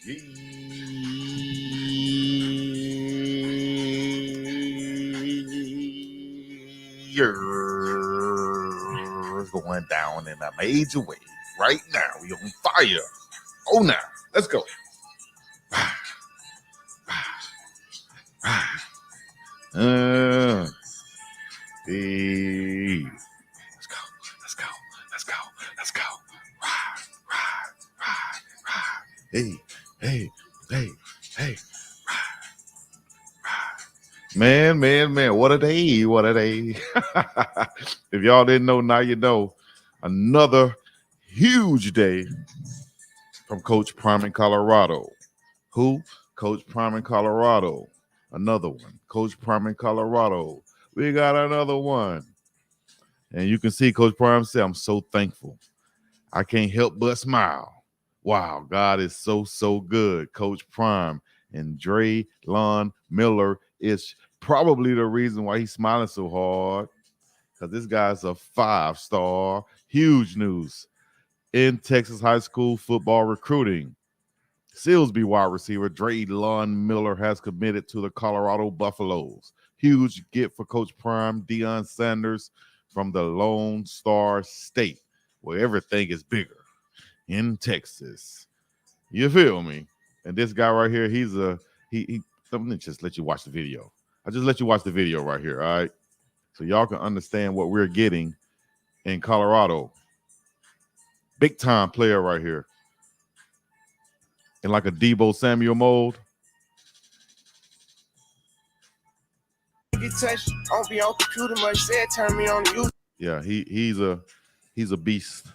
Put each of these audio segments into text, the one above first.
It's going down in a major way right now. We on fire. Oh, now let's go. Hey. Let's go. Let's go. Let's go. Let's go. Hey. Hey. Hey. Hey. Man, what a day, what a day. If y'all didn't know, now you know. Another huge day from Coach Prime in Colorado. Who? Coach Prime in Colorado. Another one. Coach Prime in Colorado. We got another one. And you can see Coach Prime say, I'm so thankful. I can't help but smile. Wow, God is so, so good. Coach Prime and Drelon Miller is probably the reason why he's smiling so hard, because this guy's a 5-star. Huge news in Texas high school football recruiting. Silsbee wide receiver Dre'Lon Miller has committed to the Colorado Buffaloes. Huge get for Coach Prime. Deion Sanders from the Lone Star State, where everything is bigger in Texas. You feel me? And this guy right here, he let me just let you watch the video. I just let you watch the video right here, all right? So y'all can understand what we're getting in Colorado. Big time player right here. In like a Debo Samuel mold. Get touched, I'll be on computer much said turn me on you. Yeah, he's a beast.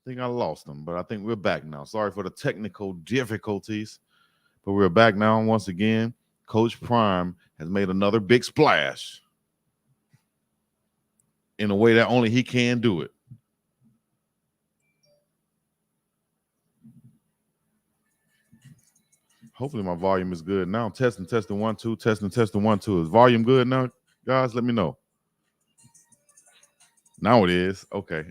I think I lost them, but I think we're back now. Sorry for the technical difficulties, but we're back now. Once again, Coach Prime has made another big splash in a way that only he can do it. Hopefully my volume is good now. Testing 1 2. Testing 1 2. Is volume good now, guys? Let me know. Now it is. Okay.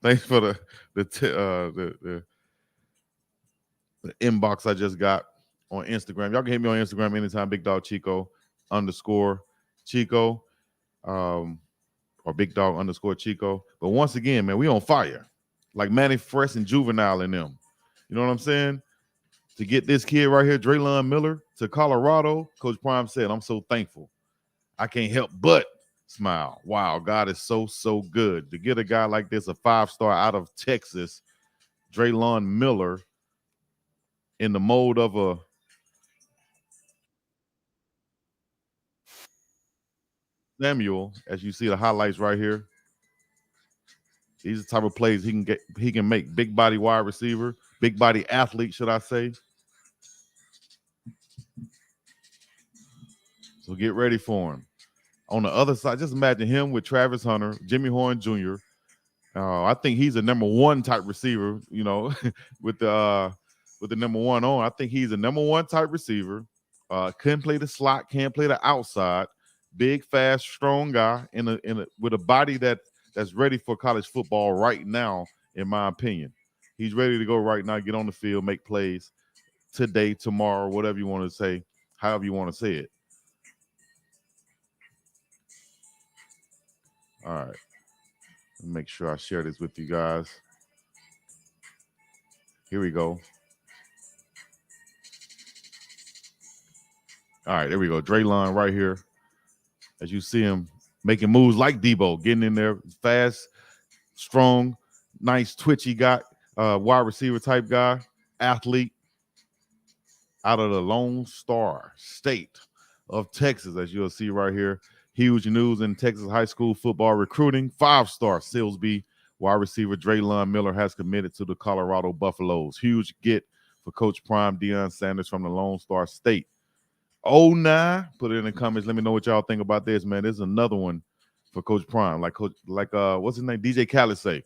Thanks for the inbox I just got on Instagram. Y'all can hit me on Instagram anytime. Big Dog Chico _Chico, or Big Dog _Chico. But once again, man, we on fire. Like Manny Fresh and Juvenile in them. You know what I'm saying? To get this kid right here, Drelon Miller, to Colorado, Coach Prime said, I'm so thankful. I can't help but smile. Wow, God is so, so good. To get a guy like this, a 5-star out of Texas, Drelon Miller, in the mold of a Samuel, as you see the highlights right here. These are the type of plays he can make. Big body wide receiver, big body athlete, should I say. So get ready for him. On the other side, just imagine him with Travis Hunter, Jimmy Horn Jr. I think he's a number 1 type receiver, you know, with the number 1 on. I think he's a number 1 type receiver. Can play the slot, can play the outside. Big, fast, strong guy with a body that's ready for college football right now, in my opinion. He's ready to go right now, get on the field, make plays today, tomorrow, whatever you want to say, however you want to say it. All right. Make sure I share this with you guys. Here we go. All right, there we go. Dre'Lon right here. As you see him making moves like Debo, getting in there fast, strong, nice, twitchy guy, wide receiver type guy, athlete out of the Lone Star State of Texas, as you'll see right here. Huge news in Texas high school football recruiting. 5-star Silsbee wide receiver Drelon Miller has committed to the Colorado Buffaloes. Huge get for Coach Prime Deion Sanders from the Lone Star State. Oh, nah. Put it in the comments. Let me know what y'all think about this, man. There's another one for Coach Prime. What's his name? DJ Khaled say.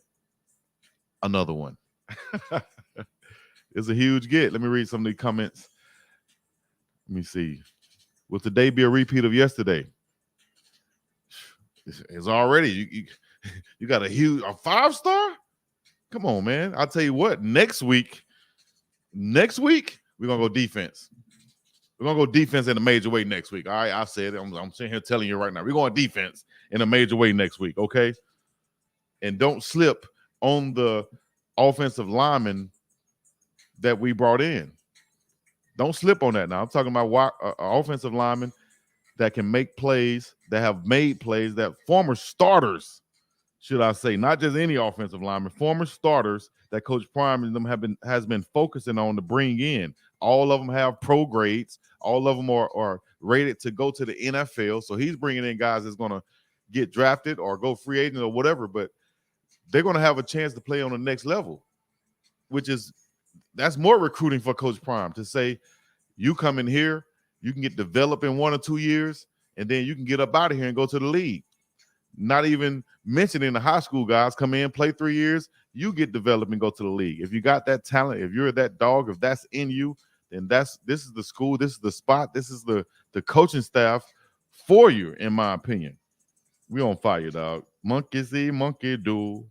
Another one. It's a huge get. Let me read some of the comments. Let me see. Will today be a repeat of yesterday? It's already. You got a 5-star? Come on, man. I'll tell you what. Next week, we're going to go defense. We're going to go defense in a major way next week. All right, I said it. I'm sitting here telling you right now. We're going defense in a major way next week, okay? And don't slip on the offensive lineman that we brought in. Don't slip on that now. I'm talking about offensive linemen that can make plays, that have made plays, that former starters, should I say, not just any offensive lineman, former starters that Coach Prime and them has been focusing on to bring in. All of them have pro grades. All of them are rated to go to the NFL. So he's bringing in guys that's going to get drafted or go free agent or whatever, but they're going to have a chance to play on the next level, that's more recruiting for Coach Prime to say, you come in here, you can get developed in 1 or 2 years, and then you can get up out of here and go to the league. Not even mentioning the high school guys come in, play 3 years, you get developed and go to the league. If you got that talent, if you're that dog, if that's in you, then this is the school, this is the spot, this is the coaching staff for you, in my opinion. We on fire, dog. Monkey see, monkey do.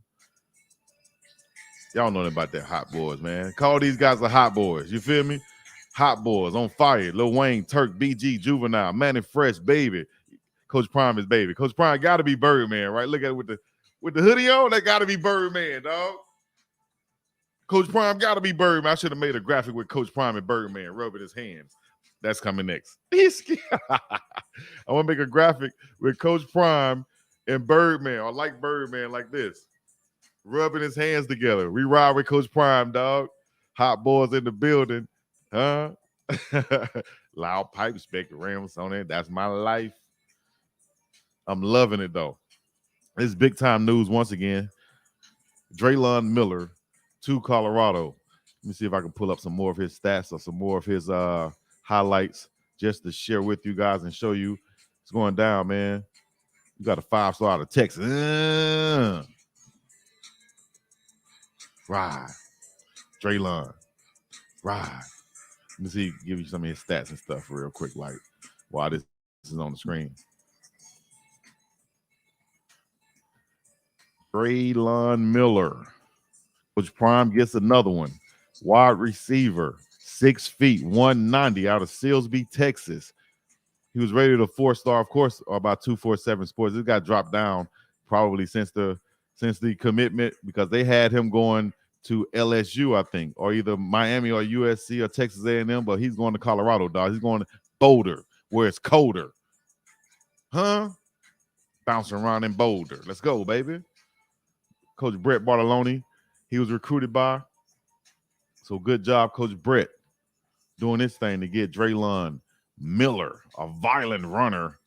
Y'all know about that hot boys, man. Call these guys the hot boys. You feel me? Hot boys on fire. Lil Wayne, Turk, BG, Juvenile, Manny Fresh, baby. Coach Prime is baby. Coach Prime got to be Birdman, right? Look at it with the hoodie on. That got to be Birdman, dog. Coach Prime got to be Birdman. I should have made a graphic with Coach Prime and Birdman rubbing his hands. That's coming next. I want to make a graphic with Coach Prime and Birdman, or like Birdman, like this, rubbing his hands together. We ride with Coach Prime, dog. Hot boys in the building, huh? Loud pipe, spectre rims on it. That's my life. I'm loving it, though. This is big time news once again. Drelon Miller to Colorado. Let me see if I can pull up some more of his stats or some more of his highlights just to share with you guys and show you what's going down, man. You got a 5-star out of Texas. Right. Drelon. Right. Let me see, give you some of his stats and stuff real quick, like while this is on the screen. Drelon Miller. Coach Prime gets another one. Wide receiver, 6 feet, 190 out of Silsbee, Texas. He was rated a 4-star, of course, or about 247 Sports. This got dropped down probably since the commitment, because they had him going to LSU, I think, or either Miami or USC or Texas A&M, but he's going to Colorado, dog. He's going to Boulder, where it's colder. Huh? Bouncing around in Boulder. Let's go, baby. Coach Brett Bartoloni, he was recruited by. So good job, Coach Brett, doing this thing to get Drelon Miller, a violent runner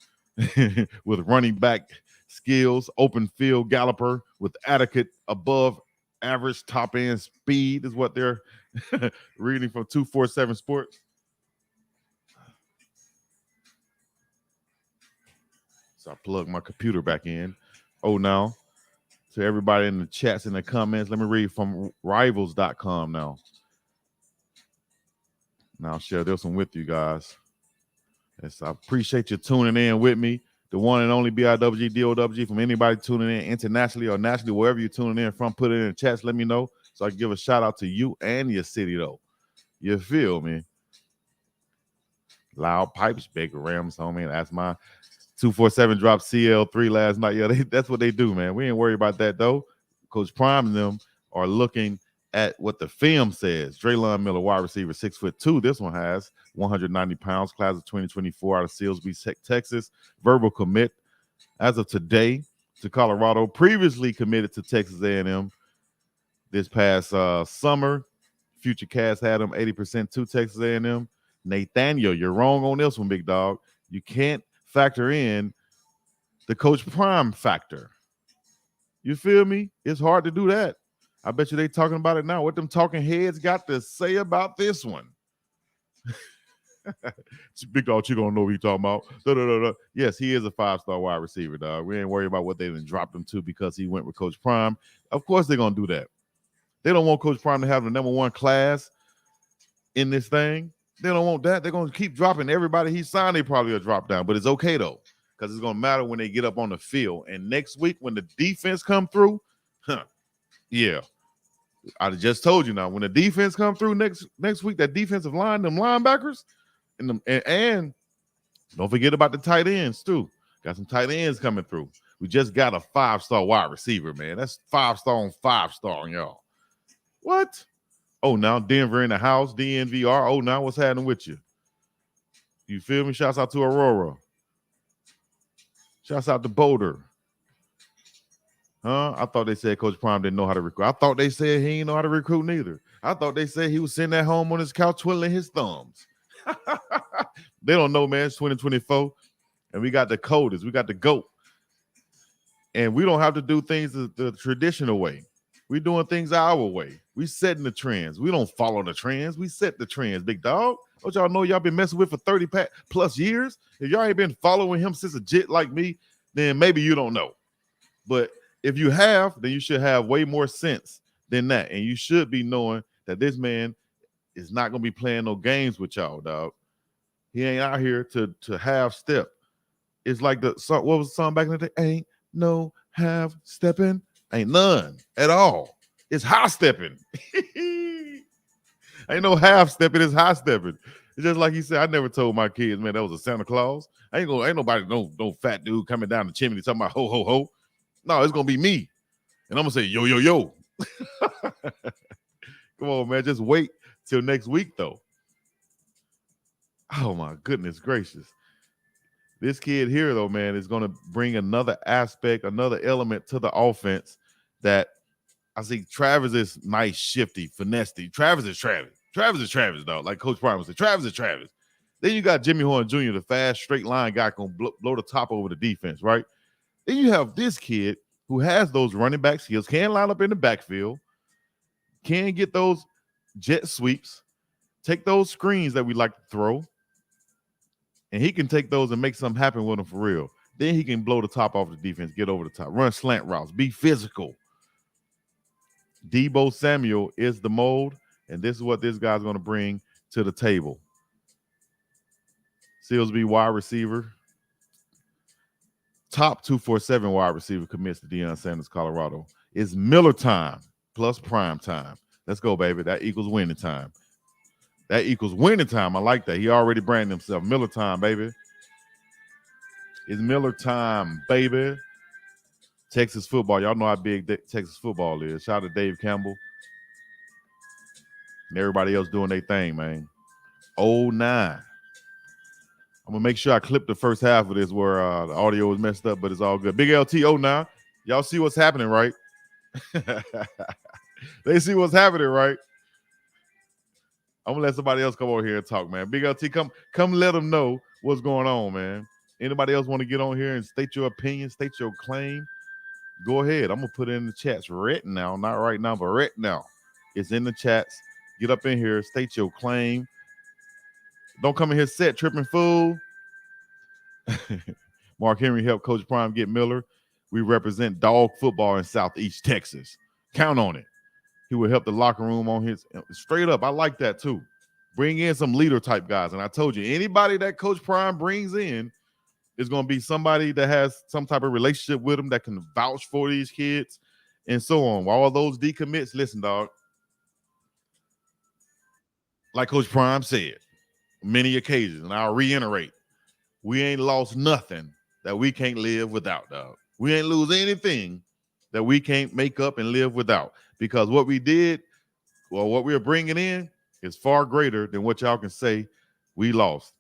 with running back skills, open field galloper with adequate above average top end speed is what they're reading from 247 Sports. So I plug my computer back in. Oh, now to everybody in the chats and the comments, let me read from rivals.com now. Now I'll share this one with you guys. Yes, I appreciate you tuning in with me. the one and only BIWG from anybody tuning in internationally or nationally, wherever you're tuning in from, put it in the chats. Let me know so I can give a shout out to you and your city, though. You feel me? Loud pipes, big rims, homie. That's my 247 dropped CL3 last night. Yeah, that's what they do, man. We ain't worried about that, though. Coach Prime and them are looking at what the film says. Drelon Miller, wide receiver, 6'2". This one has 190 pounds, class of 2024 out of Silsbee, Texas. Verbal commit as of today to Colorado. Previously committed to Texas A&M this past summer. Future Cast had him 80% to Texas A&M. Nathaniel, you're wrong on this one, big dog. You can't factor in the Coach Prime factor. You feel me? It's hard to do that. I bet you they talking about it now. What them talking heads got to say about this one? Big dog, you gonna know what you talking about. Da-da-da-da. Yes, he is a 5-star wide receiver, dog. We ain't worried about what they done dropped him to because he went with Coach Prime. Of course they're gonna do that. They don't want Coach Prime to have the number one class in this thing. They don't want that. They're gonna keep dropping everybody he signed. They probably will drop down, but it's okay though, because it's gonna matter when they get up on the field. And next week when the defense come through, yeah. I just told you now, when the defense come through next week, that defensive line, them linebackers, and don't forget about the tight ends too. Got some tight ends coming through. We just got a 5-star wide receiver, man. That's 5-star on 5-star, y'all. What? Oh, now Denver in the house, DNVR. Oh, now what's happening with you? You feel me? Shouts out to Aurora. Shouts out to Boulder. Huh? I thought they said Coach Prime didn't know how to recruit. I thought they said he didn't know how to recruit neither. I thought they said he was sitting at home on his couch twiddling his thumbs. They don't know, man. It's 2024, and we got the coders. We got the GOAT. And we don't have to do things the traditional way. We're doing things our way. We setting the trends. We don't follow the trends. We set the trends, big dog. Don't y'all know y'all been messing with for 30 plus years? If y'all ain't been following him since a jit like me, then maybe you don't know. But if you have, then you should have way more sense than that. And you should be knowing that this man is not going to be playing no games with y'all, dog. He ain't out here to half step. It's like what was the song back in the day? Ain't no half stepping. Ain't none at all. It's high stepping. Ain't no half stepping. It's high stepping. It's just like he said. I never told my kids, man, that was a Santa Claus. Ain't nobody, no fat dude coming down the chimney talking about ho ho ho. No, it's gonna be me, and I'm gonna say yo yo yo. Come on, man. Just wait till next week, though. Oh my goodness gracious. This kid here, though, man, is going to bring another aspect, another element to the offense that I see. Travis is nice, shifty, finessey. Travis is Travis. Travis is Travis, dog. Like Coach Prime said, Travis is Travis. Then you got Jimmy Horn Jr., the fast, straight line guy, going to blow the top over the defense, right? Then you have this kid who has those running back skills, can line up in the backfield, can get those jet sweeps, take those screens that we like to throw, and he can take those and make something happen with them for real. Then he can blow the top off the defense, get over the top, run slant routes, be physical. Deebo Samuel is the mold, and this is what this guy's going to bring to the table. Silsbee wide receiver. Top 247 wide receiver commits to Deion Sanders, Colorado. It's Millertime plus Primetime. Let's go, baby. That equals winning time. That equals winning time. I like that. He already branded himself. Millertime, baby. It's Millertime, baby. Texas football. Y'all know how big Texas football is. Shout out to Dave Campbell. And everybody else doing their thing, man. 09. I'm going to make sure I clip the first half of this where the audio was messed up, but it's all good. Big LT 09. Y'all see what's happening, right? They see what's happening, right? I'm gonna let somebody else come over here and talk, man. Big LT, come let them know what's going on, man. Anybody else want to get on here and state your opinion, state your claim? Go ahead. I'm gonna put it in the chats right now, not right now, but right now. It's in the chats. Get up in here, state your claim. Don't come in here set tripping fool. Mark Henry helped Coach Prime get Miller. We represent dog football in Southeast Texas. Count on it. He will help the locker room on his straight up. I like that too. Bring in some leader type guys. And I told you, anybody that Coach Prime brings in, It's going to be somebody that has some type of relationship with them that can vouch for these kids and so on. While all those decommits, listen, dog. Like Coach Prime said, many occasions, and I'll reiterate, we ain't lost nothing that we can't live without, dog. We ain't lose anything that we can't make up and live without. Because what we did, well, what we're bringing in is far greater than what y'all can say we lost.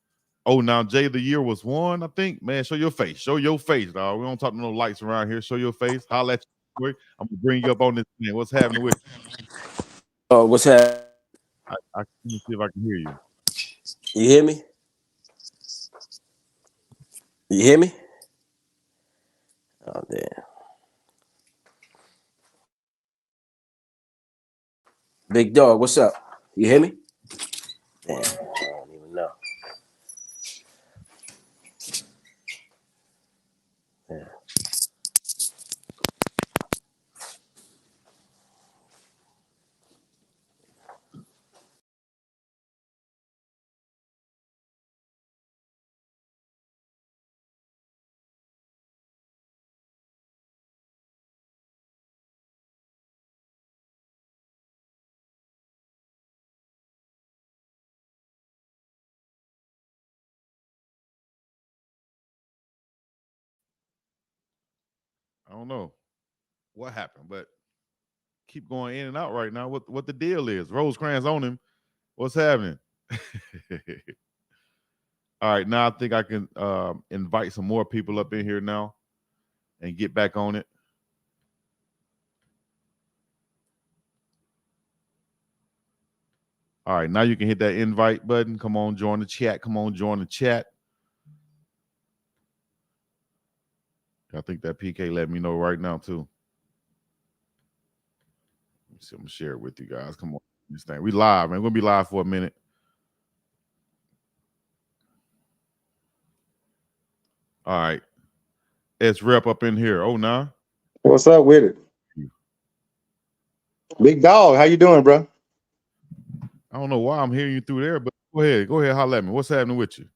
Oh, now Jay, the year was won, I think. Man, show your face. Show your face, dog. We don't talk to no lights around here. Show your face. Holla at you. I'm gonna bring you up on this thing. What's happening with Oh, what's happening? I can see if I can hear you. You hear me? You hear me? Oh, damn. Big dog, what's up? You hear me? Damn, I don't even know. Yeah. I don't know what happened, but keep going in and out right now. What the deal is? Rosecrans on him. What's happening? All right, now I think I can invite some more people up in here now and get back on it. All right, now you can hit that invite button. Come on, join the chat. Come on, join the chat. I think that PK let me know right now too. Let me see, I'm gonna share it with you guys. Come on, this thing. We live, man. We're gonna be live for a minute. All right. It's Rep up in here. Oh, nah. What's up with it? Big dog, how you doing, bro? I don't know why I'm hearing you through there, but go ahead. Go ahead, holler at me. What's happening with you?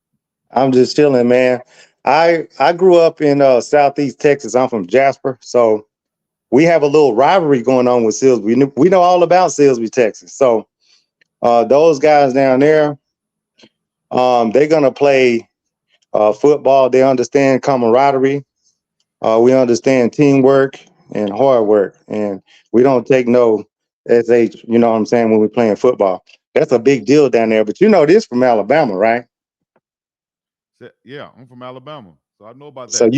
I'm just chilling, man. I grew up in Southeast Texas. I'm from Jasper, so we have a little rivalry going on with Silsbee. We know all about Silsbee, Texas. So those guys down there, they're gonna play football. They understand camaraderie. We understand teamwork and hard work, and we don't take no SH. You know what I'm saying? When we're playing football, that's a big deal down there. But you know this from Alabama, right? Yeah, I'm from Alabama, so I know about that. So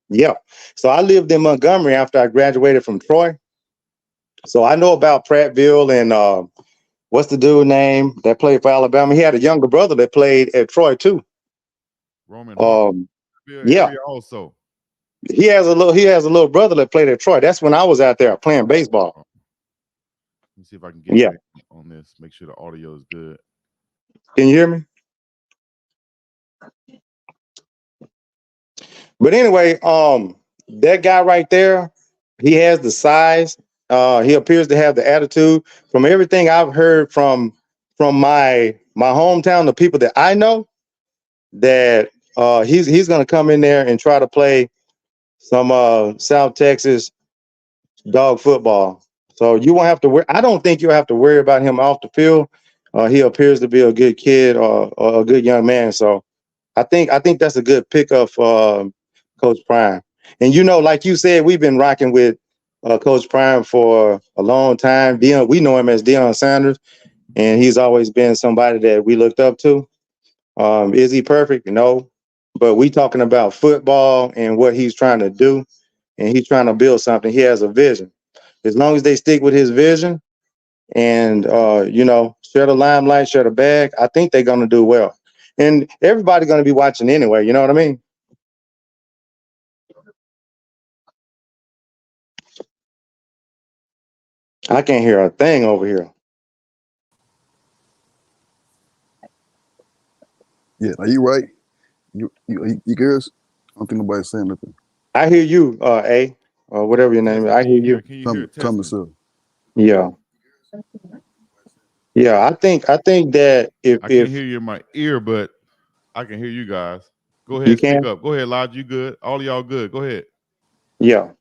yeah. So I lived in Montgomery after I graduated from Troy. So I know about Prattville and what's the dude name that played for Alabama? He had a younger brother that played at Troy too. Roman. Yeah. Area also. He has a little brother that played at Troy. That's when I was out there playing baseball. Let me see if I can get back on this. Make sure the audio is good. Can you hear me? But anyway, that guy right there, he has the size. He appears to have the attitude. From everything I've heard from my hometown, the people that I know, that he's gonna come in there and try to play some South Texas dog football. So you won't have to worry. I don't think you'll have to worry about him off the field. He appears to be a good kid or a good young man. So I think that's a good pickup for Coach Prime. And you know, like you said, we've been rocking with Coach Prime for a long time. We know him as Deion Sanders, and he's always been somebody that we looked up to. Is he perfect? No, but we talking about football and what he's trying to do, and he's trying to build something. He has a vision. As long as they stick with his vision and share the limelight, share the bag, I think they're gonna do well. And everybody's gonna be watching anyway. You know what I mean? I can't hear a thing over here. Yeah, are you right? You girls? I don't think nobody's saying nothing. I hear you, A, or whatever your name is. I hear you. Can you hear Thomas. Yeah. Yeah, I think that I can't hear you in my ear, but I can hear you guys. Go You ahead, speak can? up. Go ahead, Lodge. You good? All of y'all good. Go ahead. Yeah.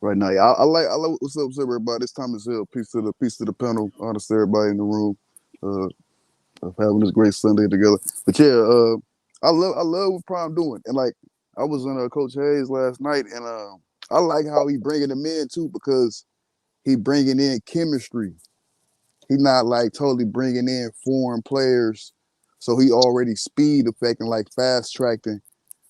Right now, yeah, I like what's up, everybody. It's Thomas Hill. Peace to the panel. Honest to everybody in the room. Uh, of having this great Sunday together. But yeah, I love what Prime doing. And like I was on Coach Hayes last night, and I like how he bringing them in too because he bringing in chemistry. He not like totally bringing in foreign players, so he already speed affecting like fast tracking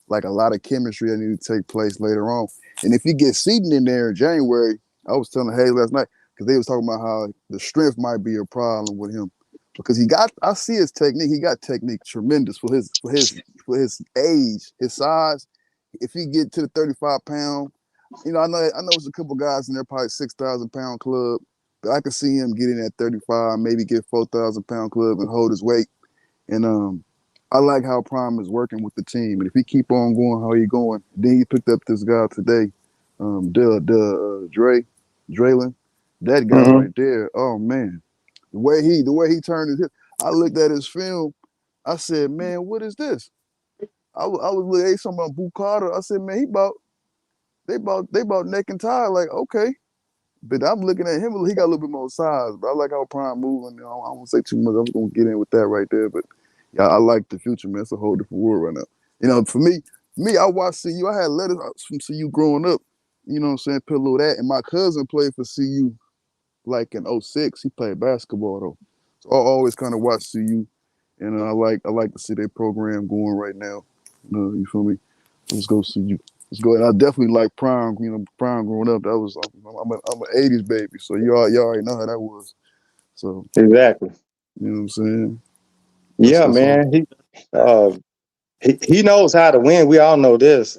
like a lot of chemistry that need to take place later on. And if you get Seaton in there in January, I was telling Hayes last night because they was talking about how the strength might be a problem with him because I see his technique. He got technique tremendous for his age, his size. If he get to the 35-pound, I know it's a couple guys in there probably 6,000-pound club, but I can see him getting at 35, maybe get 4,000-pound club and hold his weight. And I like how Prime is working with the team. And if he keep on going how he going, then he picked up this guy today, Drelon, that guy Mm-hmm. right there. Oh man, the way he turned his hip. I looked at his film. I said, man, what is this? I was looking at something about Bukata. I said, man, they about neck and tie. Like, okay. But I'm looking at him. He got a little bit more size. But I like how Prime moving. I won't say too much. I'm just gonna get in with that right there. But yeah, I like the future, man. It's a whole different world right now. For me, I watched CU. I had letters from CU growing up. You know what I'm saying? Put a little of that. And my cousin played for CU like in '06. He played basketball though. So I always kind of watch CU. And I like to see their program going right now. You feel me? Let's go CU. Let's go. And I definitely like Prime. Prime growing up. That was I'm an '80s baby. So y'all already know how that was. So Exactly. you know what I'm saying? Yeah, That's all. man. Uh, he knows how to win. We all know this.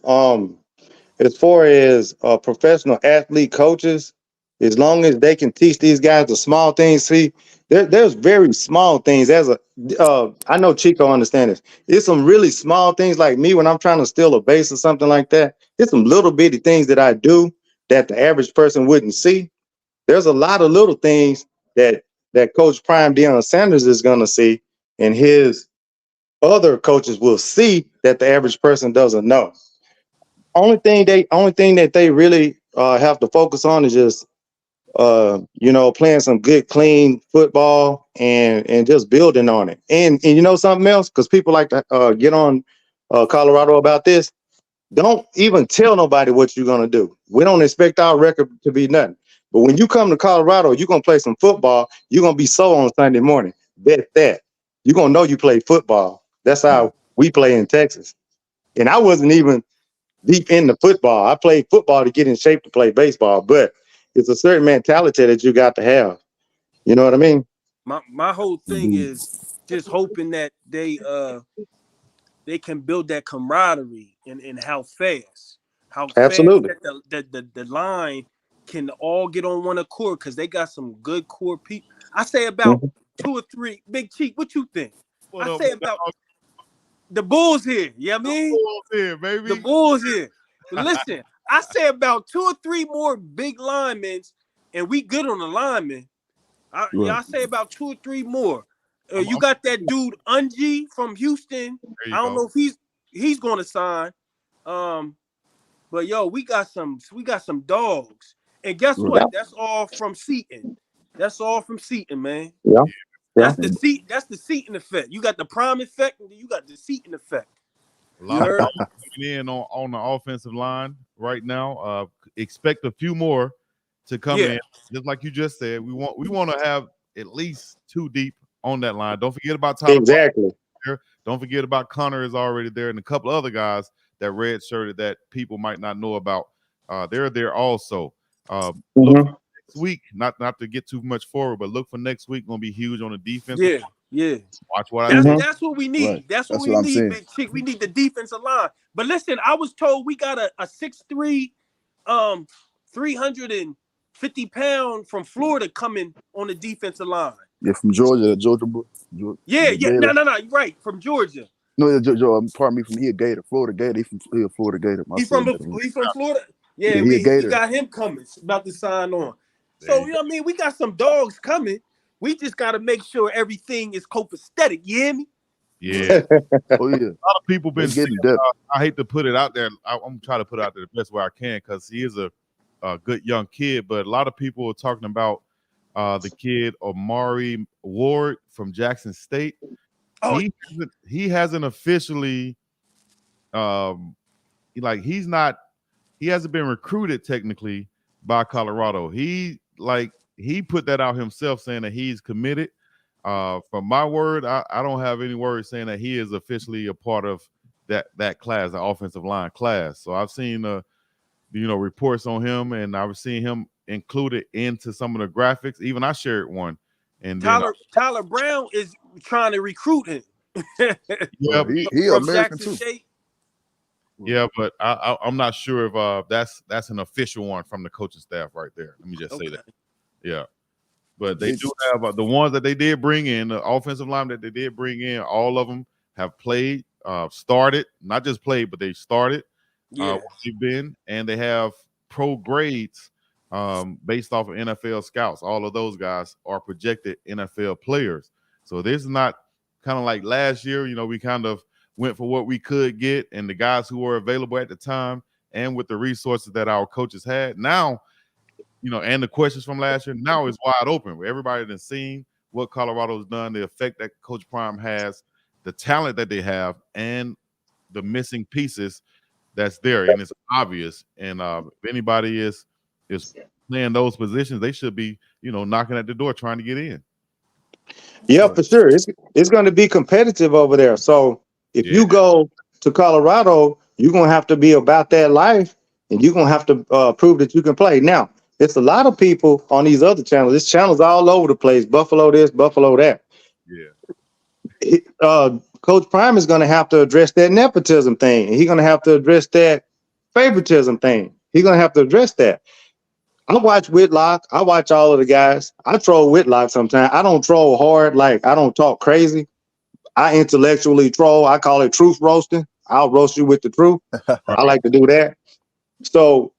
As far as professional athlete coaches, as long as they can teach these guys the small things, see, there's very small things. I know Chico understands this. It's some really small things like me when I'm trying to steal a base or something like that. It's some little bitty things that I do that the average person wouldn't see. There's a lot of little things that Coach Prime Deion Sanders is going to see, and his other coaches will see that the average person doesn't know. Only thing that they really have to focus on is just playing some good clean football and just building on it. And you know something else, because people like to get on Colorado about this. Don't even tell nobody what you're gonna do. We don't expect our record to be nothing. But when you come to Colorado, you're gonna play some football. You're gonna be so on Sunday morning. Bet that. You're gonna know you play football. That's Yeah. how we play in Texas. And I wasn't even deep into football. I played football to get in shape to play baseball, but it's a certain mentality that you got to have. You know what I mean? My whole thing Indeed. is just hoping that they can build that camaraderie and how fast Absolutely. that the line can all get on one accord because they got some good core people. I say about Mhm. 2 or 3. Big Cheek, what you think? What I up, say about the Bulls here. You know what I mean? here, The baby? Bulls here. But listen, I say about 2 or 3 more big linemen, and we good on the linemen. Right. I say about 2 or 3 more. You I'm got that dude Unji from Houston. there. You I don't go. know if he's going to sign. Um, but yo, we got some dogs. And guess Right. what? That's all from Seaton. That's all from Seaton, man. Yeah. Yeah. That's the seat. That's the Seaton effect. You got the prime effect, and you got the Seaton effect. A You lot of heard? talent coming in on the offensive line right now. Expect a few more to come Yeah, in. Just like you just said, we want to have at least 2 deep on that line. Don't forget about Tyler Parker Exactly. there. Don't forget about Connor is already there, and a couple other guys that red shirted that people might not know about. They're there also. Look for Mhm. next week. Not to get too much forward, but look for next week. Going to be huge on the defensive. yeah, yeah. Watch what I That's tell Mhm. that's what we Right. need. That's what That's we what I'm need, saying. big chick. We need the defensive line. But listen, I was told we got a 6'3", 350-pound from Florida coming on the defensive line. Yeah, from Georgia, the Georgia boy. Yeah, The yeah. Gator. No. You're right. From Georgia. No, yeah, pardon me, from he a Gator, Florida Gator. He a Florida Gator. My He from son. he from Florida. Yeah, Yeah, he a we Gator. got him coming. About to sign on. there So you you go. know what I mean. We got some dogs coming. We just got to make sure everything is copacetic. You hear me? Yeah. Oh yeah, A lot of people they been saying, getting depth. I hate to put it out there. I'm trying to put it out there the best way I can because he is a good young kid. But a lot of people are talking about the kid Omari Ward from Jackson State. Oh, He hasn't officially like he hasn't been recruited technically by Colorado. He put that out himself saying that he's committed. From my word, I don't have any words saying that he is officially a part of that class, the offensive line class. So I've seen reports on him, and I've seen him included into some of the graphics. Even I shared one, and then Tyler Brown is trying to recruit him. yeah, He From American Jackson too. State. yeah, but I'm not sure if that's an official one from the coaching staff right there. Let me just say that. Yeah. But they do have the ones that they did bring in, the offensive line that they did bring in, all of them have played, started, not just played, but they started Yeah. where they've been, and they have pro grades based off of NFL scouts. All of those guys are projected NFL players. So this is not kind of like last year, we kind of went for what we could get and the guys who were available at the time and with the resources that our coaches had. Now, and the questions from last year now is wide open. Where everybody has seen what Colorado's done, the effect that Coach Prime has, the talent that they have, and the missing pieces that's there, and it's obvious. And if anybody is playing those positions, they should be, knocking at the door trying to get in. Yeah, for sure. It's going to be competitive over there. So if you go to Colorado, you're going to have to be about that life, and you're going to have to prove that you can play. Now, it's a lot of people on these other channels. This channel's all over the place. Buffalo this, Buffalo that. Yeah. Coach Prime is going to have to address that nepotism thing. And he's going to have to address that favoritism thing. He's going to have to address that. I watch Whitlock. I watch all of the guys. I troll Whitlock sometimes. I don't troll hard. Like, I don't talk crazy. I intellectually troll. I call it truth roasting. I'll roast you with the truth. I like to do that. So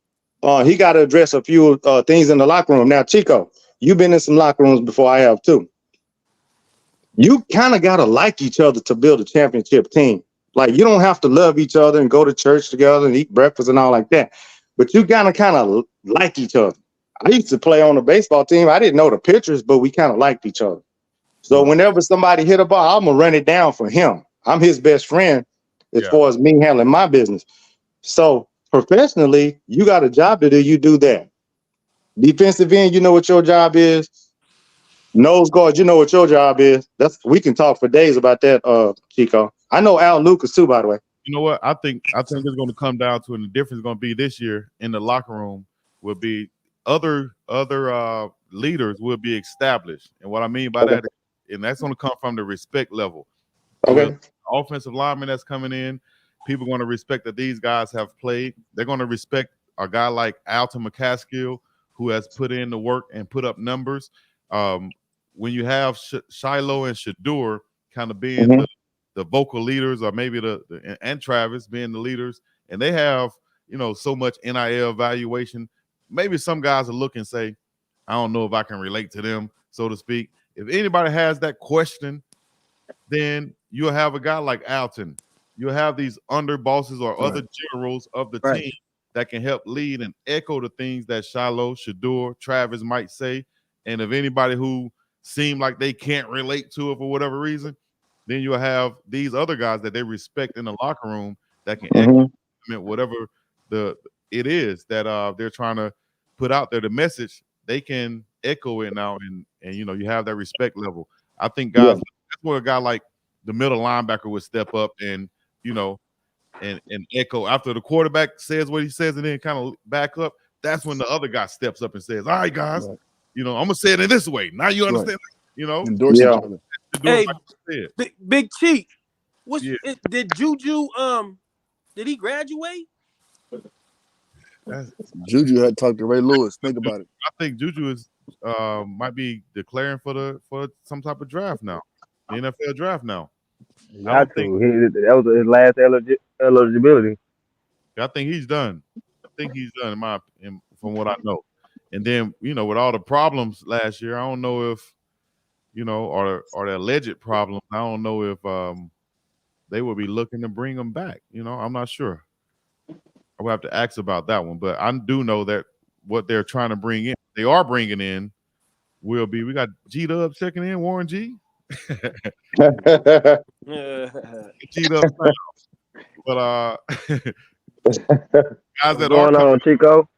he got to address a few things in the locker room. Now, Chico, you've been in some locker rooms before I have too. You kind of got to like each other to build a championship team. Like, you don't have to love each other and go to church together and eat breakfast and all like that. But you gotta kind of like each other. I used to play on a baseball team. I didn't know the pitchers, but we kind of liked each other. So whenever somebody hit a ball, I'm going to run it down for him. I'm his best friend as far as me handling my business. So professionally, you got a job to do. You do that. Defensive end, you know what your job is. Nose guard, you know what your job is. We can talk for days about that, Chico. I know Al Lucas too, by the way. You know what? I think it's going to come down to, and the difference is going to be this year in the locker room will be other leaders will be established. And what I mean by that, and that's going to come from the respect level. Okay. Offensive lineman that's coming in, people are going to respect that these guys have played. They're going to respect a guy like Alton McCaskill, who has put in the work and put up numbers. When you have Shiloh and Shador kind of being the vocal leaders, or maybe and Travis being the leaders, and they have so much NIL evaluation. Maybe some guys are looking and say, I don't know if I can relate to them, so to speak. If anybody has that question, then you'll have a guy like Alton. You'll have these under bosses or other generals of the team that can help lead and echo the things that Shiloh, Shador, Travis might say. And if anybody who seem like they can't relate to it for whatever reason, then you'll have these other guys that they respect in the locker room that can echo whatever it is that they're trying to put out there. The message, they can echo it now, and you have that respect level. I think guys, that's where a guy like the middle linebacker would step up and and echo after the quarterback says what he says and then kind of back up. That's when the other guy steps up and says, all right, guys, I'm gonna say it in this way. Now you understand, endorse each other. Hey, Big Chief, did Juju did he graduate? Juju had talked to Ray Lewis. Think about it. I think Juju is might be declaring for some type of draft now, the NFL draft now. That was his last eligibility. I think he's done. From what I know. And then with all the problems last year, I don't know if or the alleged problems. I don't know if they will be looking to bring him back. I'm not sure. I will have to ask about that one, but I do know that what they're trying to bring in, they are bringing in, will be. We got G Dub checking in, Warren G. G Dub, but guys What's that are going coming, on, Chico?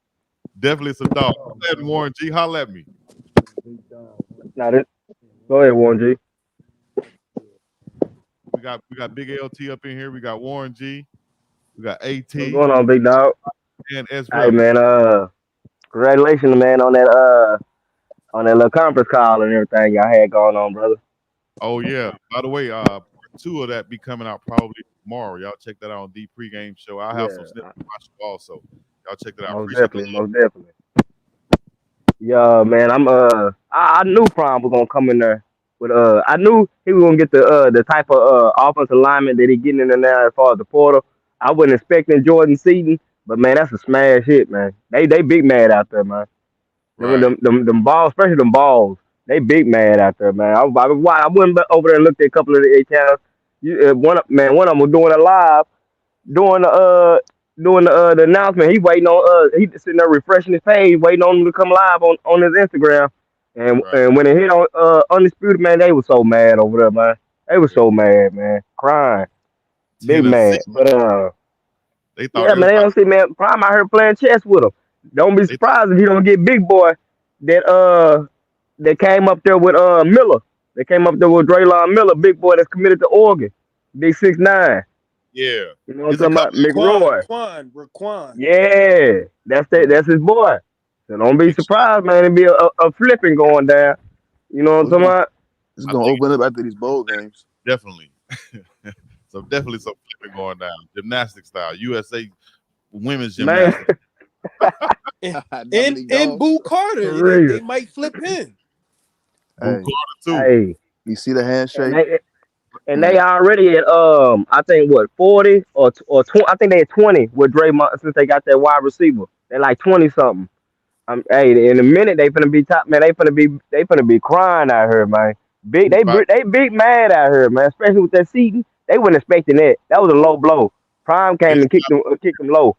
definitely some dogs. Go ahead, Warren G. Holla at me. Now this, go ahead, Warren G. We got Big LT up in here. We got Warren G. We got AT What's going on, big dog? and S Hey, Rebel. man. Congratulations, man, on that little conference call and everything y'all had going on, brother. Oh yeah. By the way, part 2 of that be coming out probably tomorrow. Y'all check that out on the pregame show. I'll have some Yeah, snippets also. Y'all check that out. most Appreciate the definitely, love. most definitely. Yeah, man. I knew Prime was gonna come in there with I knew he was gonna get the type of offensive alignment that he getting in there as far as the portal. I wasn't expecting Jordan Seaton, but man, that's a smash hit, man. They big mad out there, man. Right. Them balls, especially them balls, they big mad out there, man. I went over there and looked at a couple of the accounts. One of them was doing it live, doing the announcement. He waiting on he sitting there refreshing his page, waiting on him to come live on his Instagram. And Right. and when it hit on Undisputed, man, they was so mad over there, man. They was Yeah. so mad, man, crying, big Tennessee. mad. But They thought yeah, man, they everybody don't see man. Prime out here playing chess with him. Don't be they thought surprised if you don't get big boy that came up there with Miller. They came up there with Drelon Miller, big boy that's committed to Oregon, big 6'9". yeah. You know what I'm It's a talking couple about? McRoy. Raquan. Yeah, that's his boy. So don't be big shots. surprised, man. It'll be a flipping going down. You know what I'm Well, talking about? it's I gonna think open up after these bowl games. definitely. So definitely some flipping going down. Gymnastic style. USA women's Man, gymnastics. In Dominique in Dawes. Boo Carter, for they real. might flip in. Boo Hey, Carter too. Hey, you see the and handshake? they already at I think what 40 or 20. I think they at 20 with Draymond since they got that wide receiver. They're like 20 something. Hey, in a minute they finna be top man. They finna be crying out here, man. Big By they big mad out here, man. Especially with that seating. They wasn't expecting that. That was a low blow. Prime came this and kicked them low.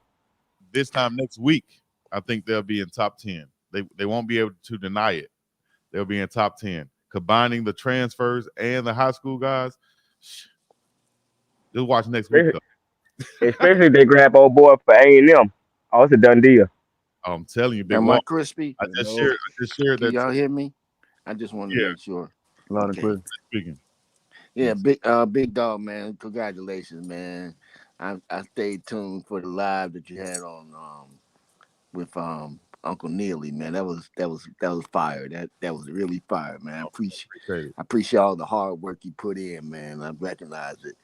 this time next week, I think they'll be in top 10. They won't be able to deny it. They'll be in top 10. Combining the transfers and the high school guys. Just watch next week though. Especially if they grab old boy for A&M. Oh, it's a done deal. I'm telling you, big Am I one. crispy? I just Hello? shared Can that y'all hear me? I just wanted to yeah, make sure. Loud and Okay. clear. speaking. Yeah, Yes. big dog, man. Congratulations, man. I stayed tuned for the live that you had on with Uncle Neely, man. That was fire. That was really fire, man. Appreciate it. I appreciate all the hard work you put in, man. I recognize it.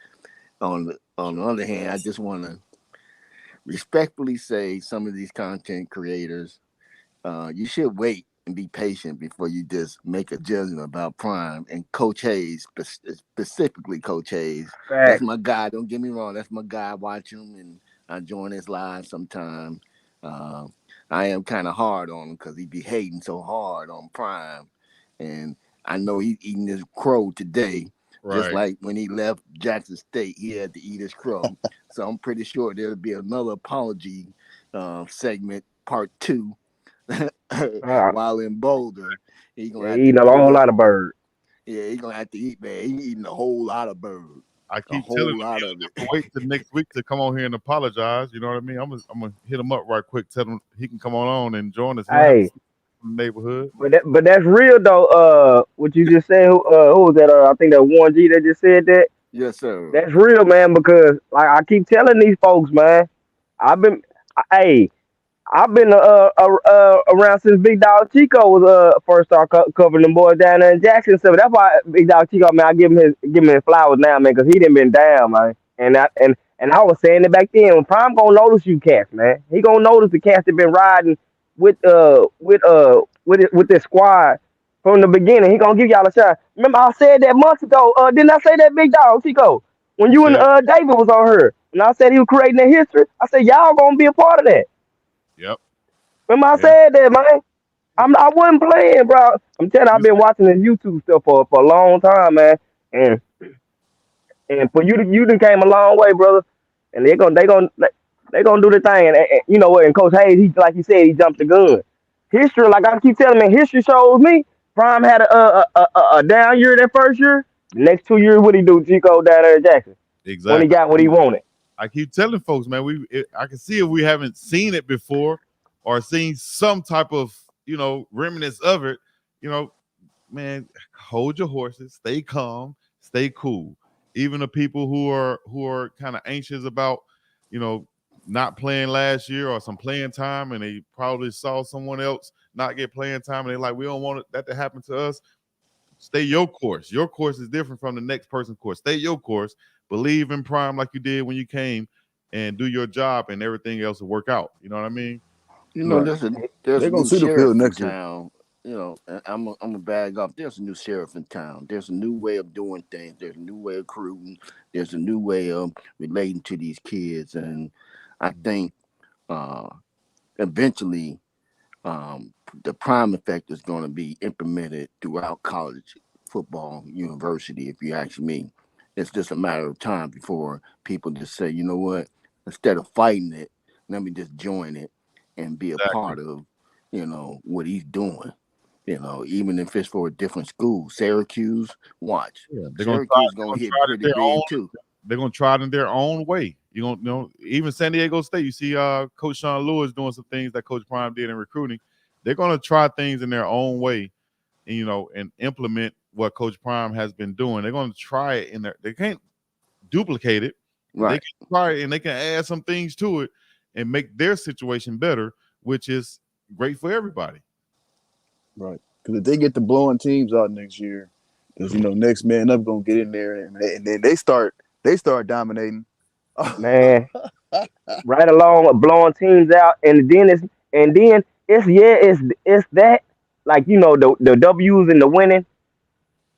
On the other hand, I just want to respectfully say some of these content creators, you should wait and be patient before you just make a judgment about Prime and Coach Hayes, specifically Coach Hayes. That's Facts. my guy. Don't get me wrong. That's my guy. I watch him and I join his live sometime. Uh, I am kind of hard on him because he be hating so hard on Prime, and I know he's eating his crow today. Just Right. like when he left Jackson State, he had to eat his crow. So I'm pretty sure there'll be another apology segment, part 2, Uh, while in Boulder. He gonna yeah, have to eating a do whole that. lot of bird. Yeah, he gonna have to eat, man. He eating a whole lot of bird, I a keep telling whole him lot he of don't it. have to wait till next week to come on here and apologize. You know what I mean? I'm gonna hit him up right quick, tell him he can come on and join us. He don't have to Hey, sleep in the neighborhood. but that's real though. What you just said. Who was that? I think that Warren G that just said that. Yes, sir. That's real, man. Because like I keep telling these folks, man. I've been, hey, I've been around since Big Dog Chico was first start covering them boys down there in Jackson. So that's why Big Dog Chico, man, I give him his flowers now, man, because he didn't been down, man. And I was saying it back then. When Prime gonna notice you cats, man. He gonna notice the cats that been riding with this squad from the beginning. He gonna give y'all a shot. Remember I said that months ago. Didn't I say that, Big Dog Chico? When You you and said, David was on her, and I said he was creating that history. I said y'all gonna be a part of that. yep, Remember I yeah. said that, man. I wasn't playing, bro. I'm telling you, I've You been watching this YouTube stuff for a long time, man. And And for you done came a long way, brother. And they gonna do the thing. And you know what? And Coach Hayes, he like you said, he jumped the gun. History, like I keep telling man, history shows me Prime had a down year that first year. The next 2 years, what he do? Chico down there at Jackson when he Exactly. got what he wanted. I keep telling folks, man, I can see if we haven't seen it before or seen some type of, remnants of it, man, hold your horses, stay calm, stay cool. Even the people who are kind of anxious about, not playing last year or some playing time, and they probably saw someone else not get playing time, and they're like, we don't want that to happen to us. Stay your course. Your course is different from the next person's course. Stay your course. Believe in Prime like you did when you came, and do your job, and everything else will work out. You know what I mean? There's They're a gonna new see the sheriff field in next year. town. And I'm a bag up. There's a new sheriff in town. There's a new way of doing things. There's a new way of recruiting. There's a new way of relating to these kids, and I think eventually the Prime effect is going to be implemented throughout college football, university. If you ask me, it's just a matter of time before people just say, you know what, instead of fighting it, let me just join it and be a part of, what he's doing. Even if it's for a different school, Syracuse, watch. Yeah, Syracuse gonna hit pretty big too. They're gonna try it in their own way. Even San Diego State, you see Coach Sean Lewis doing some things that Coach Prime did in recruiting. They're gonna try things in their own way, and implement what Coach Prime has been doing. They're gonna try it in there. They can't duplicate it. Right. They can try it, and they can add some things to it and make their situation better, which is great for everybody. Right. Because if they get the blowing teams out next year, because next man up gonna get in there, and then they start dominating. Man, right along with blowing teams out, and then it's that, like the W's and the winning,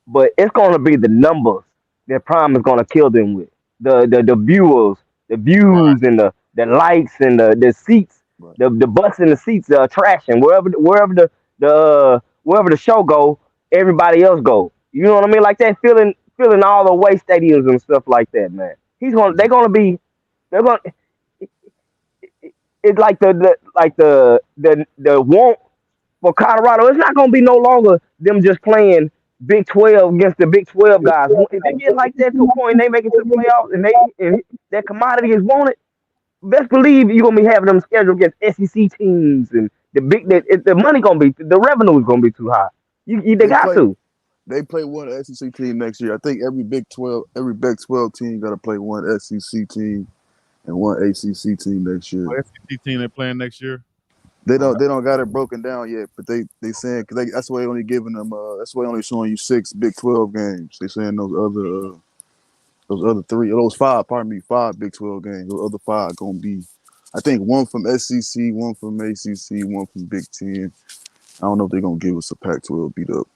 but it's gonna be the numbers that Prime is gonna kill them with. The viewers, the views, and the likes and the seats, Right. the butts and the seats are trashing wherever the show go, everybody else go. You know what I mean? Like that, filling all the away stadiums and stuff like that, man. They're gonna. It's like the want for Colorado. It's not gonna be no longer them just playing Big 12 against the Big 12 guys. If they get like that to a point, and they make it to the playoffs, and that commodity is wanted, best believe you're gonna be having them scheduled against SEC teams, and the money gonna be, the revenue is gonna be too high. They got to. They play one SEC team next year. I think every Big 12 team got to play one SEC team and one ACC team next year. What SEC team they playing next year? They don't got it broken down yet, but they saying because that's why they only giving them that's why they only showing you 6 Big 12 games. They saying those five Big 12 games. Those other 5 gonna be, I think, one from SEC, one from ACC, one from Big 10. I don't know if they're gonna give us a Pac-12 beat up.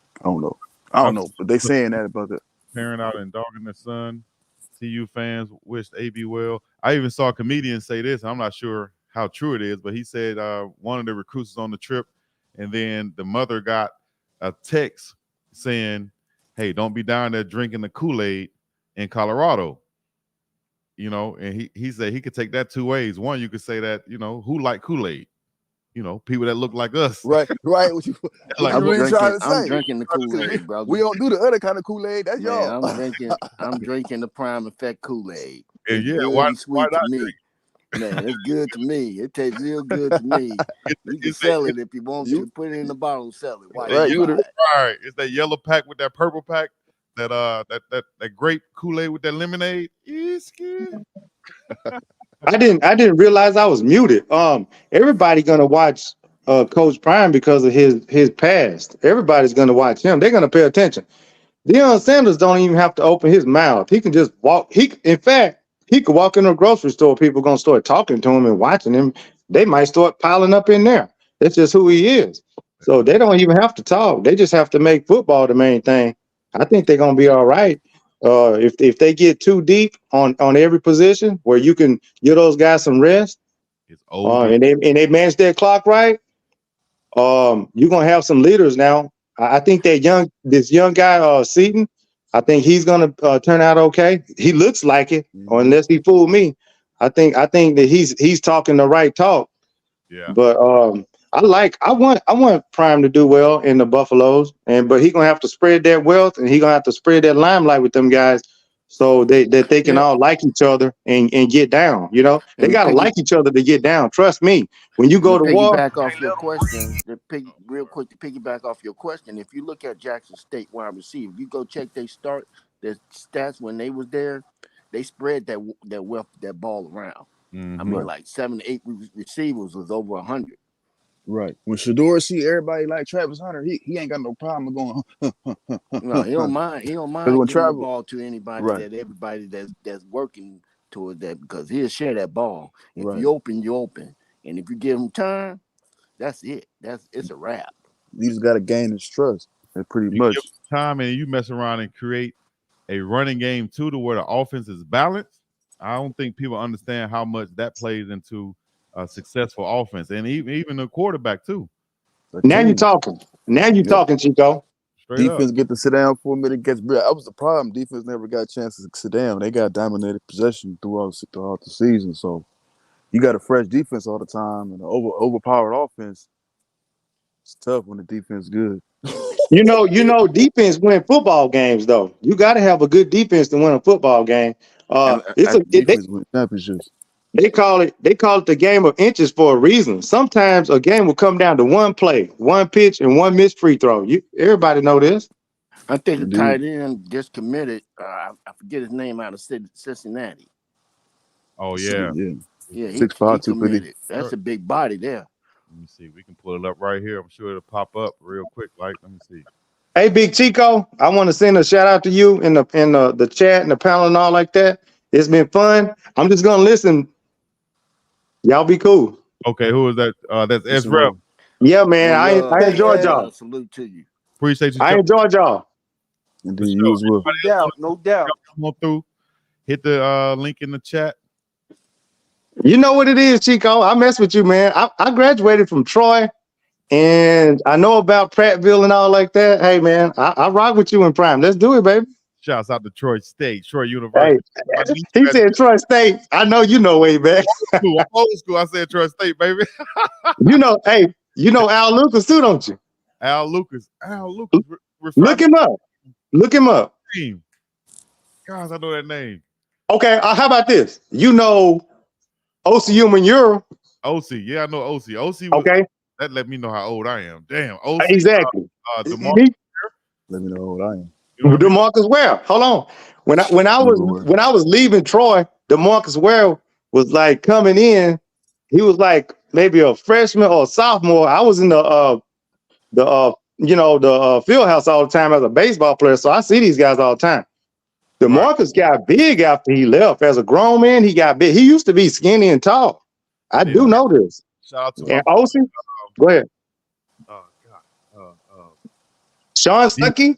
I don't know, but they saying that about that. Parent out and dogging the son. CU fans wished AB well. I even saw a comedian say this. I'm not sure how true it is, but he said one of the recruits was on the trip, and then the mother got a text saying, "Hey, don't be down there drinking the Kool-Aid in Colorado." And he said he could take that 2 ways. One, you could say that, who like Kool-Aid? People that look like us. Right. What you really trying to say? I'm drinking the Kool-Aid, brother. We don't do the other kind of Kool-Aid. That's y'all. I'm drinking the Prime Effect Kool-Aid. And yeah, why not me? Man, it's good to me. It tastes real good to me. You can sell it if you want to. Put it in the bottle and sell it. Why right. It's that yellow pack with that purple pack. That grape Kool-Aid with that lemonade. It's good. I didn't realize I was muted. Everybody gonna watch Coach Prime because of his past. Everybody's gonna watch him. They're gonna pay attention. Deion Sanders don't even have to open his mouth. He can just walk. In fact, he could walk in a grocery store. People gonna start talking to him and watching him. They might start piling up in there. That's just who he is. So they don't even have to talk. They just have to make football the main thing. I think they're gonna be all right. If they get too deep on every position where you can give those guys some rest, and they manage their clock right, you're gonna have some leaders now. I think this young guy Seaton I think he's gonna turn out okay. He looks like it, or Mhm. unless he fooled me. I think that he's talking the right talk. Yeah. But I want Prime to do well in the Buffaloes, but he's gonna have to spread that wealth, and he's gonna have to spread that limelight with them guys, so that they can Yeah. all like each other and get down. You know, they And to gotta like each other to get down. Trust me. When you go to war, piggyback off your question, real quick to piggyback off your question, if you look at Jackson State wide receiver, you go check their stats when they was there, they spread that wealth, that ball around. I mean, Right. like 7 to 8 receivers was over 100. Right. When Shador see everybody like Travis Hunter, he ain't got no problem going. No, he don't mind. He don't Because mind when giving the Travis, ball to anybody right, that's working towards that, because he'll share that ball. If right, you open, you open, and if you give him time, that's it. It's a wrap. you just got to gain his trust. That's pretty You give much. time and you mess around and create a running game too, to where the offense is balanced. I don't think people understand how much that plays into a successful offense, and even the quarterback too. A now you team. talking. Now you Yeah. talking, Chico. Straight up. Defense get to sit down for a minute, gets real. That was the problem. Defense never got a chance to sit down. They got dominated possession throughout the season. So you got a fresh defense all the time and an overpowered offense. It's tough when the defense is good. Defense win football games though. You got to have a good defense to win a football game. And Defense win championships. They call it the game of inches for a reason. Sometimes a game will come down to one play, one pitch, and one missed free throw. Everybody know this. I think the Indeed. tight end just committed. I forget his name, out of Cincinnati. Oh yeah. Yeah, he 6'5", 250. committed. That's a big body there. Let me see. We can pull it up right here. I'm sure it'll pop up real quick. Like, let me see. Hey, Big Chico, I want to send a shout out to you in the chat and the panel and all like that. It's been fun. I'm just gonna listen. Y'all be cool. Okay, who is that? That's It's Ezra. wrong. Yeah, man. I enjoyed y'all. Salute to you. Appreciate you. I enjoyed y'all. Indeed, you as well. No doubt, no doubt. Come on through. Hit the link in the chat. You know what it is, Chico. I mess with you, man. I graduated from Troy, and I know about Prattville and all like that. Hey, man, I rock with you in Prime. Let's do it, baby. Shouts out to Troy State, Troy University. Hey, he said Troy State. I know you know way back. Old school. I said Troy State, baby. You know Al Lucas too, don't you? Al Lucas. Look him up. Look him up. Guys, I know that name. Okay, how about this? You know OCU Manura. OC. Yeah, I know OC. OC was, Okay. That let me know how old I am. Damn. OC. Exactly. DeMarcus. Let me know how old I am. DeMarcus Ware. Hold on. When I was leaving Troy, DeMarcus Ware was like coming in. He was like maybe a freshman or a sophomore. I was in the field house all the time as a baseball player, so I see these guys all the time. DeMarcus got big after he left. As a grown man, he got big. He used to be skinny and tall. I do know this. Shout out to and OC. Go ahead. Sean Stuckey.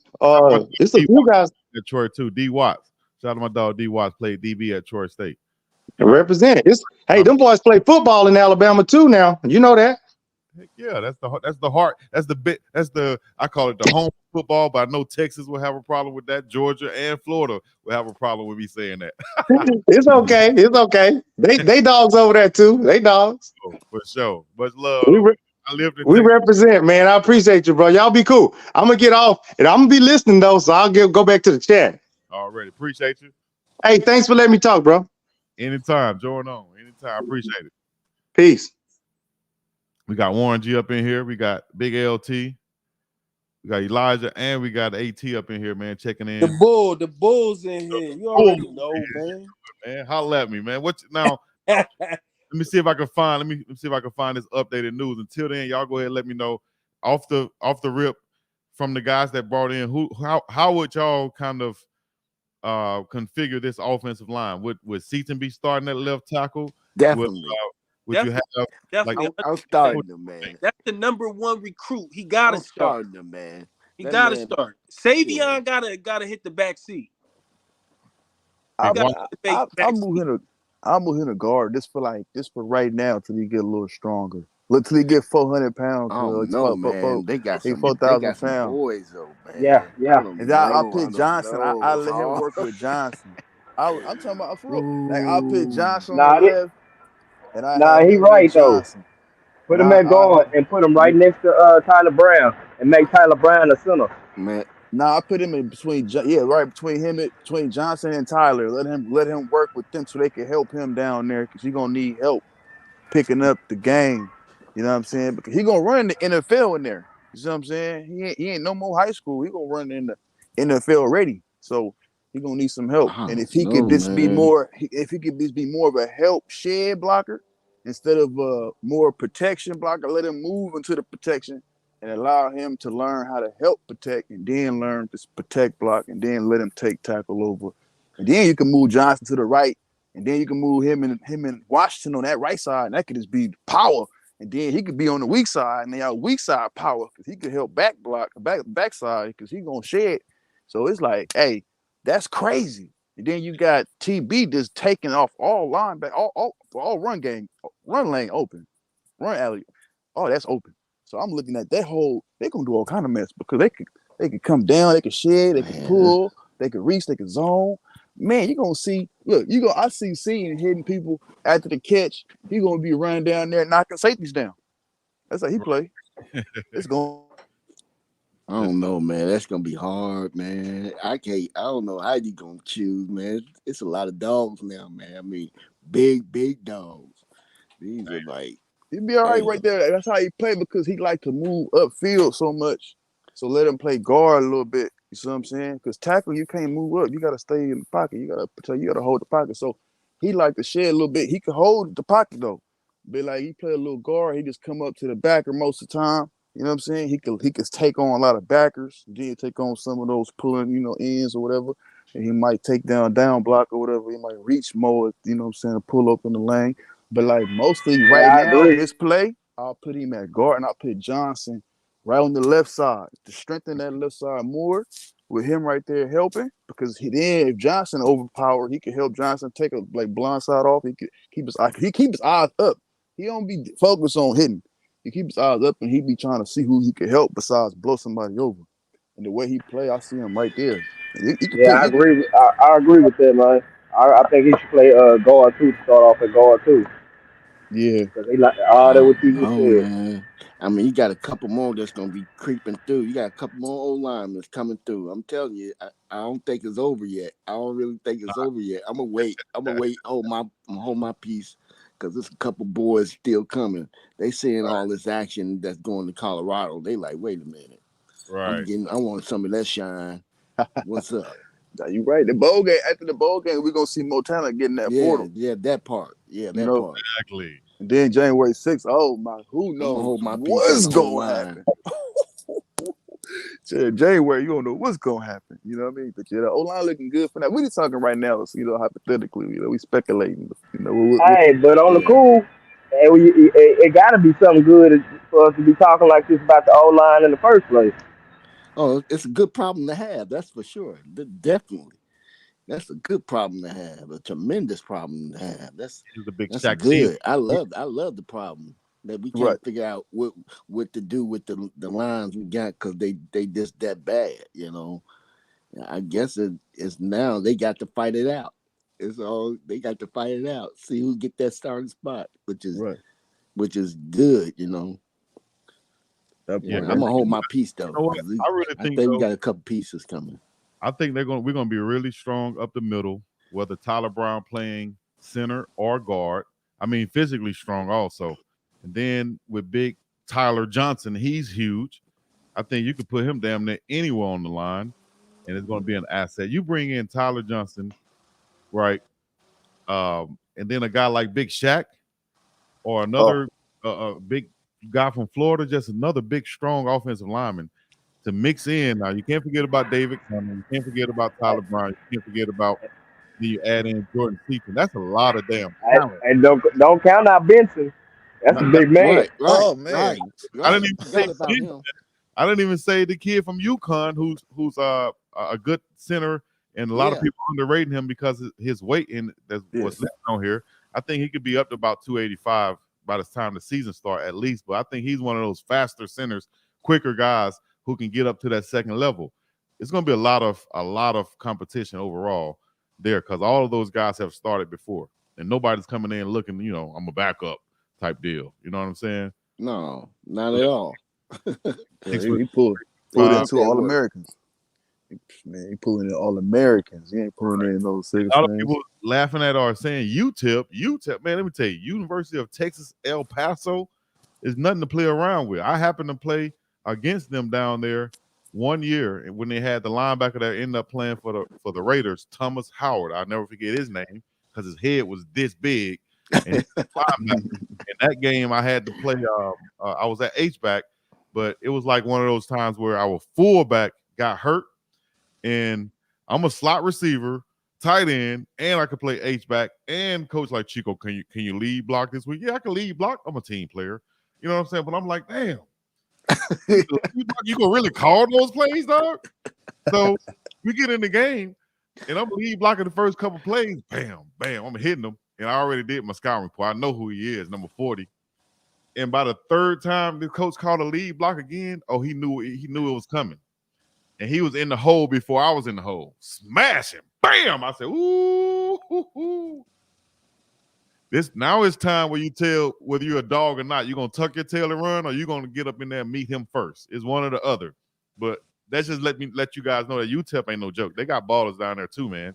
It's a few guys at Troy too. D Watts. Shout out to my dog D Watts. Played DB at Troy State. Represent. Hey, them boys play football in Alabama too now. You know that. Heck yeah, that's the heart. That's the bit. I call it the home football. But I know Texas will have a problem with that. Georgia and Florida will have a problem with me saying that. It's okay. It's okay. They dogs over there too. They dogs. Oh, for sure. Much love. We represent, man. I appreciate you, bro. Y'all be cool. I'm gonna get off and I'm gonna be listening though, so I'll go back to the chat. Already appreciate you. Hey, thanks for letting me talk, bro. Anytime, join on. Anytime, appreciate it. Peace. We got Warren G up in here. We got Big LT. We got Elijah, and we got AT up in here, man, checking in. The Bulls in here. You already know, man. Man, holla at me, man. Now? Let me see if I can find. Let me see if I can find this updated news. Until then, y'all go ahead and let me know off the rip from the guys that brought in. How would y'all kind of configure this offensive line? Would Seaton be starting at left tackle? Definitely. Would you have? Definitely. I'm starting him, man. That's the number one recruit. He gotta start. Him, man. He gotta start. Savion gotta hit the back seat. I'll move him to guard. This for right now till he get a little stronger. Look till he get 400 pounds, I don't cuz. know, man. They got He some 4,000 pounds. boys though, Yeah, man. I yeah. don't And then I'll know. I pick don't Johnson. I know. let him work with Johnson. I'm talking about for real. Like I'll put Ooh. Johnson on the Nah, left, and I nah, have he him with right though. Johnson. Put And him at guard and put him right next to Tyler Brown and make Tyler Brown the center. Man, I put him in between. Yeah, right between Johnson and Tyler. Let him work with them so they can help him down there because he's gonna need help picking up the game. You know what I'm saying? Because he gonna run in the NFL in there. You see what I'm saying? He ain't no more high school. He gonna run in the NFL ready. So he gonna need some help. I And if don't he could know, just be man. more, if he could just be more of a help shed blocker instead of more protection blocker, let him move into the protection and allow him to learn how to help protect and then learn to protect block and then let him take tackle over. And then you can move Johnson to the right and then you can move him and Washington on that right side, and that could just be power. And then he could be on the weak side, and they have weak side power because he could help backside because he gonna shed. So it's like, hey, that's crazy. And then you got TB just taking off all linebacker, all run lane open, run alley, oh that's open. So I'm looking at that whole. They're gonna do all kind of mess because they could come down, they could shed, they could Man, pull, they could reach, they could zone. Man, you're gonna see. Look, I see seeing hitting people after the catch. He gonna be running down there knocking safeties down. That's how he play. It's going. I don't know, man. That's gonna be hard, man. I can't. I don't know how you gonna choose, man. It's a lot of dogs now, man. I mean, big dogs. These are like, He'd be all right damn. there. That's how he play because he like to move upfield so much. So let him play guard a little bit. You see what I'm saying? Because tackle, you can't move up. You gotta stay in the pocket. You gotta hold the pocket. So he like to shed a little bit. He can hold the pocket though. But like he play a little guard, he just come up to the backer most of the time. You know what I'm saying? He could take on a lot of backers. Then take on some of those pulling, ends or whatever. And he might take down block or whatever. He might reach more, what I'm saying, pull up in the lane. But like mostly Yeah, right I now, agree. this play, I'll put him at guard and I'll put Johnson right on the left side to strengthen that left side more with him right there helping. Because then if Johnson overpowered, he could help Johnson take a blind side off. He could keep his eyes up. He don't be focused on hitting. He keep his eyes up and he be trying to see who he could help besides blow somebody over. And the way he play, I see him right there. And you can Yeah, put I you agree. I agree with that, man. I think he should play guard too to start off at guard too. yeah. Cause they like all that I what don't you just know, said. man. I mean, you got a couple more that's gonna be creeping through. You got a couple more old linemen coming through. I'm telling you, I don't think it's over yet. I don't really think it's over yet. I'm gonna wait. I'm gonna wait. Hold my peace, because there's a couple boys still coming. They seeing all this action that's going to Colorado. They like, wait a minute. Right. I want some of that shine. What's up? Now you right. The bowl game after the bowl game, we're gonna see more talent getting that Yeah, portal. yeah, that part. Yeah, You that know, part. Exactly. and then January 6th, oh my, who I'm gonna knows hold my peace on what's the whole gonna line. happen? January, you don't know what's gonna happen. You know what I mean? But the O line looking good for that. We just talking right now, so, hypothetically, we speculating. Hey, but on the Yeah. cool, it got to be something good for us to be talking like this about the O line in the first place. Oh, it's a good problem to have. That's for sure. Definitely, that's a good problem to have. A tremendous problem to have. He's the big That's Shaq Steele. good. I love the problem that we Right. can't figure out what to do with the lines we got because they just that bad. I guess it's now they got to fight it out. It's all they got to fight it out. See who get that starting spot, Right. which is good. That Yeah. part. I'm gonna hold my peace You though, know what? because I really I think think we though. got a couple pieces coming. I think we're gonna be really strong up the middle, whether Tyler Brown playing center or guard. I mean, physically strong also. And then with big Tyler Johnson, he's huge. I think you could put him damn near anywhere on the line, and it's going to be an asset. You bring in Tyler Johnson, right? And then a guy like Big Shaq or Oh, another big guy from Florida, just another big, strong offensive lineman to mix in. Now, you can't forget about David Cunningham. You can't forget about Tyler Brown. You can't forget about then you add in Jordan Seaton. That's a lot of damn talent. And don't count out Benson. That's a Not, big man. Right, right, oh right, man. I right. didn't You even say forgot about Benson. him. I didn't even say the kid from UConn, who's a good center, and a lot of Yeah, people underrating him because of his weight and that's Yeah. what's left on here. I think he could be up to about 285 by the time the season start at least. But I think he's one of those faster centers, quicker guys who can get up to that second level. It's going to be a lot of competition overall there because all of those guys have started before, and nobody's coming in looking, I'm a backup type deal. You know what I'm saying? No, not at all. Yeah, he pulled in 2 All-Americans. Man, he pulling in All-Americans. He ain't pulling in those 6 A lot of people laughing at or saying UTEP, man, let me tell you, University of Texas, El Paso is nothing to play around with. I happened to play against them down there one year when they had the linebacker that ended up playing for the Raiders, Thomas Howard. I'll never forget his name because his head was this big. And in that game, I had to play. I was at H-back, but it was like one of those times where our fullback got hurt, and I'm a slot receiver, tight end, and I could play H-back. And coach like, Chico, can you lead block this week? Yeah, I can lead block. I'm a team player. You know what I'm saying? But I'm like, damn. You gonna really call those plays, dog? So we get in the game, and I'm lead blocking the first couple plays. Bam, bam, I'm hitting them, and I already did my scouting report. I know who he is, number 40. And by the third time the coach called a lead block again, he knew it was coming, and he was in the hole before I was in the hole. Smash him, bam! I said, ooh, hoo, hoo. Now it's time where you tell whether you're a dog or not. You're gonna tuck your tail and run, or you're gonna get up in there and meet him first. It's one or the other. But that's just let you guys know that UTEP ain't no joke. They got ballers down there too, man.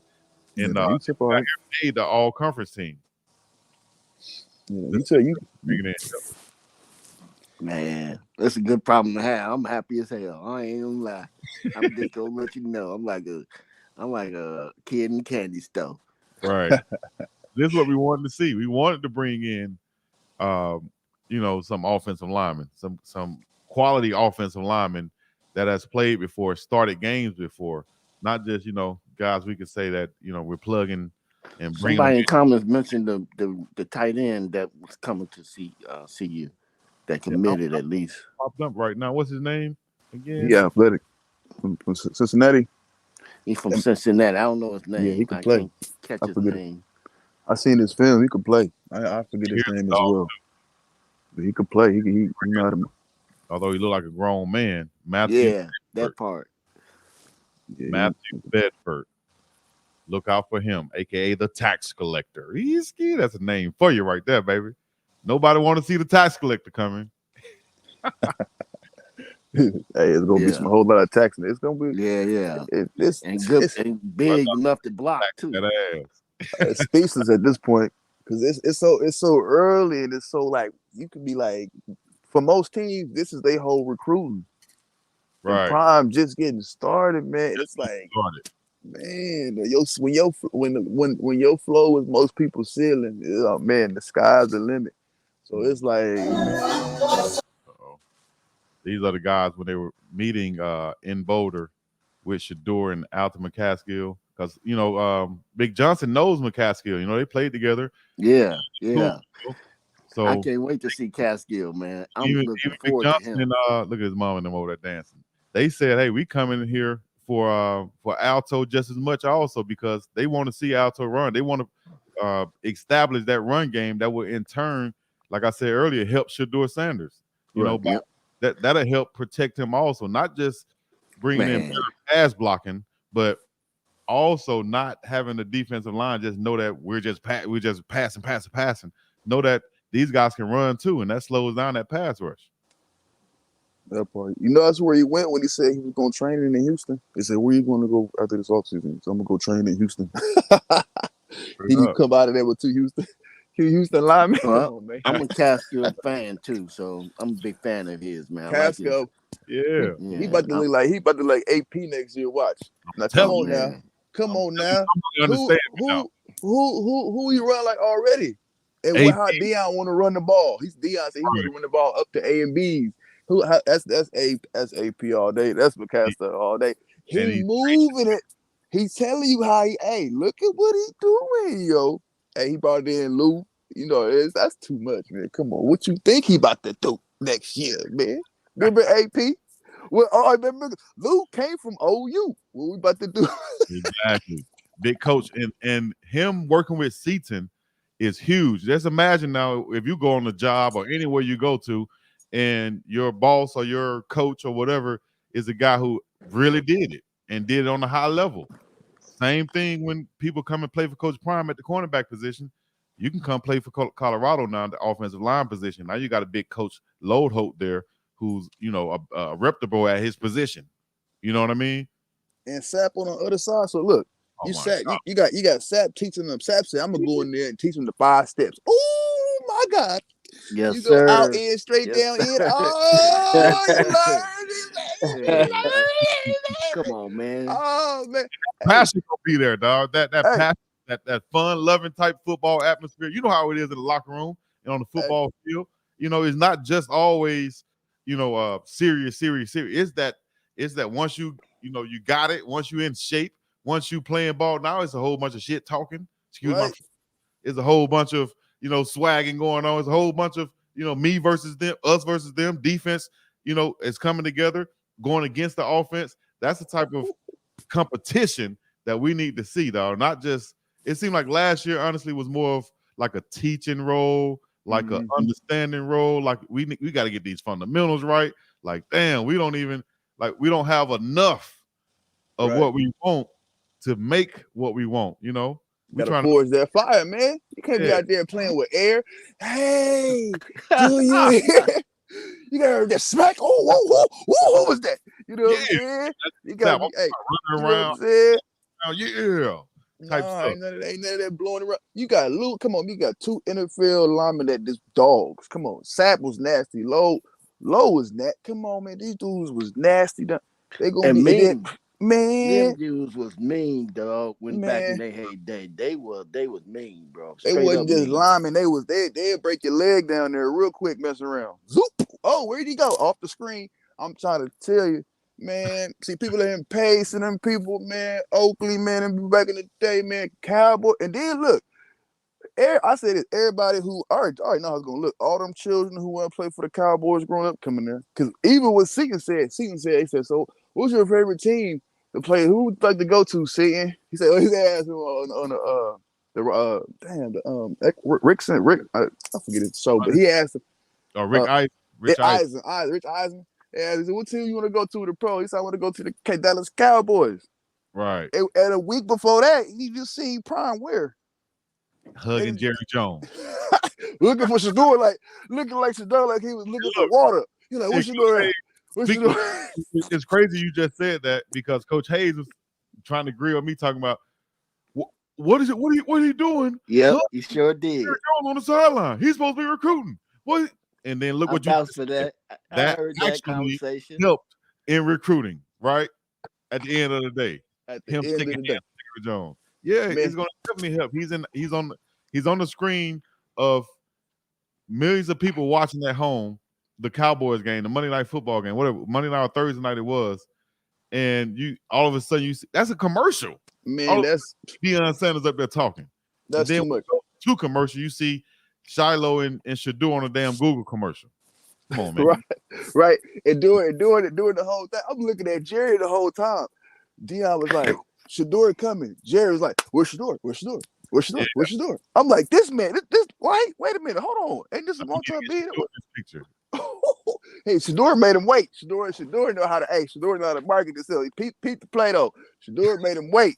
And UTEP made the all conference team. Yeah, man, that's a good problem to have. I'm happy as hell. I ain't gonna lie. I'm just gonna let you know. I'm like a kid in the candy store. Right. This is what we wanted to see. We wanted to bring in, some offensive linemen, some quality offensive linemen that has played before, started games before, not just guys we could say that we're plugging and bringing. Somebody in comments mentioned the tight end that was coming to see you, that committed at least. Popped up right now. What's his name again? Yeah, athletic from Cincinnati. He's from Cincinnati. I don't know his name. Yeah, he can play. Catch his name. I seen his film. He could play. I forget his name as well. But he could play. He know how to. Although he looked like a grown man. Matthew. Yeah, that part. Yeah, Matthew Bedford. Look out for him, aka the tax collector. That's a name for you right there, baby. Nobody want to see the tax collector coming. Hey, it's gonna be some whole lot of taxing. It's gonna be and big enough to block too. That ass. Speechless at this point because it's so early and it's so like you could be like, for most teams this is their whole recruiting. Right. And Prime just getting started, man. It's like, man, when your flow is most people's ceiling, man, the sky's the limit. So it's like, these are the guys when they were meeting in Boulder with Shador and Alton McCaskill. Because, Big Johnson knows McCaskill. They played together. Yeah. So I can't wait to see Caskill, man. I'm looking forward to him. And, look at his mom and them over there dancing. They said, hey, we come in here for Alto just as much also because they want to see Alto run. They want to establish that run game that will in turn, like I said earlier, help Shador Sanders. That'll help protect him also, not just bringing in pass blocking, but also not having the defensive line just know that we're just passing. Know that these guys can run too, and that slows down that pass rush. That part. That's where he went when he said he was going to train in Houston. He said, where are you going to go after this offseason? So I'm going to go train in Houston. He can come out of there with two Houston linemen. Well, I'm a Caskill fan too, so I'm a big fan of his, man. Caskill. Yeah. He about to look like AP next year. Watch. Now come on now. Who he run like already? And how Deion want to run the ball. Deion said he want to run the ball up to A and B's. That's AP all day. That's McCaskill all day. He moving it. He's telling you how look at what he's doing, yo. Hey, he brought in Lou. That's too much, man. Come on. What you think he about to do next year, man? Remember AP? Well, I remember Lou came from OU. What we about to do? Exactly. Big coach. And him working with Seaton, is huge. Just imagine now if you go on a job or anywhere you go to, and your boss or your coach or whatever is a guy who really did it and did it on a high level. Same thing when people come and play for Coach Prime at the cornerback position. You can come play for Colorado now in the offensive line position. Now you got a big Coach Load Hope there who's, a reputable at his position. You know what I mean? And Sap on the other side. So look, you got Sap teaching them. Sap said, I'm gonna go in there and teach them the 5 steps. Oh my God. Yes, you sir. go out in, straight down in. Oh, you learn. Come on, man. Oh man. Passion gonna be there, dog. That Hey. passion, that fun, loving type football atmosphere. You know how it is in the locker room and on the football field. It's not just always, serious. It's that once you got it, once you in shape, once you playing ball, now it's a whole bunch of shit talking. Excuse me. It's a whole bunch of, swagging going on. It's a whole bunch of, me versus them, us versus them. Defense, is coming together, going against the offense. That's the type of competition that we need to see, though. Not just, it seemed like last year, honestly, was more of like a teaching role, like an understanding role. Like we got to get these fundamentals right. Like, damn, we don't have enough of what we want to make what we want, We gotta forge that fire, man. You can't be out there playing with air. Hey, do you hear? You gotta hear that smack. Oh, whoa, what was that? You know what I'm saying? You gotta be, running around. You know what I'm saying? Type nah, stuff. ain't none of that blowing around. You got Luke. Come on, you got 2 NFL linemen that just dogs. Come on, Sap was nasty. Low was nasty. Come on, man. These dudes was nasty. They gonna be mean. Man, them dudes was mean, dog. Back in their heyday, they was mean, bro. Straight they wasn't up just mean. linemen. They'd break your leg down there real quick, messing around. Zoop! Oh, where'd he go? Off the screen. I'm trying to tell you, man. See, people in Pace and them people, man, Oakley, man, and back in the day, man, Cowboy. And then look, I said this, everybody who already know how it's gonna look. All them children who want to play for the Cowboys growing up coming there. Because even what Seaton said, he said, so what's your favorite team to play? Who would like to go to, Seaton? He said, he asked him on Rick, I forget his show, but he asked him. Rich Eisen. Yeah, he said, what team you want to go to the pro? He said, I want to go to the Dallas Cowboys. Right. And a week before that, you just seen Prime where? Hugging Jerry Jones. looking for Shador, looking like Shador, like he was looking for water. You're like, what's Shador at? It's crazy you just said that because Coach Hayes was trying to grill me talking about what is it? What are you doing? Yeah, he sure did. Jerry Jones on the sideline. He's supposed to be recruiting. What? And then look what you for that. I heard that conversation. Helped in recruiting, right? At the end of the day, him sticking hands Jerry Jones. Yeah, man. It's going to definitely help. He's on the screen of millions of people watching at home the Cowboys game, the Monday Night Football game, whatever Monday night or Thursday night it was, and you all of a sudden you see that's a commercial. Man, that's Deion Sanders up there talking. That's too much. Two commercial, you see Shiloh and Shador on a damn Google commercial. Come on, man. right. And doing the whole thing. I'm looking at Jerry the whole time. Deion was like, Shador coming. Jerry was like, where's Shador? I'm like, this man, this wait a minute, hold on. Ain't this a long-term being? Picture. Hey, Shador made him wait. Shador know how to market himself. He peeped the play though. Shador made him wait.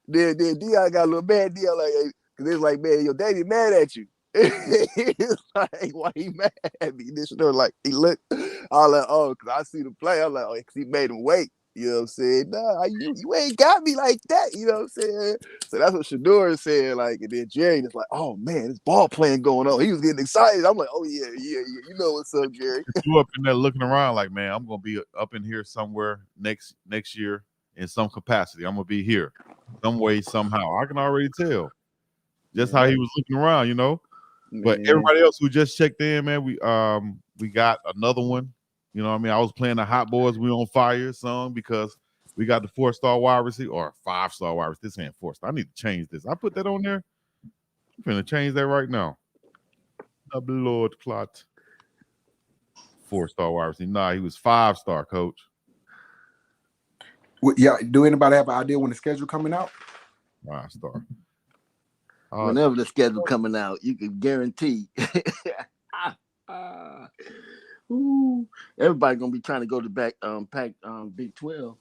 Then Deion got a little mad. Deion like, cause it's like, man, your daddy mad at you. It's like, why he mad at me? Then Shador like, he looked. I was like, oh, cause I see the play. I'm like, oh, cause he made him wait. You know what I'm saying? Nah, you ain't got me like that. You know what I'm saying? So that's what Shador said. Like, and then Jerry was like, oh man, this ball playing going on. He was getting excited. I'm like, oh yeah. You know what's up, Jerry? You up in there looking around like, man, I'm gonna be up in here somewhere next year in some capacity. I'm gonna be here some way, somehow. I can already tell just how he was looking around, But everybody else who just checked in, man, we got another one. You know what I mean? I was playing the Hot Boys We On Fire song because we got the 4-star wide receiver or 5-star wide receiver. This ain't 4-star. I need to change this. I put that on there. I'm going to change that right now. The Lord clot. 4-star wide receiver. Nah, he was 5-star, coach. Yeah, do anybody have an idea when the schedule coming out? 5-star. Whenever the schedule coming out, you can guarantee. Ooh, everybody gonna be trying to go to Big 12.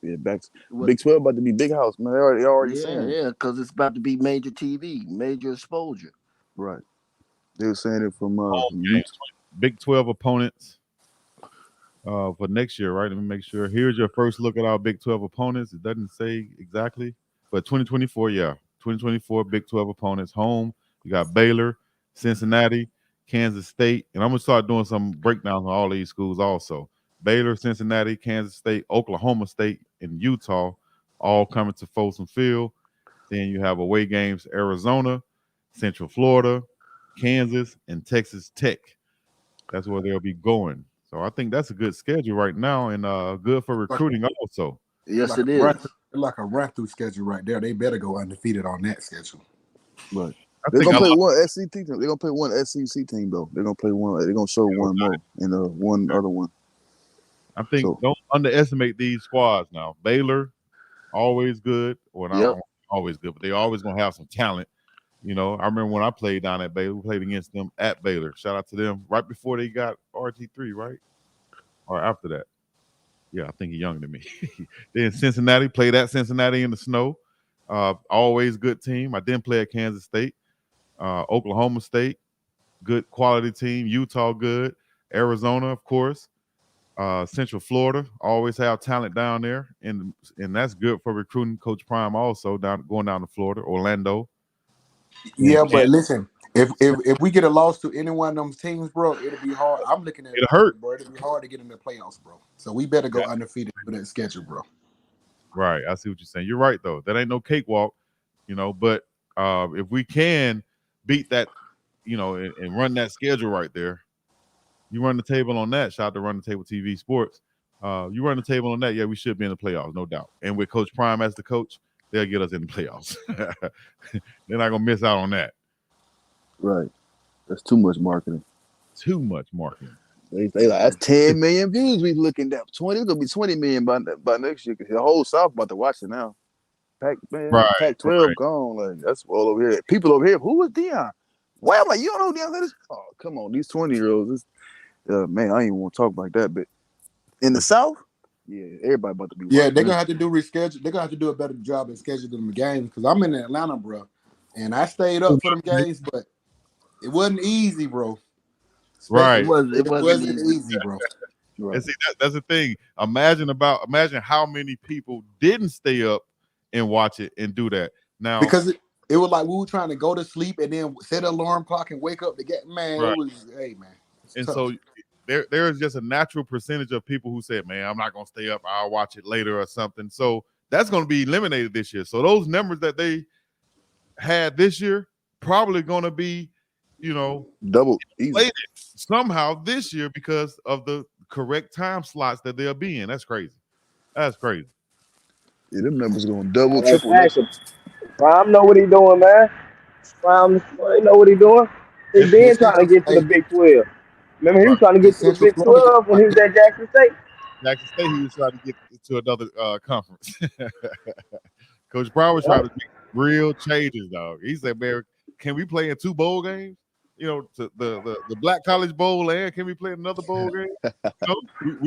Yeah, Big 12 about to be big house, man. They already saying it. Yeah, because it's about to be major TV, major exposure. Right. They were saying it from Home games, Big 12 opponents for next year, right? Let me make sure. Here's your first look at our Big 12 opponents. It doesn't say exactly, but 2024, yeah. 2024 Big 12 opponents. Home, you got Baylor, Cincinnati, Kansas State, and I'm going to start doing some breakdowns on all these schools also. Baylor, Cincinnati, Kansas State, Oklahoma State, and Utah all coming to Folsom Field. Then you have away games, Arizona, Central Florida, Kansas, and Texas Tech. That's where they'll be going. So I think that's a good schedule right now and good for recruiting also. Yes, it is. Like a run-through schedule right there. They better go undefeated on that schedule. Right. They're gonna play one SEC team. They're gonna play one SEC team though. They're gonna play one. They're gonna show one more and one other one. I think don't underestimate these squads now. Baylor, always good. Well, not always good, but they always gonna have some talent. You know, I remember when I played down at Baylor, we played against them at Baylor. Shout out to them right before they got RG3, right? Or after that. Yeah, I think he's younger than me. Then Cincinnati, played at Cincinnati in the snow. Always good team. I didn't play at Kansas State. Oklahoma State, good quality team. Utah, good. Arizona, of course. Central Florida, always have talent down there. And that's good for recruiting. Coach Prime also going down to Florida, Orlando. Yeah, but listen, if we get a loss to any one of them teams, bro, it'll be hard. I'm looking at it'll hurt, bro. It'll be hard to get in the playoffs, bro. So we better go undefeated for that schedule, bro. Right. I see what you're saying. You're right, though. That ain't no cakewalk, you know, but if we can beat that, you know, and run that schedule right there, you run the table on that. Shout out to Run the Table TV Sports. You run the table on that, yeah, we should be in the playoffs, no doubt. And with Coach Prime as the coach, they'll get us in the playoffs. They're not going to miss out on that. Right. That's too much marketing. Too much marketing. They like, that's 10 million views we looking at. 20, it's going to be 20 million by next year. The whole South about to watch it now. Pac-12 gone. Like, that's all over here. People over here, who is Deion? Well, I'm like, you don't know Deion Sanders? Oh, come on. These 20-year-olds. Man, I ain't even want to talk like that. But in the South, yeah, everybody about to be. Yeah, they're gonna have to do reschedule. They're gonna have to do a better job at scheduling the games because I'm in Atlanta, bro, and I stayed up for them games, but it wasn't easy, bro. Right, it wasn't easy, bro. Right. And see, that's the thing. Imagine how many people didn't stay up and watch it and do that. Now, because it was like we were trying to go to sleep and then set an alarm clock and wake up to get man. Right. It was man. And tough. So there is just a natural percentage of people who said, man, I'm not going to stay up. I'll watch it later or something. So that's going to be eliminated this year. So those numbers that they had this year probably going to be, you know, double somehow this year because of the correct time slots that they'll be in. That's crazy. That's crazy. Yeah, them numbers going to double, triple. Prime know what he doing, man. Prime know what he doing. He's been trying to get to the Big 12. Remember, he was trying to get to the Big 12 when he was at Jackson State. Jackson State, he was trying to get to another conference. Coach Brown was trying to make real changes, dog. He said, man, can we play in 2 bowl games? You know, the Black College Bowl, and can we play another bowl game? You know,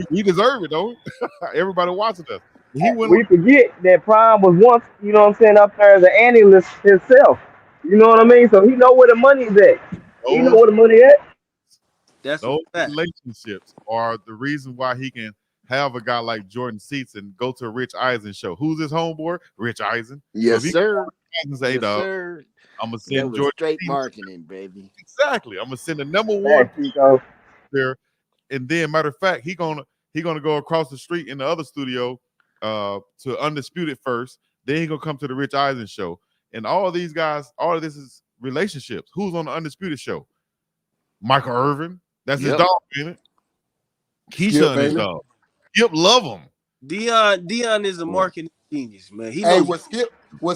we deserve it, don't we? Everybody watching us. We forget that Prime was once, you know what I'm saying, up there as an analyst himself. You know what I mean? So he know where the money's at. He know where the money at. Those relationships are the reason why he can have a guy like Jordan Seats and go to a Rich Eisen show. Who's his homeboy? Rich Eisen. Yes, so sir. Say, yes, sir. I'm gonna send Jordan straight marketing, baby. Exactly. I'm gonna send the #1 there, and then matter of fact, he gonna go across the street in the other studio to Undisputed first. Then he gonna come to the Rich Eisen show, and all of these guys, all of this is relationships. Who's on the Undisputed show? Michael Irvin. That's his dog, ain't it? Keisha and his dog. Skip love him. Deion is a marketing genius, man. Was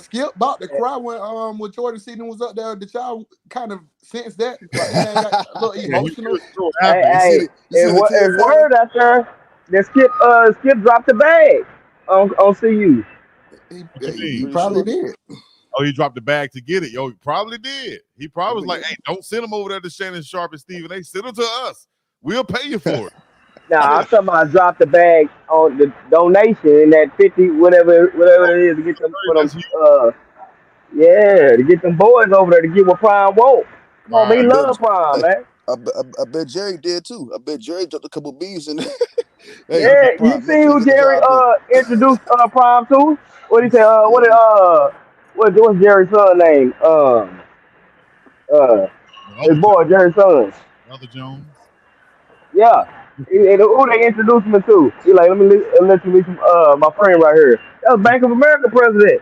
Skip about to cry when Jordan Seaton was up there? Did y'all kind of sense that? Like, got a little emotional. If word out there that Skip dropped the bag on CU. He probably did. Oh, he dropped the bag to get it. Yo, he probably did. He probably was like, Yeah. hey, don't send him over there to Shannon Sharp and Stephen A. Send him to us. We'll pay you for it. Nah, I'm talking about drop the bag on the donation in that 50, whatever it is to get them for them. That's huge. Yeah, to get them boys over there to get what Prime want. Oh, Right. he I bet. love Prime, Hey, man. I bet Jerry did too. I bet Jerry dropped a couple bees in there. Hey, Yeah, you Prime, make see sure you who get the Jerry job done. introduced Prime to? What he say? What's Jerry's son name? Uh, The his other, boy Jerry's son. the other Jones. Yeah. And who they introduced me to? He like, let you meet some, my friend right here. That was Bank of America president.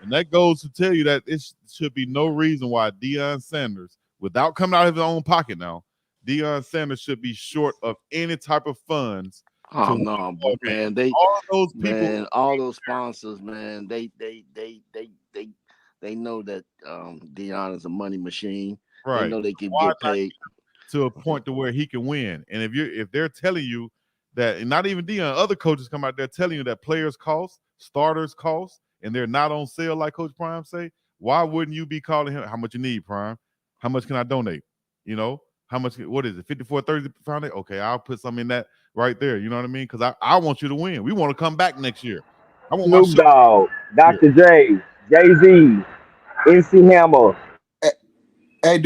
And that goes to tell you that it should be no reason why Deion Sanders, without coming out of his own pocket now, Deion Sanders should be short of any type of funds. Oh no, man! All those people, man, all those sponsors, man, they know that Deion is a money machine. right? They know they can Why get paid to a point to where he can win. And if they're telling you that, and not even Deion, other coaches come out there telling you that players cost, starters cost, and they're not on sale like Coach Prime say, why wouldn't you be calling him? How much you need, Prime? How much can I donate? You know, how much? What is it? 5430 foundation? Okay, I'll put some in that right there. You know what I mean? Because I want you to win. We want to come back next year. I want my Snoop show. Dogg, Dr. J, Jay-Z, MC Hammer. Hey,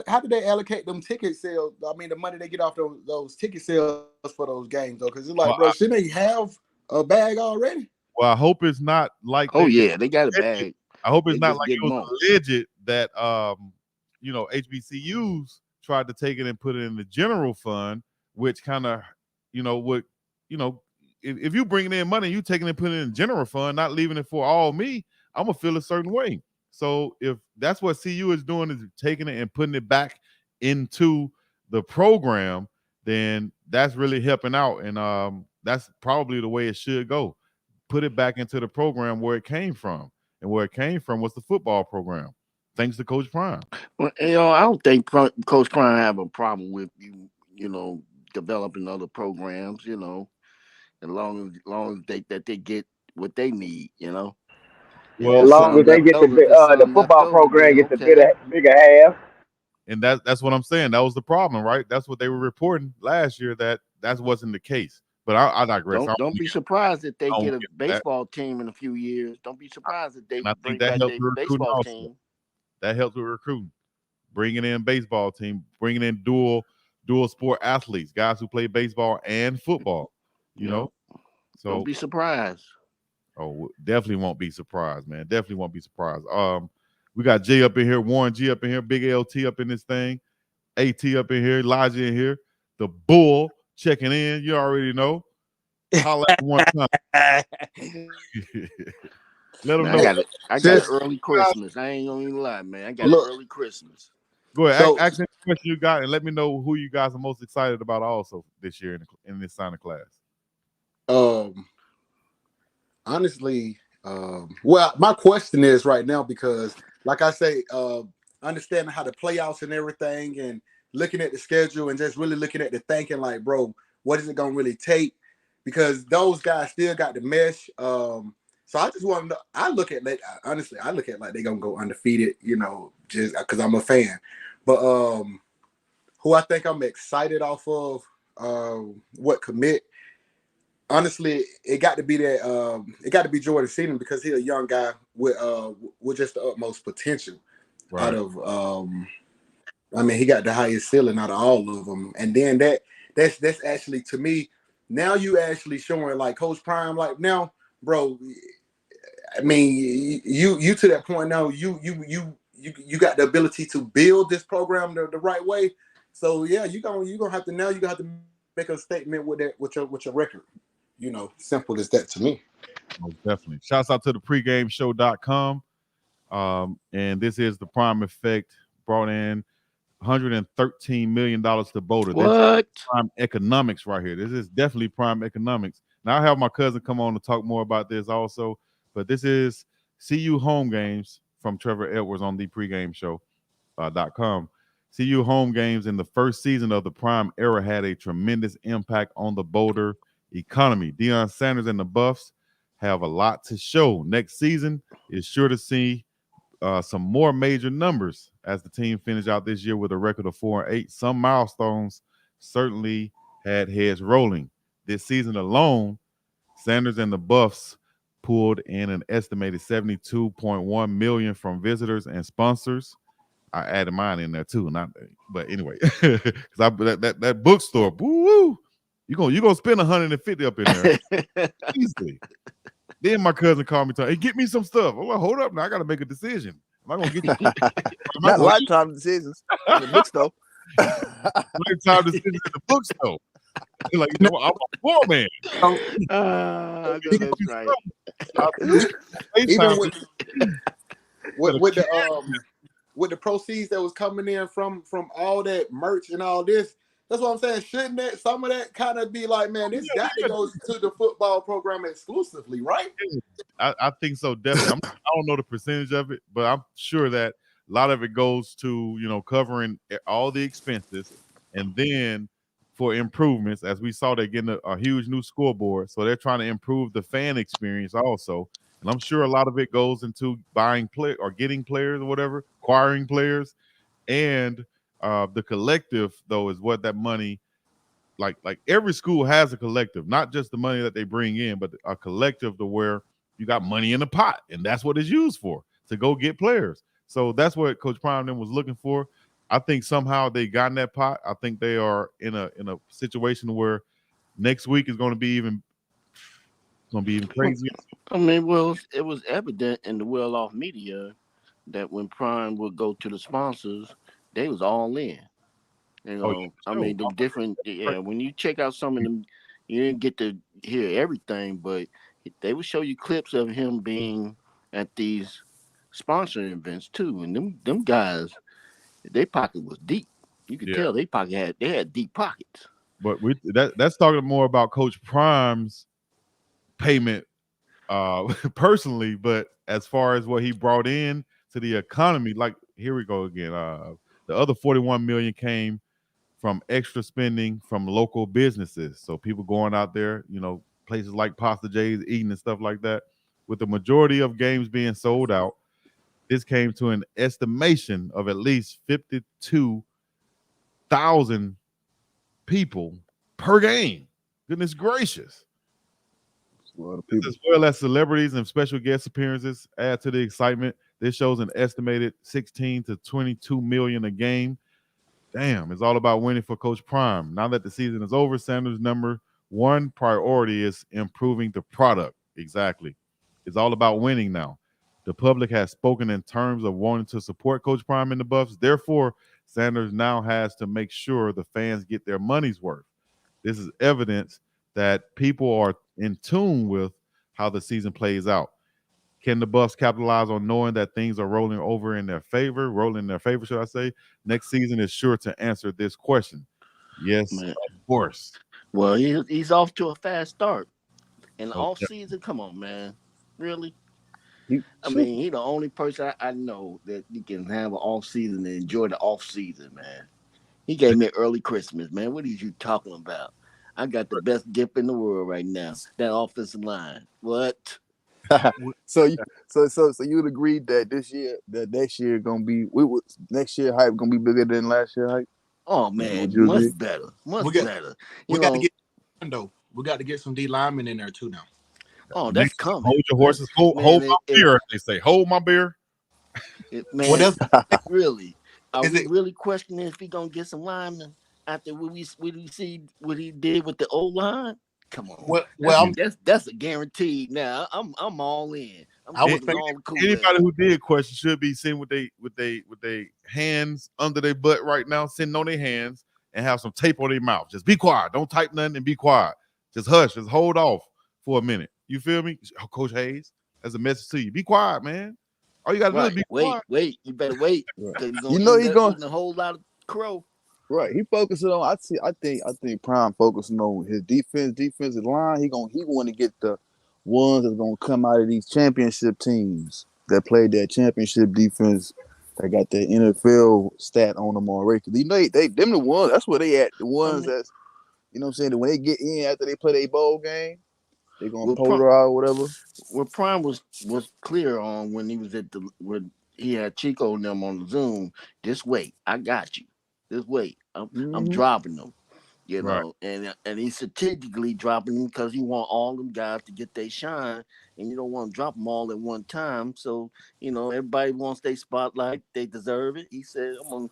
how do they allocate them ticket sales? I mean, the money they get off those ticket sales for those games, though, because it's like, bro, shouldn't they have a bag already? Well, I hope it's not like Oh yeah, they got a bag. I hope it's They not just like get it was more. alleged that HBCUs tried to take it and put it in the general fund, which kind of would if you bringing in money, you taking it and putting it in the general fund, not leaving it for all me, I'm gonna feel a certain way. So if that's what CU is doing, is taking it and putting it back into the program, then that's really helping out, and that's probably the way it should go. Put it back into the program where it came from, and where it came from was the football program, thanks to Coach Prime. Well, I don't think Coach Prime have a problem with you developing other programs. As long as they get what they need. If As there's long something as they left get over, if there's the something left football over, program then get the okay. bigger half. And that's what I'm saying. That was the problem, right? That's what they were reporting last year, that wasn't the case. But I digress. Don't be surprised if they I don't get a get that. baseball team in a few years. Don't be surprised if they And I think bring that back helps their with recruiting baseball also. team. That helps with recruiting. Bringing in baseball team, bringing in dual sport athletes, guys who play baseball and football, you know? So don't be surprised. Oh, definitely won't be surprised, man. Definitely won't be surprised. We got Jay up in here, Warren G up in here, Big LT up in this thing, AT up in here, Elijah in here, the Bull checking in. You already know. Holla at one time. Let them Man, know. I got an early Christmas. I ain't gonna even lie, man. I got an early Christmas. Go ahead. So- Ask any question you got, and let me know who you guys are most excited about also this year in this signing class. Honestly, well, my question is right now, because like I say, understanding how the playoffs and everything, and looking at the schedule, and just really looking at the thinking, like, bro, what is it gonna really take? Because those guys still got the mesh. So I just want to know, I look at like they're gonna go undefeated, just because I'm a fan. But who I think I'm excited off of, what commit. Honestly, it got to be that. It got to be Jordan Seaton, because he's a young guy with just the utmost potential. Right. Out of, I mean, he got the highest ceiling out of all of them. And then that's actually, to me, now you actually showing like Coach Prime, like, now, bro. I mean, you to that point now. You got the ability to build this program the right way. So yeah, you're gonna have to make a statement with that, with your record. Simple as that to me. Most definitely. Shouts out to the pregameshow.com. And this is the Prime Effect, brought in $113 million to Boulder. What? This is prime economics right here. This is definitely prime economics. Now I have my cousin come on to talk more about this also, but this is CU home games from Trevor Edwards on the pregameshow.com. CU home games in the first season of the Prime era had a tremendous impact on the Boulder economy. Deion Sanders and the Buffs have a lot to show. Next season is sure to see some more major numbers as the team finished out this year with a record of 4-8. Some milestones certainly had heads rolling. This season alone, Sanders and the Buffs pulled in an estimated $72.1 million from visitors and sponsors. I added mine in there too, but anyway, because that bookstore, woo, you gonna spend 150 up in there easily. Then my cousin called me, hey, get me some stuff. I'm like, hold up now, I gotta make a decision. Am I gonna get you? Not lifetime decisions. In the bookstore. Lifetime decisions in the bookstore. Like, I'm a poor man. I know that's right. Even with the proceeds that was coming in from all that merch and all this, that's what I'm saying. Shouldn't that some of that kind of be like, man, this got to go to the football program exclusively, right? I think so, definitely. I don't know the percentage of it, but I'm sure that a lot of it goes to covering all the expenses, and then for improvements, as we saw, they're getting a huge new scoreboard, so they're trying to improve the fan experience also. And I'm sure a lot of it goes into buying or getting players or whatever, acquiring players, and the collective though is what that money, like every school has a collective, not just the money that they bring in, but a collective to where you got money in the pot, and that's what it's used for, to go get players. So that's what Coach Prime was looking for. I think somehow they got in that pot. I think they are in a situation where next week is going to be even crazier. I mean, well, it was evident in the well-off media that when Prime would go to the sponsors, they was all in. I mean, the different, when you check out some of them, you didn't get to hear everything, but they would show you clips of him being at these sponsoring events too. And them guys, their pocket was deep. You could tell they had deep pockets. But that's talking more about Coach Prime's payment personally, but as far as what he brought in to the economy, like here we go again. The other 41 million came from extra spending from local businesses. So people going out there, places like Pasta J's, eating and stuff like that. With the majority of games being sold out, this came to an estimation of at least 52,000 people per game. Goodness gracious. A lot of people. As well as celebrities and special guest appearances add to the excitement. This shows an estimated 16 to 22 million a game. Damn, it's all about winning for Coach Prime. Now that the season is over, Sanders' number one priority is improving the product. Exactly. It's all about winning now. The public has spoken in terms of wanting to support Coach Prime and the Buffs. Therefore, Sanders now has to make sure the fans get their money's worth. This is evidence that people are in tune with how the season plays out. Can the Buffs capitalize on knowing that things are rolling in their favor, should I say? Next season is sure to answer this question. Yes, man. Of course. Well, he's off to a fast start. In the off season, come on, man. Really? I mean, he's the only person I know that you can have an off season and enjoy the off season, man. He gave me an early Christmas, man. What are you talking about? I got the best gift in the world right now. That offensive line. What? So you'd agree that next year gonna be next year hype gonna be bigger than last year hype? Oh man, much better. We got to get some D linemen in there too now. Oh, that's coming. Hold your horses. Hold my beer. They say, hold my beer. Man, really? Are we really questioning if he gonna get some linemen after what we see what he did with the old line? Come on. Well, that's a guarantee. Now I'm all in. Anybody who did question should be sitting with they hands under their butt right now, sitting on their hands, and have some tape on their mouth. Just be quiet. Don't type nothing and be quiet. Just hush. Just hold off for a minute. You feel me, Coach Hayes? That's a message to you. Be quiet, man. All you gotta do is be quiet. Wait. You better wait. He's going a whole lot of crow. Right, he focusing on. I think Prime focusing on his defensive line. He going to get the ones that's gonna come out of these championship teams that played that championship defense. That got that NFL stat on them already. Them the ones. That's where they at. The ones that's, you know what I'm saying. When they get in after they play their bowl game, They gonna Well, polarize whatever. what Prime was clear on when he was at the when he had Chico and them on the Zoom. Just wait, I got you. Just wait, I'm Mm-hmm. dropping them. You Right. know, and he's strategically dropping them because he want all them guys to get their shine, and you don't want to drop them all at one time. So everybody wants their spotlight; they deserve it. He said, I'm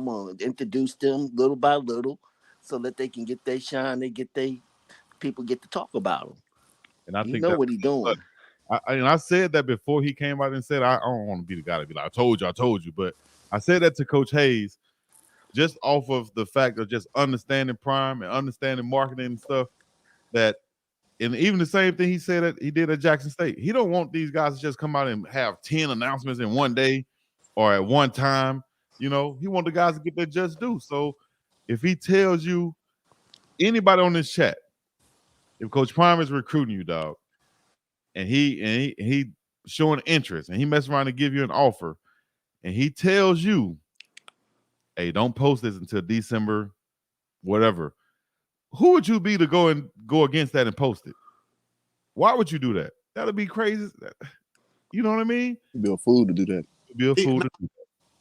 gonna introduce them little by little, so that they can get their shine. They get they people get to talk about them. And I You think know that what he doing. I said that before he came out and said I don't want to be the guy to be like, I told you. But I said that to Coach Hayes just off of the fact of just understanding Prime and understanding marketing and stuff. That and even the same thing he said that he did at Jackson State. He don't want these guys to just come out and have 10 announcements in one day or at one time. He want the guys to get their just due. So if he tells you anybody on this chat, if Coach Prime is recruiting you, dog, and he showing interest and he mess around to give you an offer, and he tells you, hey, don't post this until December, whatever. Who would you be to go against that and post it? Why would you do that? That'd be crazy. You know what I mean? You'd be a fool to do that. You'd be a fool to do that.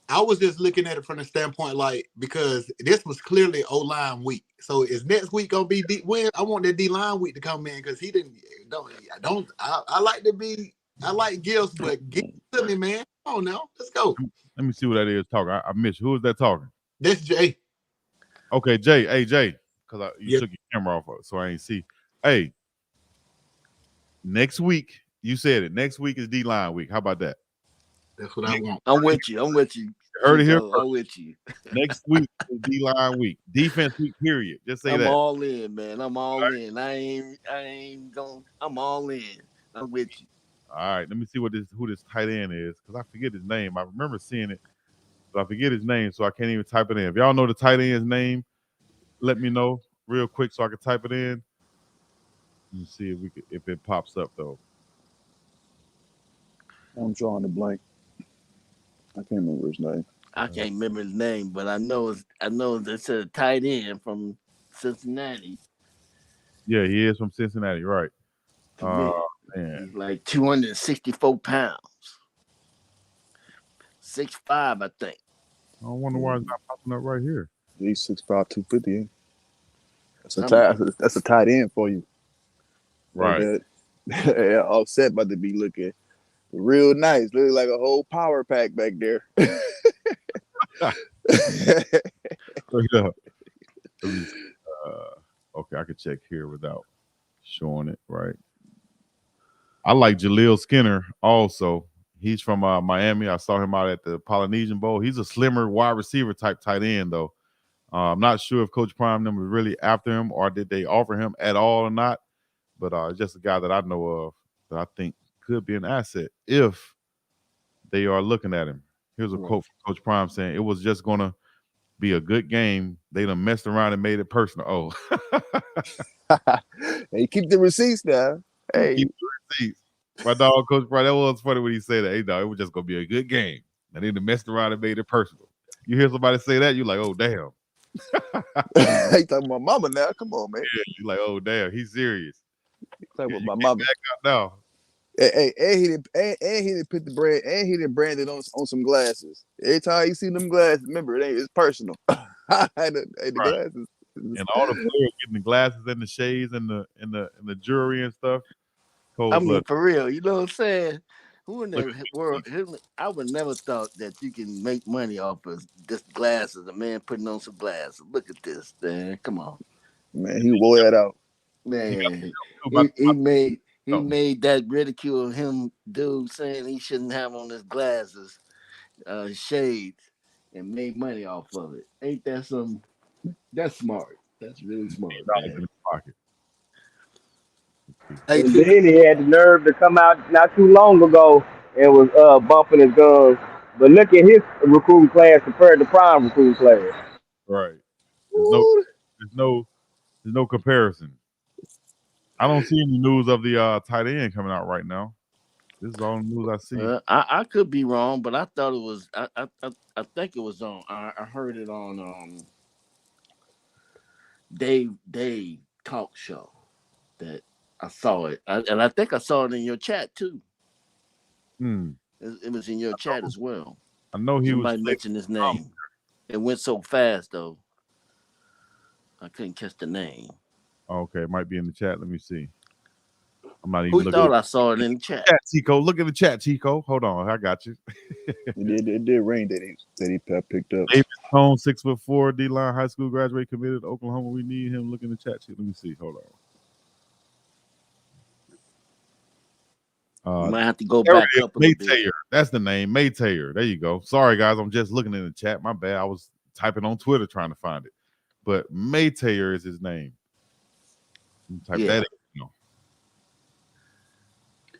I was just looking at it from the standpoint, like, because this was clearly O-line week. So is next week gonna be when I want that D-line week to come in because he didn't. I like to be. I like gifts, but give it to me, man. Come on now, let's go. Let me see what that is talking. I missed. Who is that talking? That's Jay. Okay, Jay. Hey, Jay, because you Yep. took your camera off, so I ain't see. Hey, next week, you said it. Next week is D-line week. How about that? That's what I want. I'm with you. I'm with you. You heard it here Chico, I'm with you. Next week is D-line week. Defense week, period. Just say I'm that. all in, man. I'm all in. I ain't going. I'm all in. I'm with you. All right, let me see who this tight end is because I forget his name. I remember seeing it, but I forget his name, so I can't even type it in. If y'all know the tight end's name, let me know real quick so I can type it in. Let me see if it pops up though. I'm drawing a blank. I can't remember his name. I can't remember his name, but I know it's a tight end from Cincinnati. Yeah, he is from Cincinnati, right? To me, Man, he's like 264 pounds, 6'5", I think. I wonder why it's not popping up right here. He's 6'5", 250. That's a tight end for you. Right. That Offset about to be looking real nice. Looking like a whole power pack back there. Straight up. Okay, I could check here without showing it, right? I like Jaleel Skinner also. He's from Miami. I saw him out at the Polynesian Bowl. He's a slimmer wide receiver type tight end, though. I'm not sure if Coach Prime them was really after him or did they offer him at all or not. But just a guy that I know of that I think could be an asset if they are looking at him. Here's a quote from Coach Prime saying, it was just going to be a good game. They done messed around and made it personal. Oh. Hey, keep the receipts now. Hey. Keep the receipts. My dog, Coach Prime, that was funny when he said that. Hey, dog, it was just going to be a good game. And they done messed around and made it personal. You hear somebody say that, you're like, oh, damn. He talking about mama now. Come on, man. Yeah, you're like, oh, damn, he's serious. Talking about my mama. Back up now. Hey, and he didn't put the brand, and he didn't brand it on some glasses. Every time you see them glasses, remember it's personal. the glasses. And all the players getting the glasses and the shades and the jewelry and stuff. I mean, for real, you know what I'm saying? Who in the world? I would never thought that you can make money off of just glasses. A man putting on some glasses. Look at this, man. Come on, man. He wore that out. Man, he made that ridicule of him, dude, saying he shouldn't have on his glasses, shades, and made money off of it. Ain't that some? That's smart. That's really smart, man. In his pocket. Hey, And then he had the nerve to come out not too long ago and was bumping his guns. But look at his recruiting class compared to Prime recruiting class. Right. There's no comparison. I don't see any news of the tight end coming out right now. This is all the news I see. I could be wrong, but I thought it was. I think it was on. I heard it on Dave talk show that I saw it, and I think I saw it in your chat too. Hmm. It was in your chat as well. I know he was. Somebody mentioned his name. It went so fast though. I couldn't catch the name. Okay, it might be in the chat. Let me see. I'm not even Who looking. thought I saw it in the chat? Chico, look at the chat, Chico. Hold on, I got you. It did rain that he picked up. David Cone, 6'4", D-line, high school graduate, committed to Oklahoma. We need him. Look in the chat sheet. Let me see. Hold on. You might have to go back up a little bit. That's the name, Maytayer. There you go. Sorry, guys. I'm just looking in the chat. My bad. I was typing on Twitter trying to find it. But Maytayer is his name. Type that in.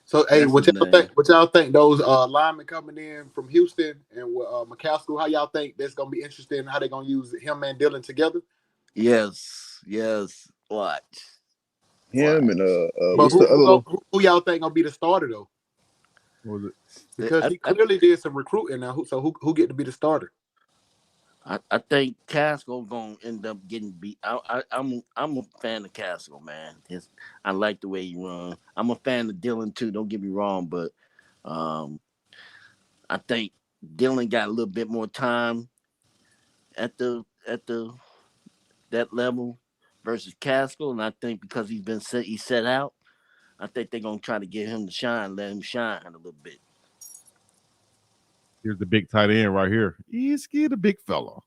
So, hey, what y'all think those linemen coming in from Houston and McCaskill, how y'all think that's going to be interesting, how they going to use him and Dillon together? Yes. Watch. Him and but who y'all think going to be the starter, though? What was it? Because he clearly did some recruiting now. So who get to be the starter? I think Caskill gonna end up getting beat. I'm a fan of Caskill, man. I like the way he runs. I'm a fan of Dillon too. Don't get me wrong, but I think Dillon got a little bit more time at that level versus Caskill, and I think because he's set out, I think they're gonna try to get him to shine, let him shine a little bit. Here's the big tight end right here. He's the big fella.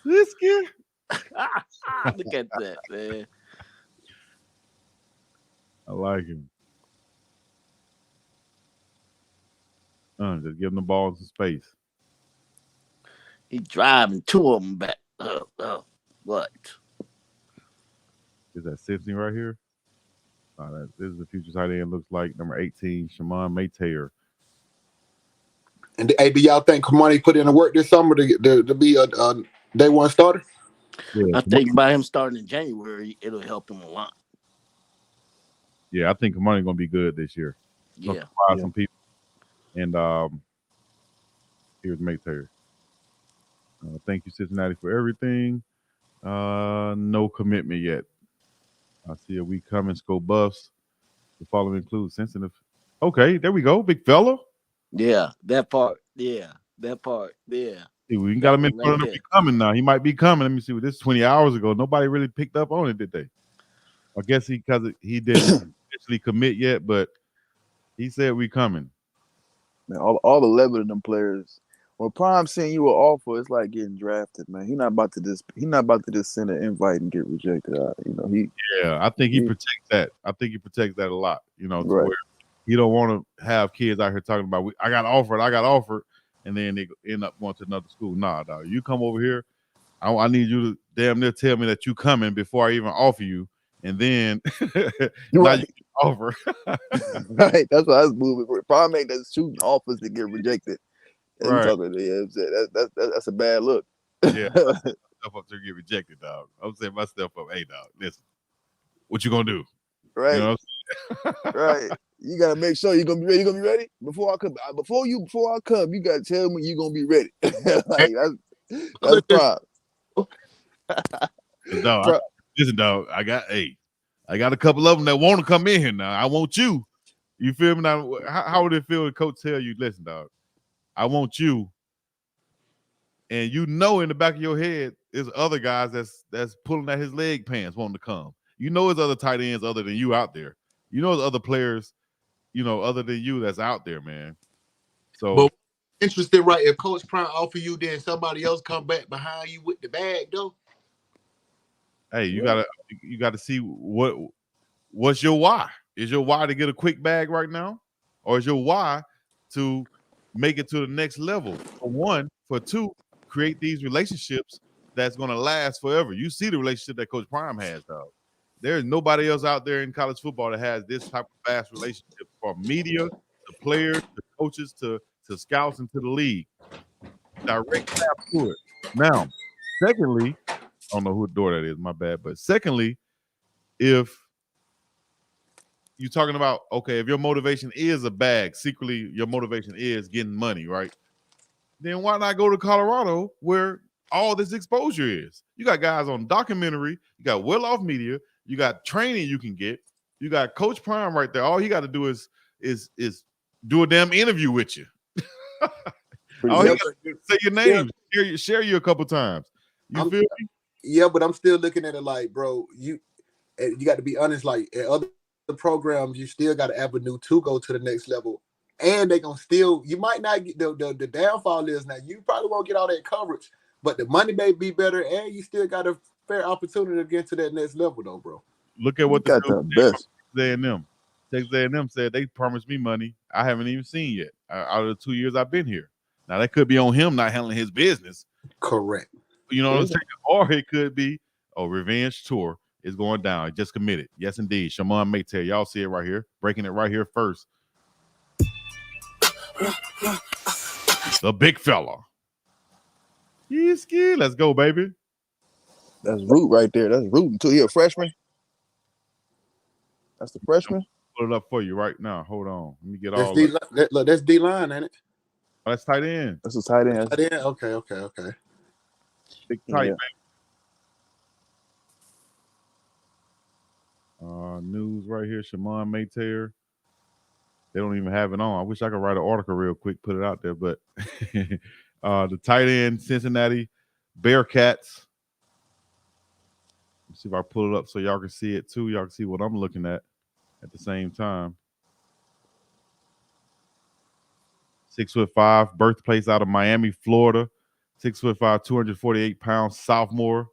This kid. Look at that, man. I like him. Just give him the ball in some space. He's driving two of them back. What? Is that Simpson right here? This is the future tight end. Looks like number 18, Shimon Maytayer. And hey, do y'all think Kamani put in the work this summer to be a day one starter? Yeah, I think by him starting in January, it'll help him a lot. Yeah, I think Kamani's gonna be good this year. Yeah. Some people. And here's Maytayer. Thank you, Cincinnati, for everything. No commitment yet. I see a week coming. Scope buffs. The following includes sensitive. Okay, there we go. Big fella. Yeah, that part. Yeah, that part. Yeah. See, we got him in front of him coming now. He might be coming. Let me see. This 20 hours ago. Nobody really picked up on it, did they? I guess because he didn't actually commit yet, but he said we coming. Man, all 11 of them players. When Prime send you an offer, it's like getting drafted, man. He's not about to just send an invite and get rejected. I think he protects that. I think he protects that a lot. To right. where he don't want to have kids out here talking about I got offered, and then they end up going to another school. Nah, dog. You come over here. I need you to damn near tell me that you coming before I even offer you, and then now you offer. Right. That's why I was moving. Prime ain't that shooting offers to get rejected. Right. That's a bad look. Yeah, stuff up to get rejected, dog. I'm saying my stuff up. Hey, dog, listen, what you gonna do? Right. You know right. You gotta make sure you're gonna be ready. You gonna be ready before I come. Before I come, you gotta tell me you're gonna be ready. Like, that's Prime. Dog, listen, dog. I got a couple of them that want to come in here now. I want you. You feel me? Now, how would it feel when coach tell you, listen, dog, I want you, and in the back of your head is other guys that's pulling at his leg pants wanting to come. There's other tight ends other than you out there. There's other players, other than you that's out there, man. So, but interesting, right? If Coach Prime offer you, then somebody else come back behind you with the bag, though. Hey, you gotta see what's your why. Is your why to get a quick bag right now, or is your why to make it to the next level? For one, for two, create these relationships that's going to last forever. You see the relationship that Coach Prime has, dog. There's nobody else out there in college football that has this type of fast relationship, from media to players to coaches to scouts and to the league. Direct tap to it. Now, secondly, I don't know who door that is, my bad. But secondly, if you're talking about, okay, if your motivation is a bag, secretly your motivation is getting money, right? Then why not go to Colorado where all this exposure is? You got guys on documentary, you got well-off media, you got training you can get, You got Coach Prime right there. All he got to do is do a damn interview with you. All he got to do is say your name, share you a couple times. You feel me? Yeah, but I'm still looking at it like, bro, you got to be honest. Like at other programs, you still got an avenue to go to the next level, and they gonna still. You might not get the downfall is now you probably won't get all that coverage, but the money may be better, and you still got a fair opportunity to get to that next level, though, bro. Look at what got the best. A&M. Texas A&M said they promised me money I haven't even seen yet out of the 2 years I've been here. Now that could be on him not handling his business. Correct. You know what I'm saying? Or it could be revenge tour is going down. It just committed. Yes, indeed. Shamon Maytel. Y'all see it right here. Breaking it right here first. The big fella. He's scared. Let's go, baby. That's Root right there. That's Root until you're a freshman. That's the freshman. Put it up for you right now. Hold on. Let me get That's all look, that's D-line, ain't it? Oh, that's tight end. That's a tight end. Tight end? Okay. Big tight, Yeah. man. News right here. Shamon Mayter. They don't even have it on. I wish I could write an article real quick, put it out there. But the tight end, Cincinnati Bearcats. Let's see if I pull it up so y'all can see it too. Y'all can see what I'm looking at the same time. 6'5", birthplace out of Miami, Florida. 6'5", 248 pounds, sophomore.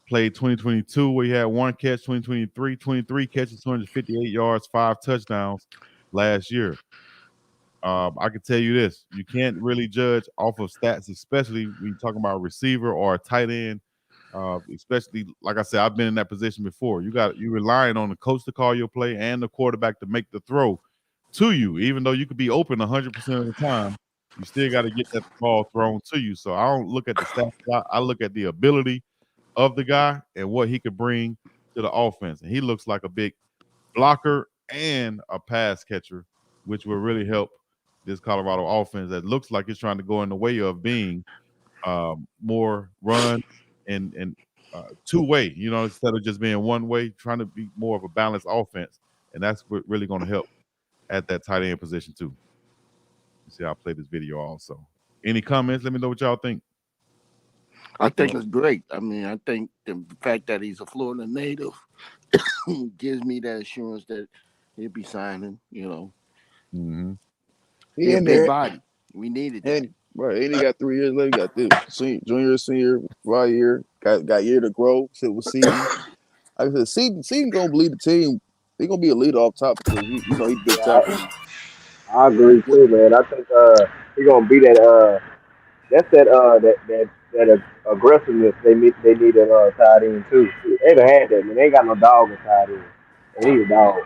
Played 2022 where he had 1 catch, 2023, 23 catches, 258 yards, 5 touchdowns last year. I can tell you this. You can't really judge off of stats, especially when you're talking about a receiver or a tight end. Especially, like I said, I've been in that position before. You're relying on the coach to call your play and the quarterback to make the throw to you. Even though you could be open 100% of the time, you still got to get that ball thrown to you. So I don't look at the stats. I look at the ability of the guy and what he could bring to the offense. And he looks like a big blocker and a pass catcher, which will really help this Colorado offense that looks like it's trying to go in the way of being more run and two-way, instead of just being one way, trying to be more of a balanced offense. And that's what really going to help at that tight end position too. You see, I'll play this video also. Any comments? Let me know what y'all think. I think it's great. I mean, I think the fact that he's a Florida native gives me that assurance that he'll be signing, Mm-hmm. He's a big body. We needed that. And he got 3 years left. He got this junior, senior, 5 year. Got year to grow. So we'll see. Like I said, season gonna lead the team. He's gonna be a leader off top because he's big time. I agree too, man. I think he's gonna be that. That's that aggressiveness they need at tight end too. They done had that, man. They ain't got no dog at tight end. They need a dog.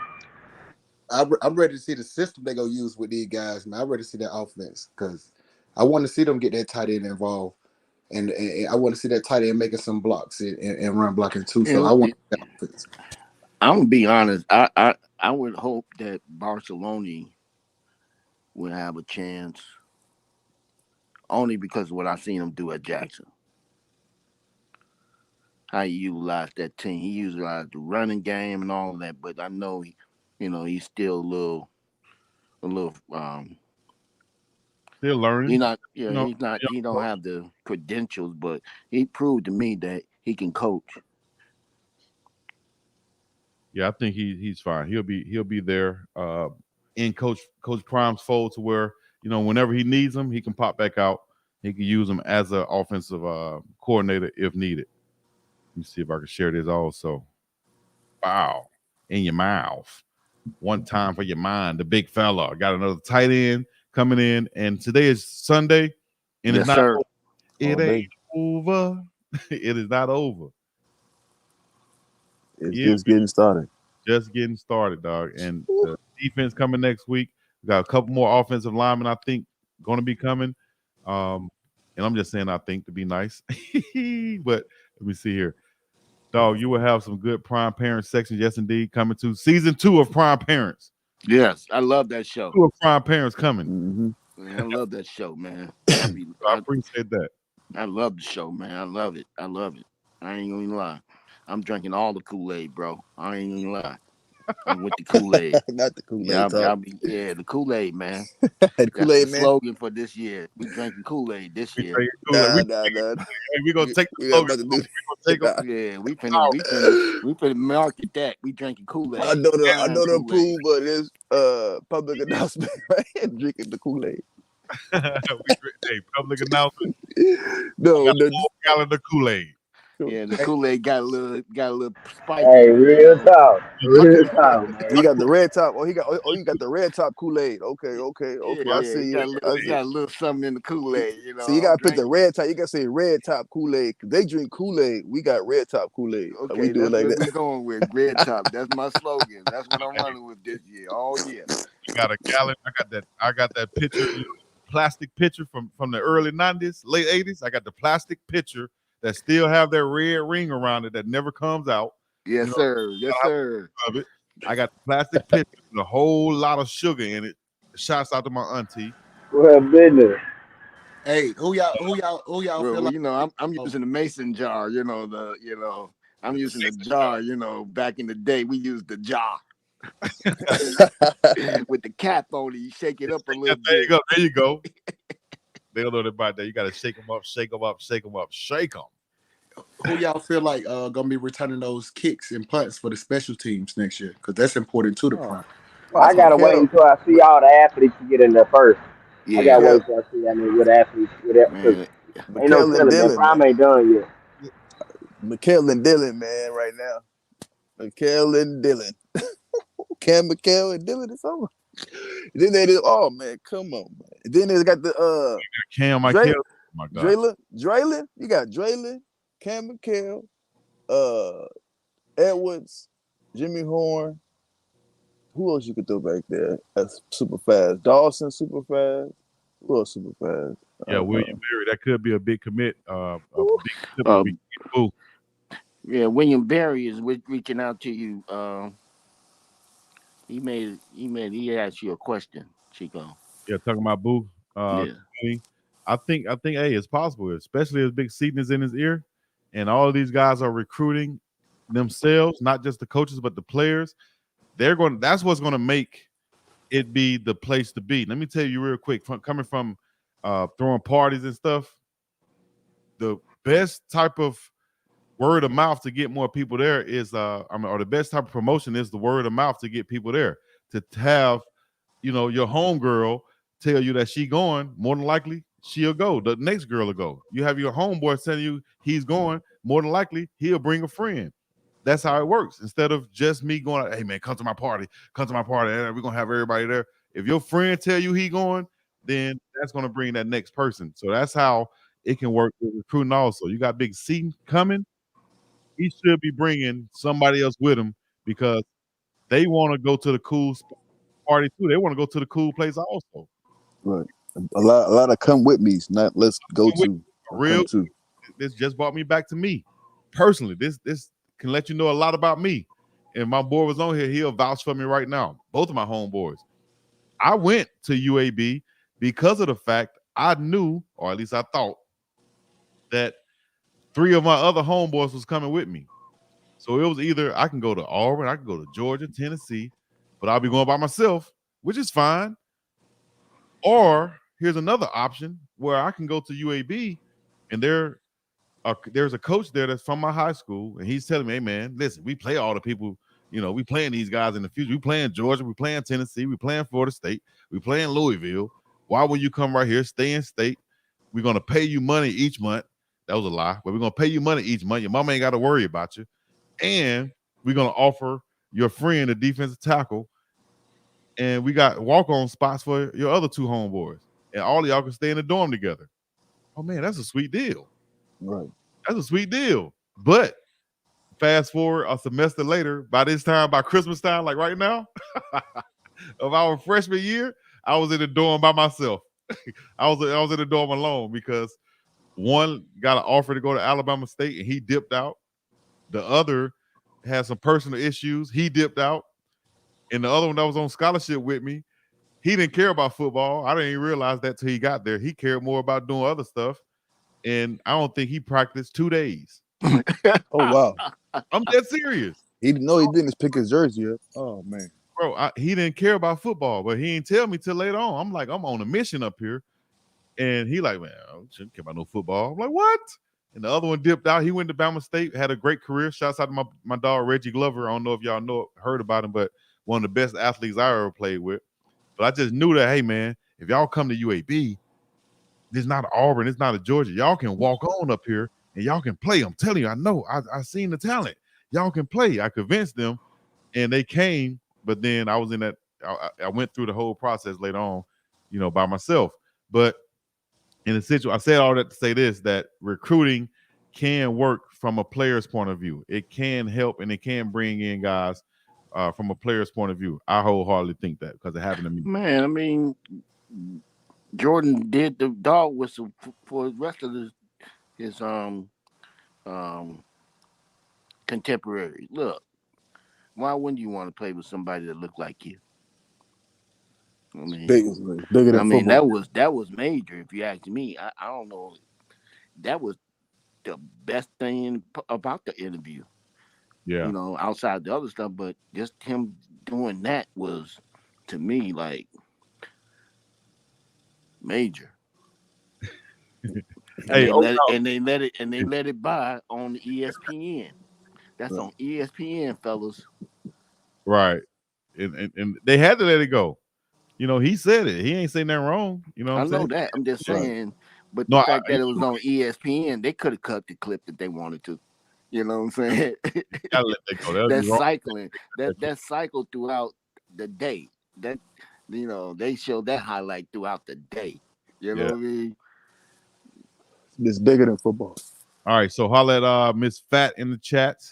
I'm ready to see the system they gonna use with these guys, man. I'm ready to see that offense because I want to see them get that tight end involved, and I want to see that tight end making some blocks and run blocking too. So I want that offense. I'm gonna be honest. I would hope that Barcelona will have a chance, only because of what I've seen him do at Jackson. How he utilized that team. He utilized the running game and all of that, but I know he's still a little still learning. He's not he don't have the credentials, but he proved to me that he can coach. Yeah, I think he's fine. He'll be there in Coach Prime's fold to where, whenever he needs him, he can pop back out. He can use him as an offensive coordinator if needed. Let me see if I can share this also. Wow. In your mouth. One time for your mind. The big fella. Got another tight end coming in. And today is Sunday. And it's not over. It ain't over. It is not over. It's just getting started. Just getting started, dog. And the defense coming next week. We got a couple more offensive linemen, I think, going to be coming. And I'm just saying I think to be nice. But let me see here. Dog, you will have some good Prime Parents sections, yes, indeed, coming to season 2 of Prime Parents. Yes, I love that show. 2 of Prime Parents coming. Mm-hmm. Man, I love that show, man. I appreciate that. I love the show, man. I love it. I ain't gonna lie. I'm drinking all the Kool-Aid, bro. I ain't gonna lie. with the Kool-Aid. Not the Kool-Aid Yeah, talk. the Kool-Aid, man. The That's Kool-Aid the man. slogan for this year. We drinking Kool-Aid this We year. drinking Kool-Aid. Nah. We gonna take the We got about slogan. to do We gonna take them. Yeah, we finna market that. We drinking Kool-Aid. I know the Kool-Aid. approve of this public announcement, right? Drinking the Kool-Aid. Hey, public announcement. No, Gallon of Kool-Aid. Yeah, the Kool-Aid got a little spice. Hey, real talk, man. he got the red top. Oh, you got the red top Kool-Aid. Okay. Yeah, I see got you. a little something in the Kool-Aid, you know. So you gotta put the red top. You gotta say red top Kool-Aid. They drink Kool-Aid. We got red top Kool-Aid. Okay, we do it that's like what that. we going with. Red top. That's my slogan. That's what I'm running with this year. All year. You got a gallon. I got that picture, plastic picture from the early 90s, late 80s. I got the plastic picture that still have that red ring around it that never comes out. Yes, sir. Yes, sir. Of it. I got the plastic picture with a whole lot of sugar in it. Shouts out to my auntie. Well, business. Hey, who y'all feel like? You know, I'm using the mason jar. I'm using the jar. Back in the day, we used the jar with the cap on it. You shake it up a little bit. There you go. They don't know about that. You got to shake them up, shake them up, shake them up, shake them. Who y'all feel like gonna be returning those kicks and punts for the special teams next year? Because that's important to the prime. Well, I gotta wait until I see all the athletes get in there first. Yeah. I gotta wait until I see what athletes Man. ain't no telling, man. Prime ain't done yet. Mikael and Dylan, man, right now. Mikael and Dylan. Cam, Mikael, and Dylan or something. Then they did. Oh man, come on, man. Then they got the Cam, Mikael. Oh my God. Dre'Lon. You got Dre'Lon, Cam, Mikael, Edwards, Jimmy Horn. Who else you could throw back there? That's super fast. Dawson, super fast. Who else super fast? Yeah, William Berry. That could be a big commit. Yeah, William Berry is reaching out to you. He asked you a question, Chico. Yeah, talking about Boo. Yeah. I think, hey, it's possible, especially as Big Seaton is in his ear, and all of these guys are recruiting themselves, not just the coaches, but the players. That's what's going to make it be the place to be. Let me tell you real quick, coming from throwing parties and stuff, the best type of word of mouth to get more people there is, or the best type of promotion is the word of mouth to get people there. To have, your homegirl tell you that she going, more than likely she'll go. The next girl will go. You have your homeboy telling you he's going, more than likely he'll bring a friend. That's how it works. Instead of just me going, hey man, come to my party. We're gonna have everybody there. If your friend tell you he going, then that's gonna bring that next person. So that's how it can work with recruiting. Also, you got Big C coming. He should be bringing somebody else with him because they want to go to the cool party too. They want to go to the cool place also. Right. A lot of come with me's, not let's go to. Real. This just brought me back to me personally. This can let you know a lot about me. And my boy was on here. He'll vouch for me right now. Both of my homeboys. I went to UAB because of the fact I knew, or at least I thought, that 3 of my other homeboys was coming with me. So it was either I can go to Auburn, I can go to Georgia, Tennessee, but I'll be going by myself, which is fine. Or here's another option where I can go to UAB and there's a coach there that's from my high school, and he's telling me, hey man, listen, we play all the people, we playing these guys in the future. We playing Georgia, we playing Tennessee, we playing Florida State, we playing Louisville. Why would you come right here, stay in state? We're gonna pay you money each month. That was a lie, but we're gonna pay you money each month. Your mama ain't got to worry about you. And we're gonna offer your friend a defensive tackle, and we got walk-on spots for your other 2 homeboys, and all of y'all can stay in the dorm together. Oh man, that's a sweet deal. Right. That's a sweet deal. But fast forward a semester later, by Christmas time, like right now, of our freshman year, I was in the dorm by myself. I was in the dorm alone because one got an offer to go to Alabama State and he dipped out. The other had some personal issues. He dipped out. And the other one that was on scholarship with me, he didn't care about football. I didn't even realize that till he got there. He cared more about doing other stuff. And I don't think he practiced 2 days. Oh, wow. I'm dead serious. He didn't pick his jersey yet. Oh man. Bro, he didn't care about football, but he didn't tell me till later on. I'm like, I'm on a mission up here. And he like, man, I shouldn't care about no football. I'm like, what? And the other one dipped out. He went to Bama State, had a great career. Shouts out to my dog, Reggie Glover. I don't know if y'all heard about him, but one of the best athletes I ever played with. But I just knew that, hey, man, if y'all come to UAB, this is not Auburn, it's not a Georgia. Y'all can walk on up here and y'all can play. I'm telling you, I know. I seen the talent. Y'all can play. I convinced them, and they came. But then I was in that. I went through the whole process later on, by myself. But in the situation, I said all that to say this: that recruiting can work from a player's point of view. It can help and it can bring in guys from a player's point of view. I wholeheartedly think that because it happened to me. Man, I mean, Jordan did the dog whistle for the rest of his contemporaries. Look, why wouldn't you want to play with somebody that looked like you? I mean, bigger than football. that was major. If you ask me, I don't know. That was the best thing about the interview. Yeah, outside the other stuff, but just him doing that was, to me, like major. Hey, and they let it by on the ESPN. That's right. On ESPN, fellas. Right, and they had to let it go. He said it. He ain't saying nothing wrong. You know what I'm saying? I know that. I'm just saying, but the fact that it was on ESPN, they could have cut the clip that they wanted to. You know what I'm saying? Gotta let that go. That's cycling. That cycle throughout the day. That they show that highlight throughout the day. You know what I mean? It's bigger than football. All right, so holla at Miss Fat in the chat,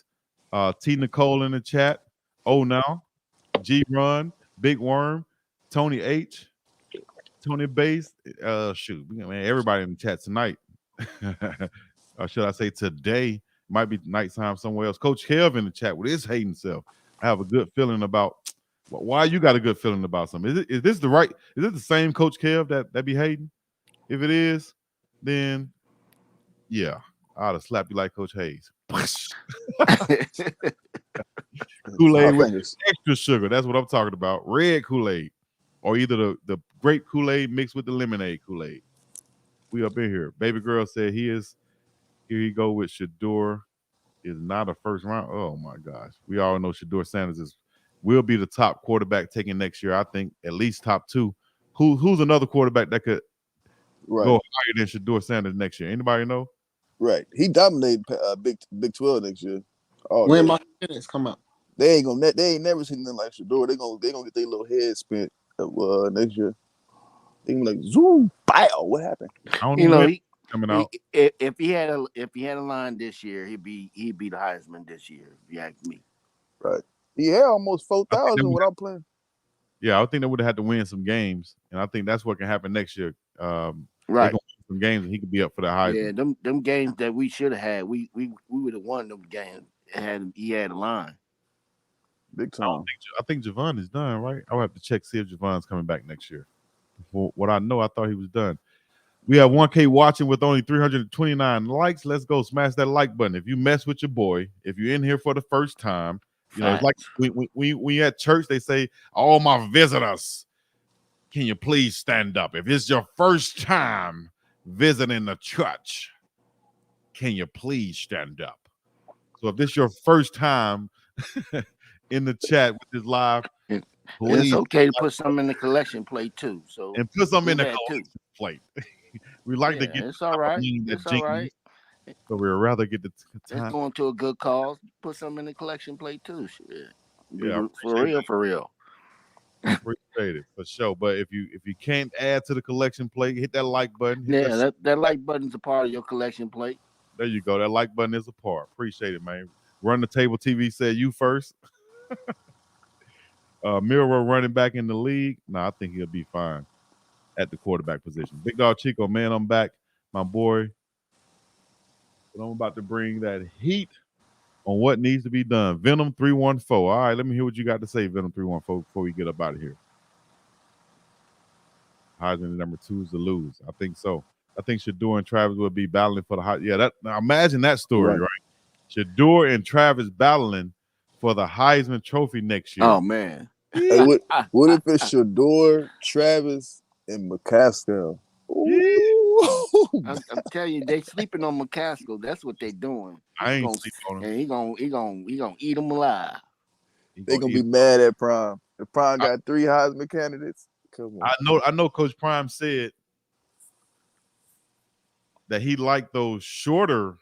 T Nicole in the chat. Oh now, G Run, Big Worm, Tony H, Tony Bass. Shoot, man, everybody in the chat tonight. Or should I say today? Might be nighttime somewhere else. Coach Kev in the chat with his hating self. I have a good feeling about why you got a good feeling about something. Is this the same Coach Kev that be hating? If it is, then yeah, I'd have slapped you like Coach Hayes. Kool-Aid with extra sugar. That's what I'm talking about. Red Kool-Aid. Or either the grape Kool-Aid mixed with the lemonade Kool-Aid. We up in here. Baby girl said here you go with Shador is not a first round. Oh my gosh. We all know Shador Sanders will be the top quarterback taken next year. I think at least top 2. Who's another quarterback that could go higher than Shador Sanders next year? Anybody know? Right. He dominated Big 12 next year. When my minutes come out. They ain't never seen nothing like Shador. They gonna get their little head spent next year. They gonna be like zoom, bow. What happened? I don't know. Coming out. If he had a line this year, he'd be the Heisman this year. If you ask me. Right. He had almost 4,000 without playing. Yeah, I think they would have had to win some games, and I think that's what can happen next year. Right. Some games, and he could be up for the Heisman. Yeah, them games that we should have had, we would have won them games. He had a line. Big time. I think Javon is done, right? I'll have to see if Javon's coming back next year. For what I know, I thought he was done. We have 1K watching with only 329 likes. Let's go smash that like button. If you mess with your boy, if you're in here for the first time, it's like we at church, they say, all my visitors, can you please stand up? If it's your first time visiting the church, can you please stand up? So if this is your first time in the chat with this live, it's okay to put some in the collection plate too. And put some in the collection plate. We like to get it's all right. It's all right. So we'd rather get the time. It's going to a good cause. Put some in the collection plate too. Shit. Yeah, for real. Appreciate it for sure. But if you can't add to the collection plate, hit that like button. That like button's a part of your collection plate. There you go. That like button is a part. Appreciate it, man. Run the Table TV said you first. Miro running back in the league. No, I think he'll be fine at the quarterback position. Big Dog Chico, man, I'm back. My boy. But I'm about to bring that heat on what needs to be done. Venom 314. All right, let me hear what you got to say, Venom 314, before we get up out of here. Heisman number 2 is to lose. I think so. I think Shador and Travis will be battling for the high. Yeah, now imagine that story, right? Shador and Travis battling for the Heisman Trophy next year. Oh man. Hey, what if it's Shador, Travis, and McCaskill? I'm telling you, they sleeping on McCaskill. That's what they doing. I ain't sleep on him. And he gonna eat them alive. They gonna be mad at Prime. If Prime got 3 Heisman candidates, come on. I know Coach Prime said that he liked those shorter,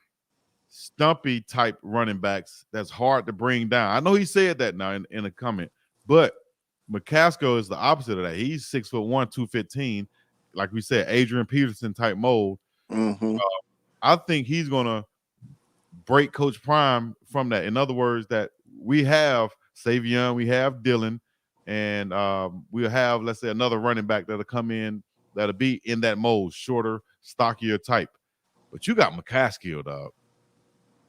stumpy type running backs that's hard to bring down. I know he said that now in a comment, but McCaskill is the opposite of that. He's 6'1", 215, like we said, Adrian Peterson type mold. Mm-hmm. I think he's gonna break Coach Prime from that. In other words, that we have Savion, we have Dylan, and we'll have, let's say, another running back that'll come in that'll be in that mold, shorter, stockier type. But you got McCaskill, dog.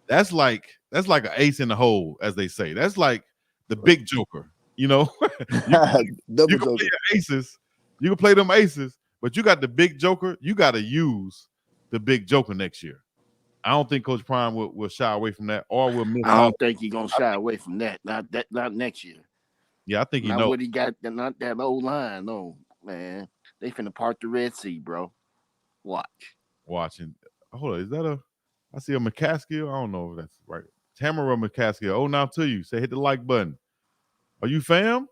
That's like an ace in the hole, as they say. That's like the big joker, you know. you can play your aces. You can play them aces, but you got the big joker. You got to use the big joker next year. I don't think Coach Prime will shy away from that, or will miss. I don't think he's gonna shy away from that. Not next year. Yeah, I think not what he got. Not that old line. No, man. They finna part the Red Sea, bro. Watching. Hold on, is that I see a McCaskill. I don't know if that's right. Tamara McCaskill. Oh, now to you. Say hit the like button. Are you fam?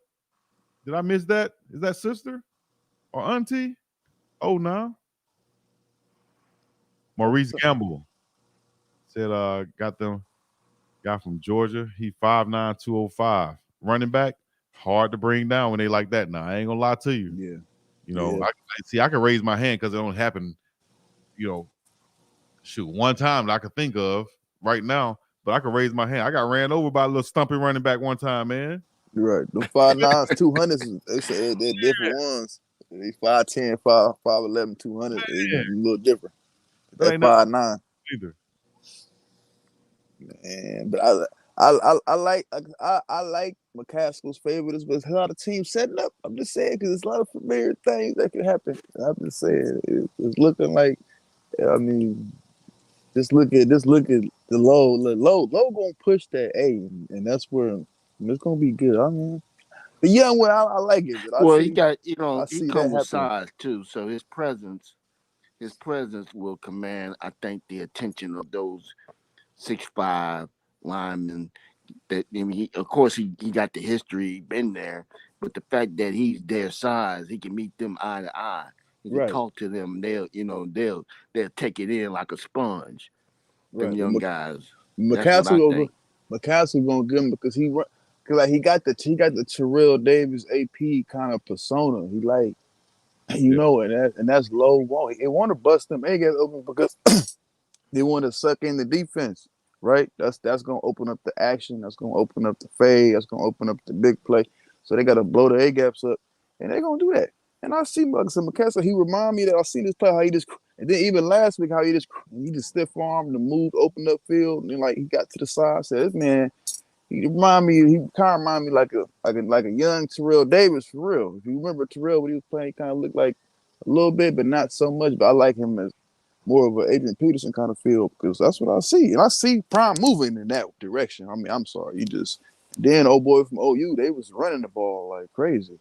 Did I miss that? Is that sister or auntie? Oh, now. Maurice Gamble said got from Georgia. He 5'9", 205. Running back, hard to bring down when they like that. Now I ain't gonna lie to you. Yeah. You know, I can raise my hand because it don't happen, you know, one time that I could think of right now, but I can raise my hand. I got ran over by a little stumpy running back one time, man. You're right. The 5'9", 200s, they say they're different ones. They 5'10", 5'11", 200. They a little different. That 5'9". Either. Man, but I like McCaskill's favorites, but how the team setting up. I'm just saying because there's a lot of familiar things that could happen. I'm just saying it's looking like. I mean, just look at the low. Low gonna push that A, and that's where it's gonna be good. I mean, the young one, I like it. But he got he comes with size too, so his presence will command, I think, the attention of those 6'5" linemen. That of course he got the history, been there, but the fact that he's their size, he can meet them eye to eye. He can talk to them. They'll take it in like a sponge. Them young guys. McCaskill gonna get him because he got the Terrell Davis AP kind of persona. He like, and that's low ball. They want to bust them A-gaps open because they want to suck in the defense, right? That's gonna open up the action. That's gonna open up the fade. That's gonna open up the big play. So they gotta blow the A-gaps up, and they're gonna do that. And I see McCaskill, he remind me that I seen this play how he just, and then even last week how he just stiff armed the move, opened up field, and then like he got to the side. I said, this man, he kind of remind me like a young Terrell Davis for real. If you remember Terrell when he was playing, he kind of looked like a little bit, but not so much. But I like him as more of an Adrian Peterson kind of feel because that's what I see, and I see Prime moving in that direction. I mean, I'm sorry, then old boy from OU, they was running the ball like crazy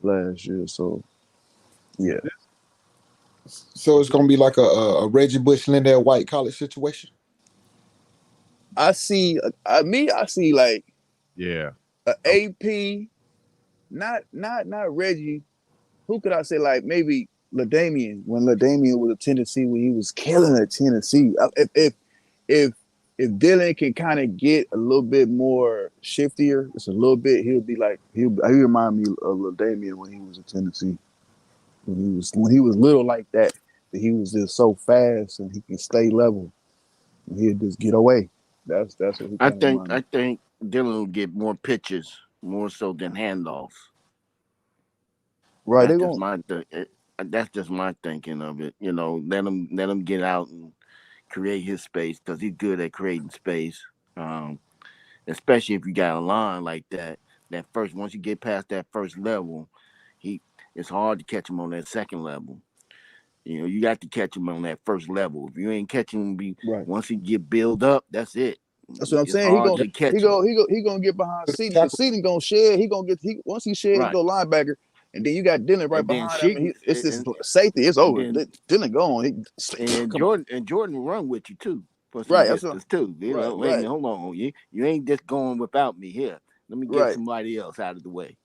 last year, so. Yeah. So it's gonna be like a Reggie Bush, Lindell White college situation. I see like a AP, not Reggie. Who could I say like maybe LaDainian when LaDainian was at Tennessee when he was killing at Tennessee. If Dylan can kind of get a little bit more shiftier, just a little bit, he'll remind me of LaDainian when he was at Tennessee. When he was little like that he was just so fast and he can stay level. He'll just get away. That's what he I think Dylan will get more pitches, more so than handoffs. Right. That's just my thinking of it. Let him get out and create his space because he's good at creating space. Especially if you got a line like that. Once you get past that first level, it's hard to catch him on that second level. You got to catch him on that first level. If you ain't catching him, once he get built up, that's it. That's what I'm It's saying. hard to catch him. He gonna get behind Seaton because Seaton gonna shed. Once he sheds, Right. go linebacker, and then you got Dylan right And then behind him. she It's this safety. It's over. then Dylan gone. and Jordan will run with you too for some Right. That's what, distance too. You know, wait a right. minute, hold on. You ain't just going without me here. Let me get Right. somebody else out of the way.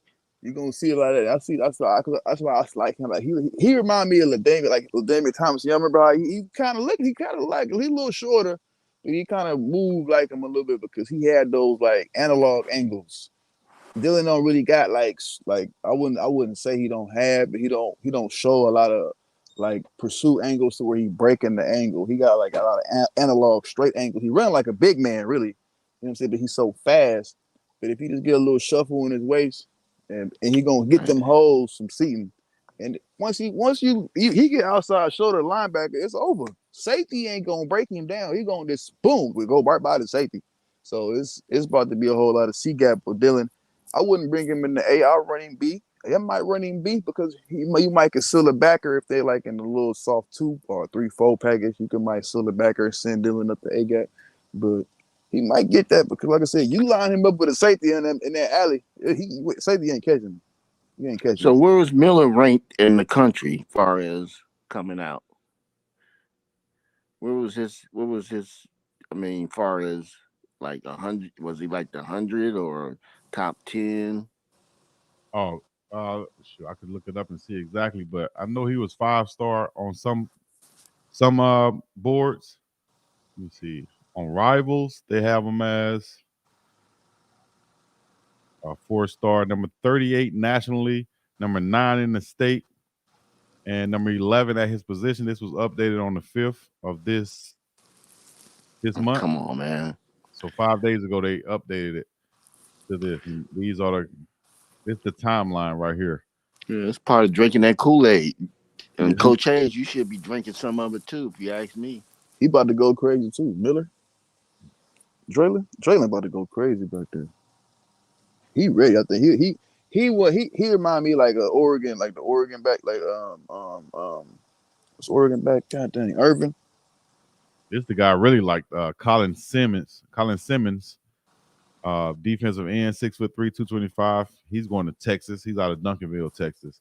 You gonna see it like that. That's why I like him. Like he remind me of LaDainian Thomas. You remember how he kind of like he's a little shorter, but he kind of moved like him a little bit because he had those like analog angles. Dylan don't really got like I wouldn't say he don't have, but he don't show a lot of like pursuit angles to where he breaking the angle. He got like a lot of analog straight angles. He run like a big man, really. You know what I'm saying? But he's so fast. But if he just get a little shuffle in his waist, and he gonna get them holes from Seaton. And once he get outside shoulder linebacker, it's over. Safety ain't gonna break him down. He gonna just boom, we go right by the safety. So it's about to be a whole lot of C gap for Dylan. I wouldn't bring him in the A. I'll run him B. I might run him B because you might conceal a backer if they like in a little soft 2 or 3-4 package. You can might seal a backer and send Dylan up the A gap. But he might get that because, like I said, you line him up with a safety in that alley. Safety ain't catching him. He ain't catching So him. where was Miller ranked in the country as far as coming out? Where was his? I mean, far as like 100, was he like the 100 or top 10? Oh, sure, I could look it up and see exactly, but I know he was 5-star on some boards. Let me see. On Rivals, they have him as a 4-star, number 38 nationally, number 9 in the state, and number 11 at his position. This was updated on the 5th of this month. Come on, man. So 5 days ago, they updated it to this. And it's the timeline right here. Yeah, it's part of drinking that Kool-Aid. And Coach Hayes, you should be drinking some of it too, if you ask me. He about to go crazy too. Miller, Dre'Lon about to go crazy back there. He ready. I think he remind me like Oregon, like the Oregon back, like what's Oregon back? God dang, Irvin. This the guy really like Colin Simmons. Defensive end, 6'3", 225. He's going to Texas. He's out of Duncanville, Texas.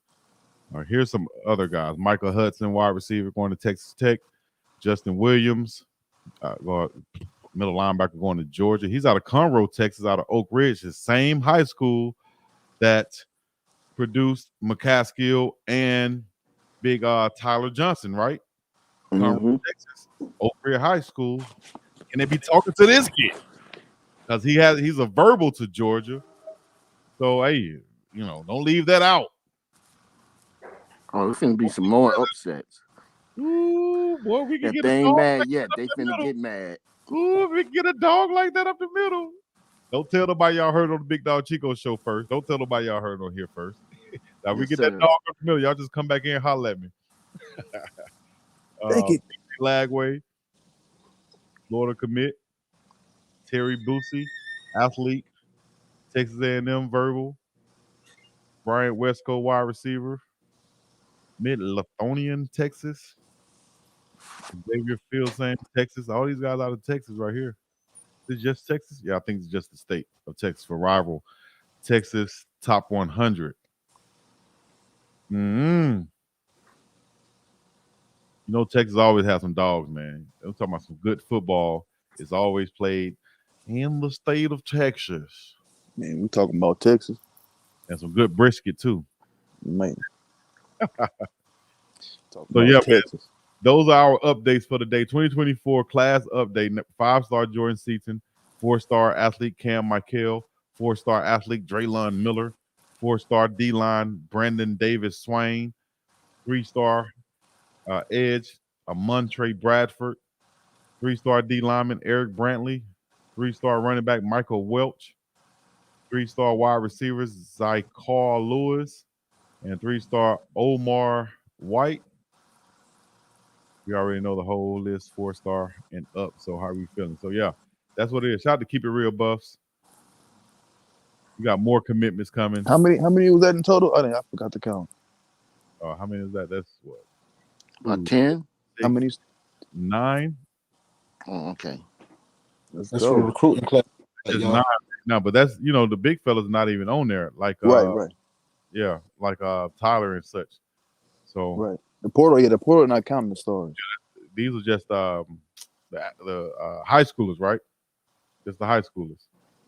Here's some other guys. Michael Hudson, wide receiver, going to Texas Tech. Justin Williams, middle linebacker, going to Georgia. He's out of Conroe, Texas, out of Oak Ridge, the same high school that produced McCaskill and big Tyler Johnson, right? Conroe, Texas, Oak Ridge High School. Can they be talking to this kid? Because he's a verbal to Georgia. So, hey, don't leave that out. Oh, there's going to be some more upsets. Ooh, boy, we can if get they a ain't dog mad like yet, they finna get mad. Ooh, we can get a dog like that up the middle. Don't tell nobody y'all heard on the Big Dog Chico show first. Don't tell nobody y'all heard on here first. Now we get that dog up the middle. Y'all just come back in and holler at me. Thank you. Lagway, Florida commit. Terry Boosie, athlete. Texas A&M verbal. Bryant Westco, wide receiver. Mid-Lithonian, Texas. Xavier Field, same Texas. All these guys out of Texas right here. Is it just Texas? Yeah, I think it's just the state of Texas for rival. Texas top 100. Texas always has some dogs, man. I'm talking about some good football. It's always played in the state of Texas. Man, we talking about Texas. And some good brisket, too. Man. So, yeah, Texas. Man, those are our updates for the day. 2024 class update. 5-star Jordan Seaton. 4-star athlete Cam Michael. 4-star athlete Dre'Lon Miller. 4-star D-line Brandon Davis Swain. 3-star edge Montre Bradford. 3-star D lineman Eric Brantley. 3-star running back Michael Welch. 3-star wide receivers Zycar Lewis. And 3-star Omar White. We already know the whole list, 4-star and up. So how are we feeling? So yeah, that's what it is. Shout out to Keep It Real Buffs. We got more commitments coming. How many was that in total? I forgot to count. How many is that? That's what? About 10? How many? 9. Oh, okay. Let's That's for the go. recruiting class. It's Y'all. not, no, but that's the big fella's not even on there. Like Right. yeah, like Tyler and such. So Right. The portal not counting the stars. these are just the high schoolers, right? Just the high schoolers.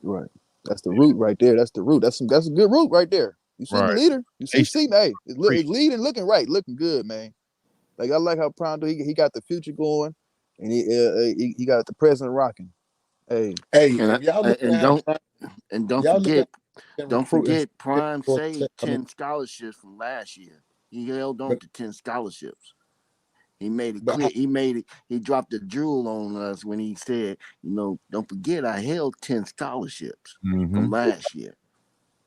Right. That's the root right there. That's the root. That's a good root right there. You see the Right. leader. You see, hey, it's Preach. leading, looking right, looking good, man. Like I like how Prime do. He got the future going, and he got the present rocking. Hey, Hey, And if y'all look and at how don't y'all look at don't recruiting, forget Prime saved I mean, 10 scholarships from last year. He held on but to 10 scholarships. He made it but clear. He dropped the jewel on us when he said, don't forget I held 10 scholarships from last year.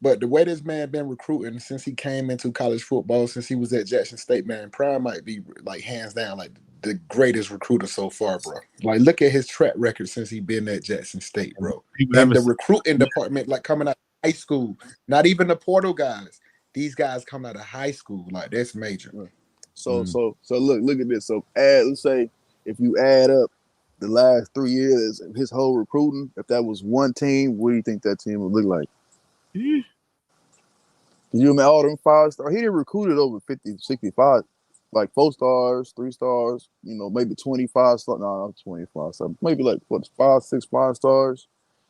But the way this man been recruiting since he came into college football, since he was at Jackson State, man, Prime might be like hands down like the greatest recruiter so far, bro. Like look at his track record since he been at Jackson State, bro. And the recruiting department, like coming out of high school, not even the portal guys. These guys come out of high school, like that's major. so look at this. So let's say if you add up the last 3 years of his whole recruiting, if that was one team, what do you think that team would look like? Yeah. Can you imagine all them 5-star? He didn't recruited over 50, 65, like 4 stars, 3 stars, maybe 25 stars. No, not 25 stars. Maybe like 5, 6 5-stars.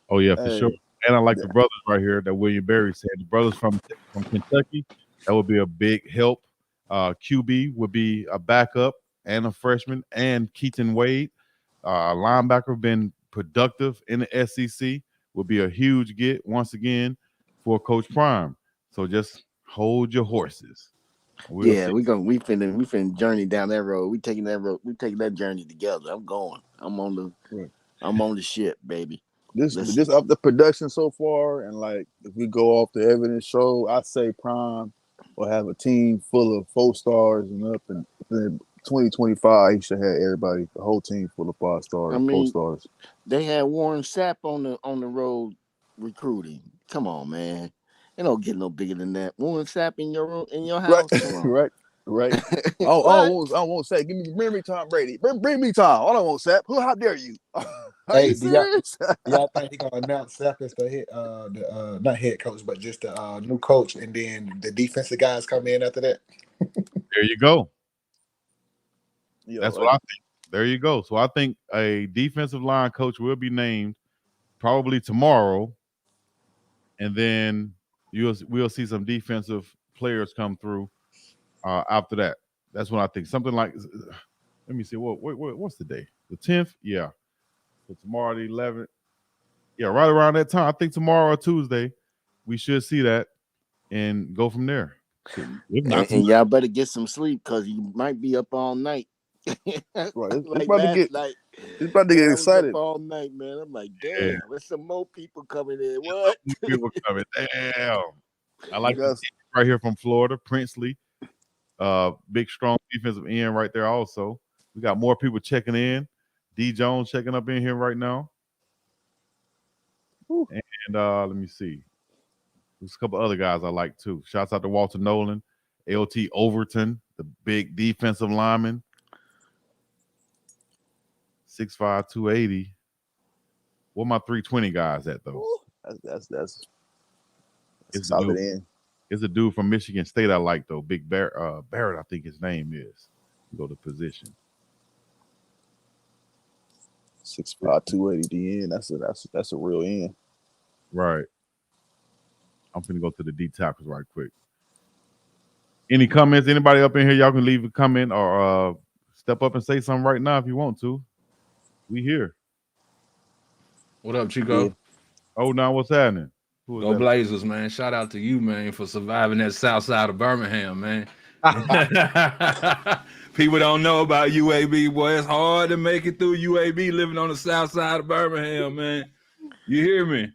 Oh yeah, for sure. And I like the brothers right here that William Berry said. The brothers from Kentucky, that would be a big help. QB would be a backup and a freshman, and Keaton Wade, linebacker, been productive in the SEC, would be a huge get once again for Coach Prime. So just hold your horses. We finna journey down that road. We taking that journey together. I'm going. I'm on the ship, baby. Just up the production so far, and like if we go off the evidence show, I say Prime will have a team full of 4 stars and up, and in 2025 he should have everybody, the whole team full of 5 stars, 4 stars. They had Warren Sapp on the road recruiting. Come on, man. It don't get no bigger than that. Warren Sapp in your house, right. I won't say. Bring me Tom Brady. Bring me Tom. I don't want Sapp. How dare you? Are you serious? Y'all think he gonna announce Sapp as the not head coach, but just the new coach, and then the defensive guys come in after that? There you go. That's what I think. There you go. So I think a defensive line coach will be named probably tomorrow, and then we'll see some defensive players come through after that. That's what I think. Something like, let me see, what's the day? The 10th? Yeah. So tomorrow the 11th. Yeah, right around that time. I think tomorrow or Tuesday, we should see that and go from there. And y'all better get some sleep because you might be up all night. Right. It's about to get excited. Up all night, man. I'm like, damn, there's some more people coming in. What? People coming. Damn. I like this right here from Florida, Princely. Big, strong defensive end right there also. We got more people checking in. D. Jones checking up in here right now. Ooh. And let me see. There's a couple other guys I like too. Shouts out to Walter Nolan, LT Overton, the big defensive lineman. 6'5", 280. What my 320 guys at though? That's solid end. It's a dude from Michigan State I like though. Big Barrett, I think his name is. Go to position. 6'5", 280 D end. That's a real end. Right. I'm finna go to the D tackles right quick. Any comments? Anybody up in here? Y'all can leave a comment or step up and say something right now if you want to. We here. What up, Chico? Yeah. Oh, now what's happening? Go Blazers, man. Shout out to you, man, for surviving that south side of Birmingham, man. People don't know about UAB, boy. It's hard to make it through UAB living on the south side of Birmingham, man. You hear me?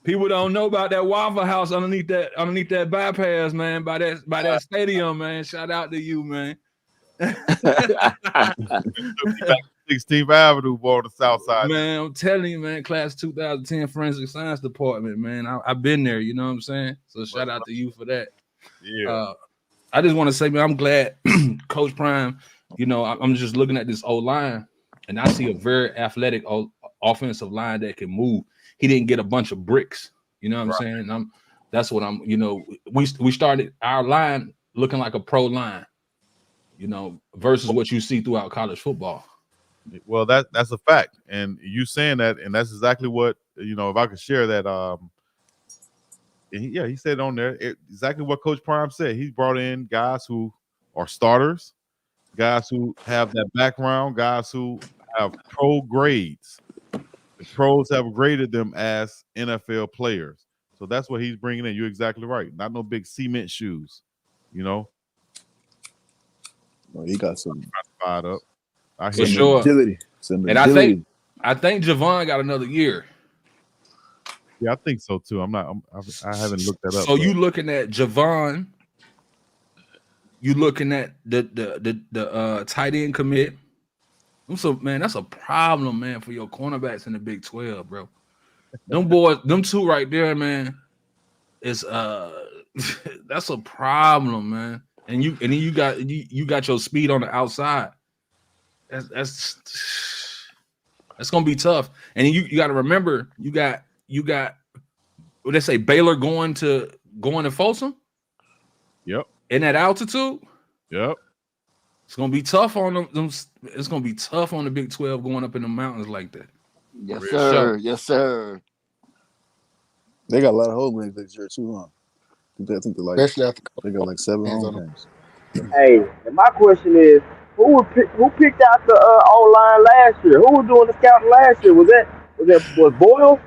People don't know about that Waffle House underneath that bypass, man, by that stadium, man. Shout out to you, man. 16th Avenue, boy, on the south side. Man, I'm telling you, man, class 2010 forensic science department, man. I've been there, you know what I'm saying? So shout out to you for that. Yeah. I just want to say, man, I'm glad Coach Prime, I'm just looking at this O-line and I see a very athletic offensive line that can move. He didn't get a bunch of bricks. You know what I'm saying? That's what I'm. You know, we started our line looking like a pro line. You know, versus what you see throughout college football. Well, that's a fact, and you saying that, and that's exactly what, you know. If I could share that, he said on there exactly what Coach Prime said. He brought in guys who are starters, guys who have that background, guys who have pro grades. The pros have graded them as NFL players, so that's what he's bringing in. You're exactly right. Not no big cement shoes, you know. Well, he got some fired up. I For hear sure. agility. And I think Javon got another year. Yeah, I think so too. I haven't looked that up. So you looking at Javon? You looking at the tight end commit? So man, that's a problem, man, for your cornerbacks in the Big 12, bro. Them boys, them two right there, man, is that's a problem, man. And then you got your speed on the outside. That's gonna be tough. And you got to remember, you got what they say, Baylor going to Folsom. Yep. In that altitude. Yep. It's gonna be tough on them. It's gonna be tough on the Big 12 going up in the mountains like that. Yes, sir. Yes, sir. They got a lot of home games this year too, huh? I think they got like 7 home games. Hey, and my question is, who picked out the O line last year? Who was doing the scouting last year? Was Boyle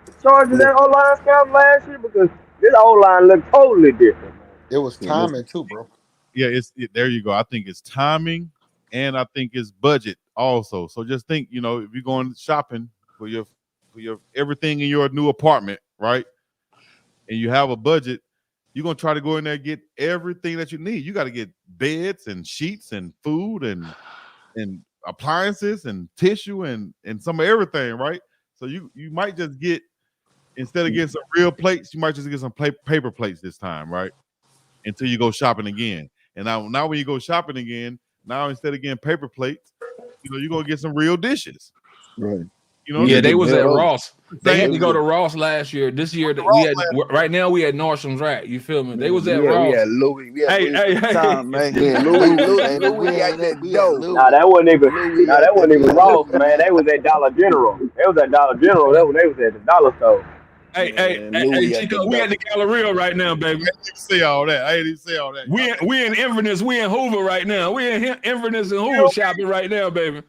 in charge of that O line scouting last year? Because this O line looked totally different. It was timing too, bro. Yeah, there you go. I think it's timing, and I think it's budget also. So just think, you know, if you're going shopping for your everything in your new apartment, right? And you have a budget, you're gonna try to go in there and get everything that you need. You got to get beds and sheets and food and appliances and tissue and some of everything, right? So you might just get, instead of getting some real plates, you might just get some paper plates this time, right? Until you go shopping again. And now when you go shopping again, now instead of getting paper plates, you know, you're gonna get some real dishes. Right. You know, yeah, they was at Ross. They had to go to Ross last year. This year, right now we at Nordstrom's Rack. You feel me? They was at Ross. We had Louis. Hey. Time, man. Louis got that dough. Nah, that wasn't even Ross, man. They was at Dollar General. They was at Dollar General. They was at the dollar store. Hey, Chico, we at the Galleria right now, baby. I didn't say all that. We in Inverness. We in Hoover right now. We in Inverness and Hoover shopping right now, baby.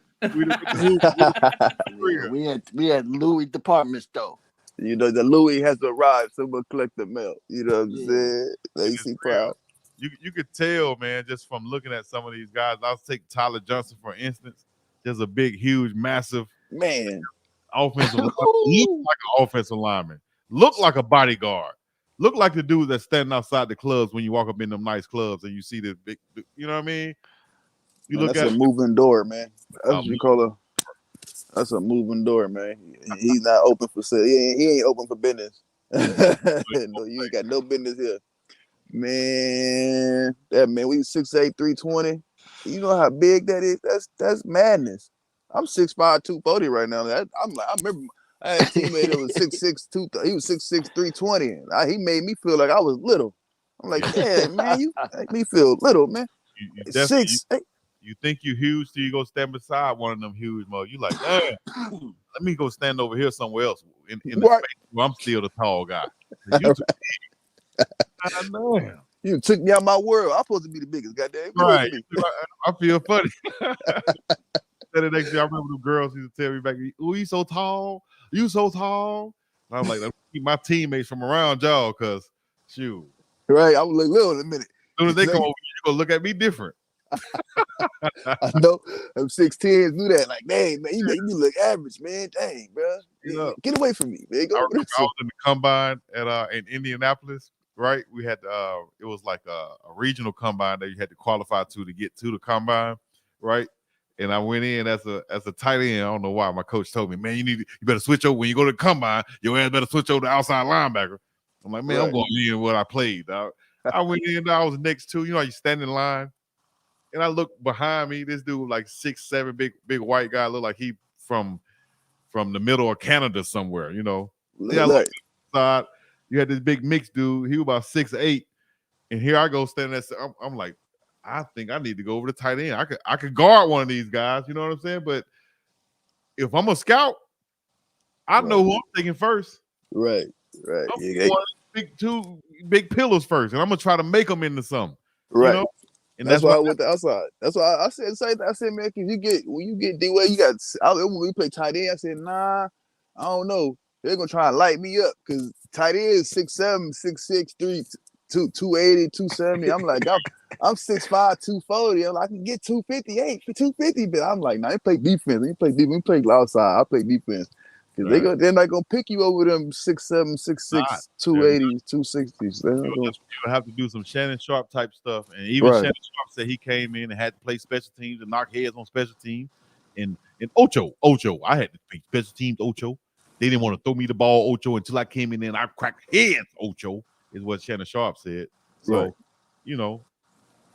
we had Louis department store. You know, the Louis has arrived. Someone collect the mail. You know what I'm saying? AC proud. You could tell, man, just from looking at some of these guys. I'll take Tyler Johnson, for instance. There's a big, huge, massive offensive lineman. Look like an offensive lineman. Look like a bodyguard. Look like the dude that's standing outside the clubs when you walk up in them nice clubs and you see the big, you know what I mean? You look that's at a moving door, man. That's what you call that's a moving door, man. He's not open for sale. He ain't open for business. No, you ain't got no business here. Man, we 6'8", 320. You know how big that is? That's madness. I'm 6'5", 240 right now. I remember I had a teammate that was 6'6", he was 6'6", 320. He made me feel like I was little. I'm like, yeah, man, you make me feel little, man. You think you huge till you go stand beside one of them huge mother. You like, let me go stand over here somewhere else in the space where I'm still the tall guy. I know. You took me out of my world. I'm supposed to be the biggest, goddamn. Right. I feel funny. The next day, I remember the girls used to tell me back, "Oh, you so tall. You so tall." And I'm like, let me keep my teammates from around y'all, cause shoot. Right. I was like, little in a minute. As soon as they come over, you gonna look at me different. I know them 6'10s do that. Like, dang, man, you make me look average, man. Dang, bro. Yeah. Get away from me, man. I was in the combine in Indianapolis, right? We had it was like a regional combine that you had to qualify to get to the combine, right? And I went in as a tight end. I don't know why. My coach told me, man, you better switch over when you go to the combine. Your ass better switch over to outside linebacker. I'm like, man, I'm going in what I played, dog. I went in, I was next to, you stand in line. And I look behind me, this dude like 6'7", big white guy, look like he from from the middle of Canada somewhere. You know, Look, side. You had this big mixed dude. He was about 6'8", and here I go standing there. I'm like, I think I need to go over to tight end. I could guard one of these guys. You know what I'm saying? But if I'm a scout, I know who I'm taking first. right. I'm two big pillars first, and I'm gonna try to make them into something. Right. You know? And that's why I went the outside. That's why I said the same thing. I said, man, when you get D-Way, you got when we play tight end, I said, nah, I don't know. They're gonna try and light me up because tight end is 6'7", 6'6", 280, 270. I'm like, I'm 6'5", 240. I'm like, I can get 258, 250, but I'm like, nah, they play defense. They play defense. We play outside. I play defense. Because they're not gonna pick you over them 6'7", 6'6", 280, 260s. You'll have to do some Shannon Sharp type stuff. And even Shannon Sharp said he came in and had to play special teams and knock heads on special teams. And Ocho, I had to play special teams, Ocho. They didn't want to throw me the ball, Ocho, until I came in and I cracked heads, Ocho, is what Shannon Sharp said. So, you know,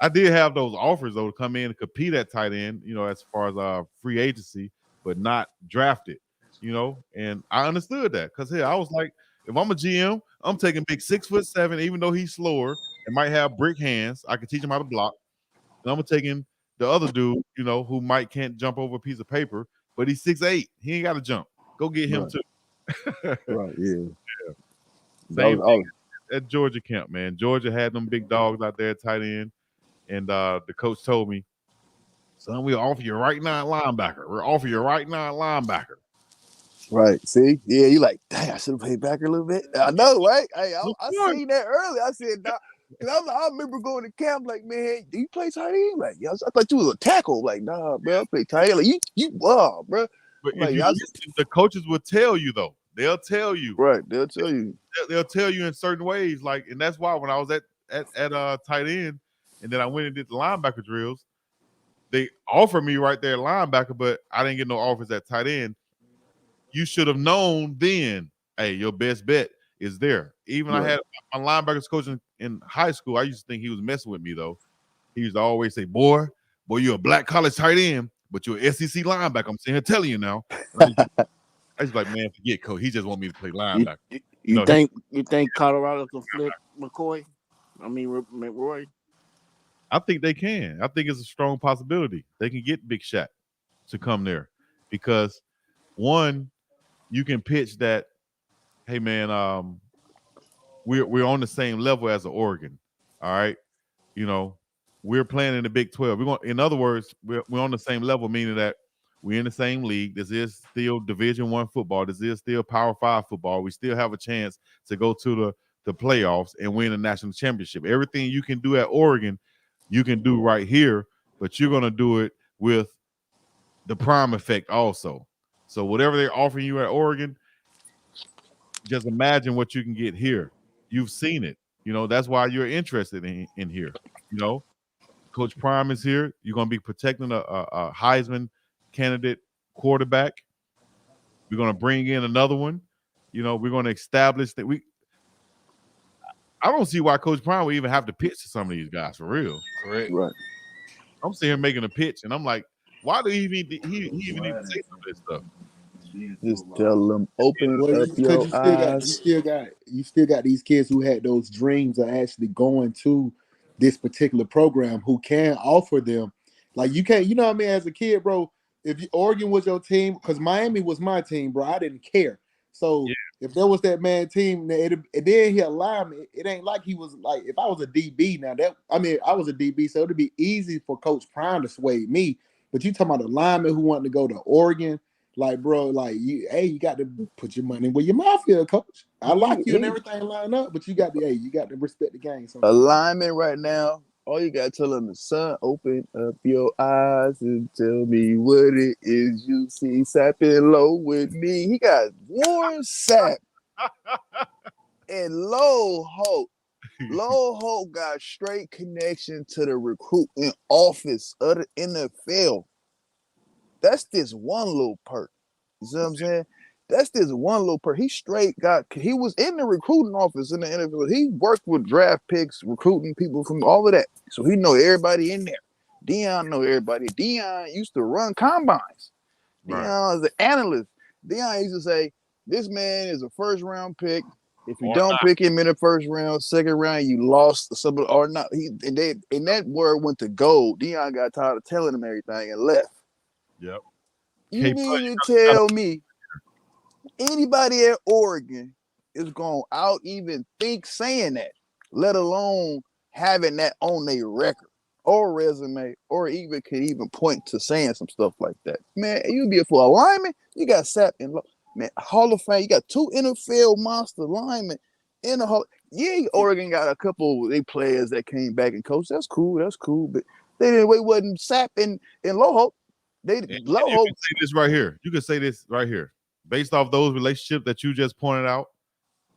I did have those offers, though, to come in and compete at tight end, you know, as far as free agency, but not drafted. You know, and I understood that because I was like, if I'm a GM, I'm taking big 6'7", even though he's slower and might have brick hands. I can teach him how to block. And I'm taking the other dude, you know, who can't jump over a piece of paper, but he's 6'8". He ain't got to jump. Go get him too. Yeah. Same thing at Georgia camp, man. Georgia had them big dogs out there at tight end, and the coach told me, son, we'll offer you right now linebacker. We'll offer you right now linebacker. Right. See? Yeah, you like, dang, I should have played back a little bit. I know, right? Hey, I seen that early. I said, nah. I remember going to camp like, man, do you play tight end? Like, yeah, I thought you was a tackle. Like, nah, bro, I play tight end. Like, you wow, bro. But like, if you listen, the coaches will tell you, though. They'll tell you. Right. They'll tell you. They'll tell you in certain ways. Like, and that's why when I was at tight end, and then I went and did the linebacker drills, they offered me right there linebacker, but I didn't get no offers at tight end. You should have known then, hey, your best bet is there. Even I had my linebackers coach in high school. I used to think he was messing with me, though. He used to always say, boy, you're a black college tight end, but you're an SEC linebacker. I'm sitting here telling you now. I was like, man, forget coach. He just want me to play linebacker. You think Colorado can flip McCoy? I mean, McRoy? I think they can. I think it's a strong possibility. They can get Big Shaq to come there because, one, you can pitch that, hey, man, we're on the same level as Oregon, all right? You know, we're playing in the Big 12. In other words, we're on the same level, meaning that we're in the same league. This is still Division I football. This is still Power 5 football. We still have a chance to go to the playoffs and win a national championship. Everything you can do at Oregon, you can do right here, but you're going to do it with the prime effect also. So whatever they're offering you at Oregon, just imagine what you can get here. You've seen it. You know, that's why you're interested in here. You know, Coach Prime is here. You're going to be protecting a Heisman candidate quarterback. We're going to bring in another one. You know, we're going to establish that I don't see why Coach Prime would even have to pitch to some of these guys for real. Correct. Right. I'm sitting here making a pitch, and I'm like, why do he even need to say some of this stuff? Just tell them, open up your eyes. You still got these kids who had those dreams of actually going to this particular program who can offer them. Like you can't, you know what I mean? As a kid, bro, if Oregon was your team, because Miami was my team, bro, I didn't care. So if there was that man team, and then he allowed me, it ain't like he was like, if I was a DB now, I was a DB, so it'd be easy for Coach Prime to sway me. But you talking about a lineman who wanted to go to Oregon, like, bro, like, you got to put your money where your mouth is, coach. I like you and everything line up, but you got to respect the game. A lineman right now, all you got to tell him is, son, open up your eyes and tell me what it is you see sapping low with me. He got Warren Sapp and Low Hope. Low Hope got straight connection to the recruiting office of the NFL. That's this one little perk. You see what I'm saying? That's this one little perk. He was in the recruiting office in the NFL. He worked with draft picks, recruiting people from all of that. So he know everybody in there. Deion know everybody. Deion used to run combines. Deion is an analyst. Deion used to say, "This man is a first round pick. If you Or don't not. pick him in the first round, second round, you lost somebody or not." And that word went to gold. Deion got tired of telling him everything and left. Yep. You K. mean to tell me anybody at Oregon is going to out even think saying that, let alone having that on their record or resume, or even could even point to saying some stuff like that? Man, you be for a lineman, you got Sapp and man, Hall of Fame, you got 2 NFL monster linemen in the Hall. Yeah, Oregon got a couple of they players that came back and coached. That's cool, but they didn't. It wasn't Sapp and Loho. And you can say this right here. You can say this right here. Based off those relationships that you just pointed out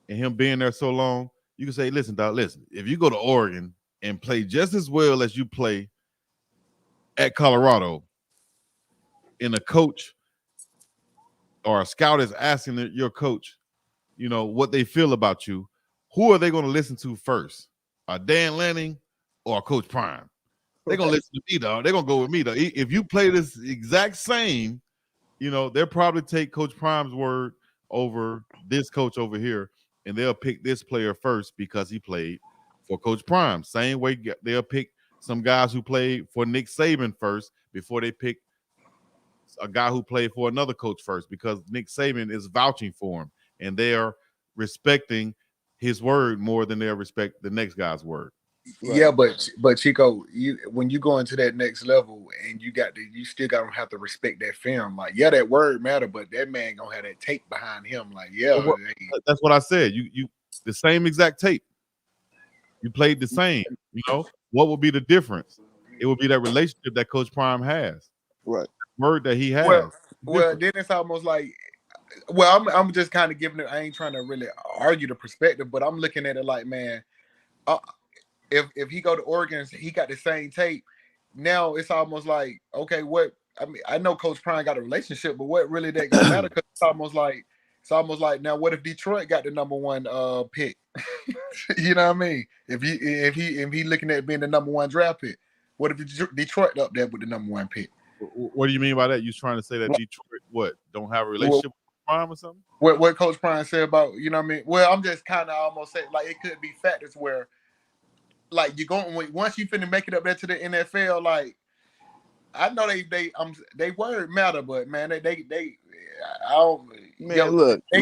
and him being there so long, you can say, listen, Doc, listen, if you go to Oregon and play just as well as you play at Colorado, and a coach or a scout is asking your coach, you know, what they feel about you, who are they going to listen to first? Dan Lanning or Coach Prime? They're going to listen to me, dog. They're going to go with me, though. If you play this exact same, you know, they'll probably take Coach Prime's word over this coach over here, and they'll pick this player first because he played for Coach Prime. Same way they'll pick some guys who played for Nick Saban first before they pick a guy who played for another coach first, because Nick Saban is vouching for him, and they are respecting his word more than they'll respect the next guy's word. Right. Yeah, but Chico, when you go into that next level and you still gotta have to respect that film. Like, yeah, that word matter, but that man gonna have that tape behind him. Like, yeah, that's what I said. You the same exact tape. You played the same. You know what would be the difference? It would be that relationship that Coach Prime has. Right. Word that he has. Well, then it's almost like, well, I'm just kind of giving it. I ain't trying to really argue the perspective, but I'm looking at it like, man, if he go to Oregon, he got the same tape. Now it's almost like, okay, what? I mean, I know Coach Prime got a relationship, but what really that gonna matter? Because it's almost like now, what if Detroit got the number 1 pick? You know what I mean? If he looking at being the number 1 draft pick, what if Detroit up there with the number 1 pick? What do you mean by that? You trying to say that Detroit don't have a relationship with Prime or something? What Coach Prime said about, you know what I mean? Well, I'm just kind of almost saying, like, it could be factors where, like, you're going, once you finna make it up there to the NFL, like, I know they word matter, but man, I don't. Man, look, they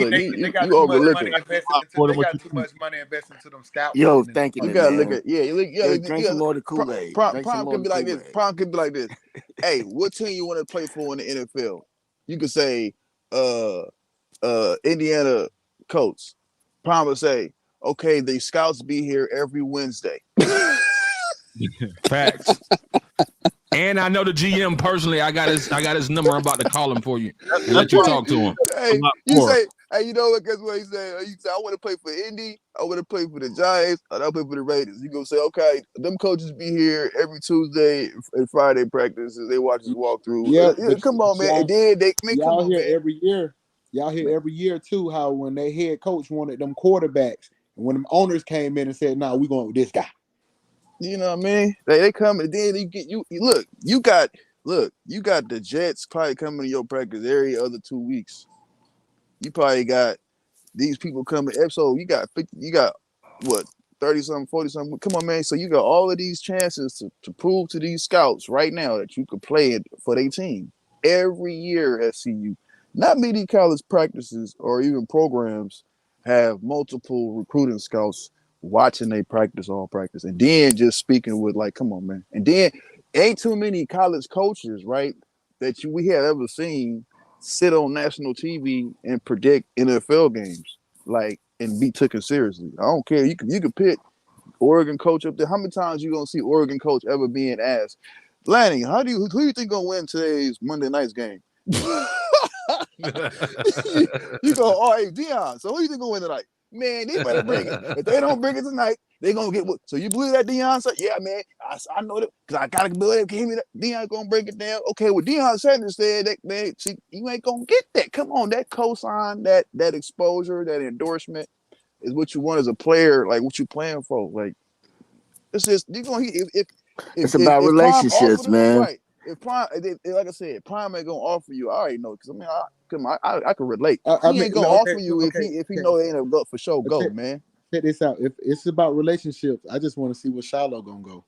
got you too much overlooking. money invested into. They got too much money invested into them scouts. Yo, thank you. You gotta look at drink some more of the Kool-Aid. Prime could be like this. Prime could be like this. Hey, what team you want to play for in the NFL? You could say, Indiana Colts. Prime would say, okay, the scouts be here every Wednesday. Facts. And I know the GM personally. I got his number. I'm about to call him for you and let you talk to him. Hey, you say, hey, you know what? Guess what he said? You say, I want to play for Indy. I want to play for the Giants. And I'll play for the Raiders. You go say, okay, them coaches be here every Tuesday and Friday practices. They watch us walk through. Yeah, come on, man. And then they y'all come on, hear man. every year. Y'all hear every year too how when their head coach wanted them quarterbacks, and when them owners came in and said, "No, we going with this guy." You know what I mean? They come and then you get you got the Jets probably coming to your practice every other 2 weeks. You probably got these people coming. So you got what, 30-something, 40-something. Come on, man. So you got all of these chances to prove to these scouts right now that you could play it for their team every year at CU. Not many college practices or even programs have multiple recruiting scouts watching they practice all practice, and then just speaking with, like, come on, man. And then ain't too many college coaches, right, that we have ever seen sit on national TV and predict NFL games, like, and be taken seriously. I don't care. You can pick Oregon coach up there. How many times you gonna see Oregon coach ever being asked, Lanning, who do you think gonna win today's Monday night's game? You go, oh, hey, Deion, so who do you think gonna win tonight? Man, they better bring it. If they don't bring it tonight, they gonna get what? So you believe that Deion said? Yeah, man, I know that because I gotta believe that Deion gonna break it down. Okay, well, Deion Sanders said that, man, see, you ain't gonna get that. Come on, that cosign, that exposure, that endorsement is what you want as a player, like what you playing for. Like, it's just you're gonna if it's about relationships, man. Right. if Prime, like I said, Prime ain't gonna offer you. I already know because I mean, I can relate. I He mean, ain't gonna okay, offer you if he okay. know it ain't a go for sure go, Check, man. check this out. If it's about relationships, I just want to see where Shiloh gonna go.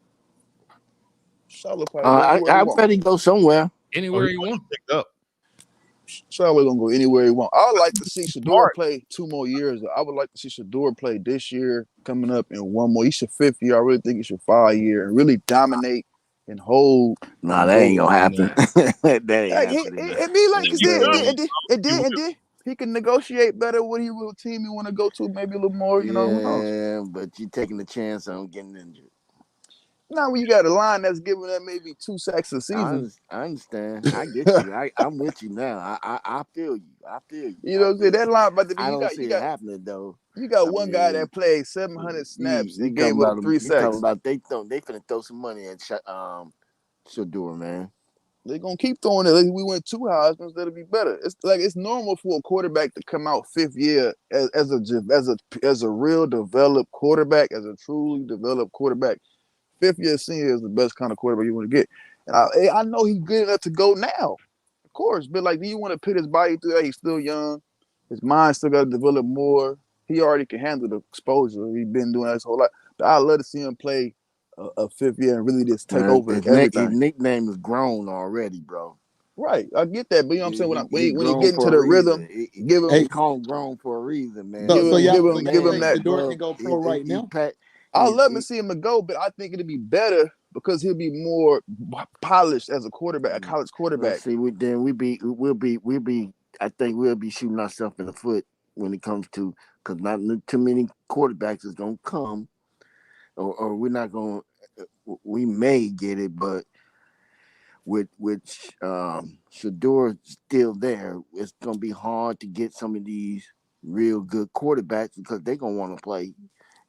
Charlotte probably go anywhere he I want. bet he go somewhere. Anywhere you want. Picked up. Charlotte gonna go anywhere he want. I would like to see Shador Smart. play 2 more years. I would like to see Shador play this year, coming up in 1 more. He should 5th year. I really think he should 5 year and really dominate and hold Nah, and that ain't go. gonna happen. that ain't Like happening. it be like Ain't cause He no does. way. it He will. did. He can negotiate better with what team he want to go to, maybe a little more. You know, who knows? Yeah, but you taking the chance on getting injured. Now when you got a line that's giving that maybe 2 sacks a season, I understand. I get you. I'm with you now. I feel you. I feel you. you know what I'm saying? That line about to be I don't see it happening though. you got I one guy mean, that played 700 snaps you and gave talking up about 3 you talking sacks. about they finna throw some money at Shador, man. They're gonna keep throwing it. Like we went 2 Heisman's, that'll be better. It's like it's normal for a quarterback to come out 5th year as a real developed quarterback, as a truly developed quarterback. 5th year senior is the best kind of quarterback you want to get. And I know he's good enough to go now, of course. But like, do you want to put his body through that? He's still young. His mind still got to develop more. He already can handle the exposure. He's been doing that his whole life. But I'd love to see him play a 5th year and really just take over His everything. nickname is grown already, bro. Right, I get that, but you know what I'm saying when he Grown get into for a the reason. rhythm, give him They Hey, call him grown for a reason, man. so Man, y'all, the so give y'all him man think that. is Shador can above. go pro right He now? I'd he, love to he, see him to go, but I think it'd be better because he'll be more polished as a quarterback, a college let's quarterback. see. We'll be. I think we'll be shooting ourselves in the foot when it comes to because not too many quarterbacks is gonna come, or we're not gonna. We may get it, but with Shador still there, it's gonna be hard to get some of these real good quarterbacks because they're gonna want to play,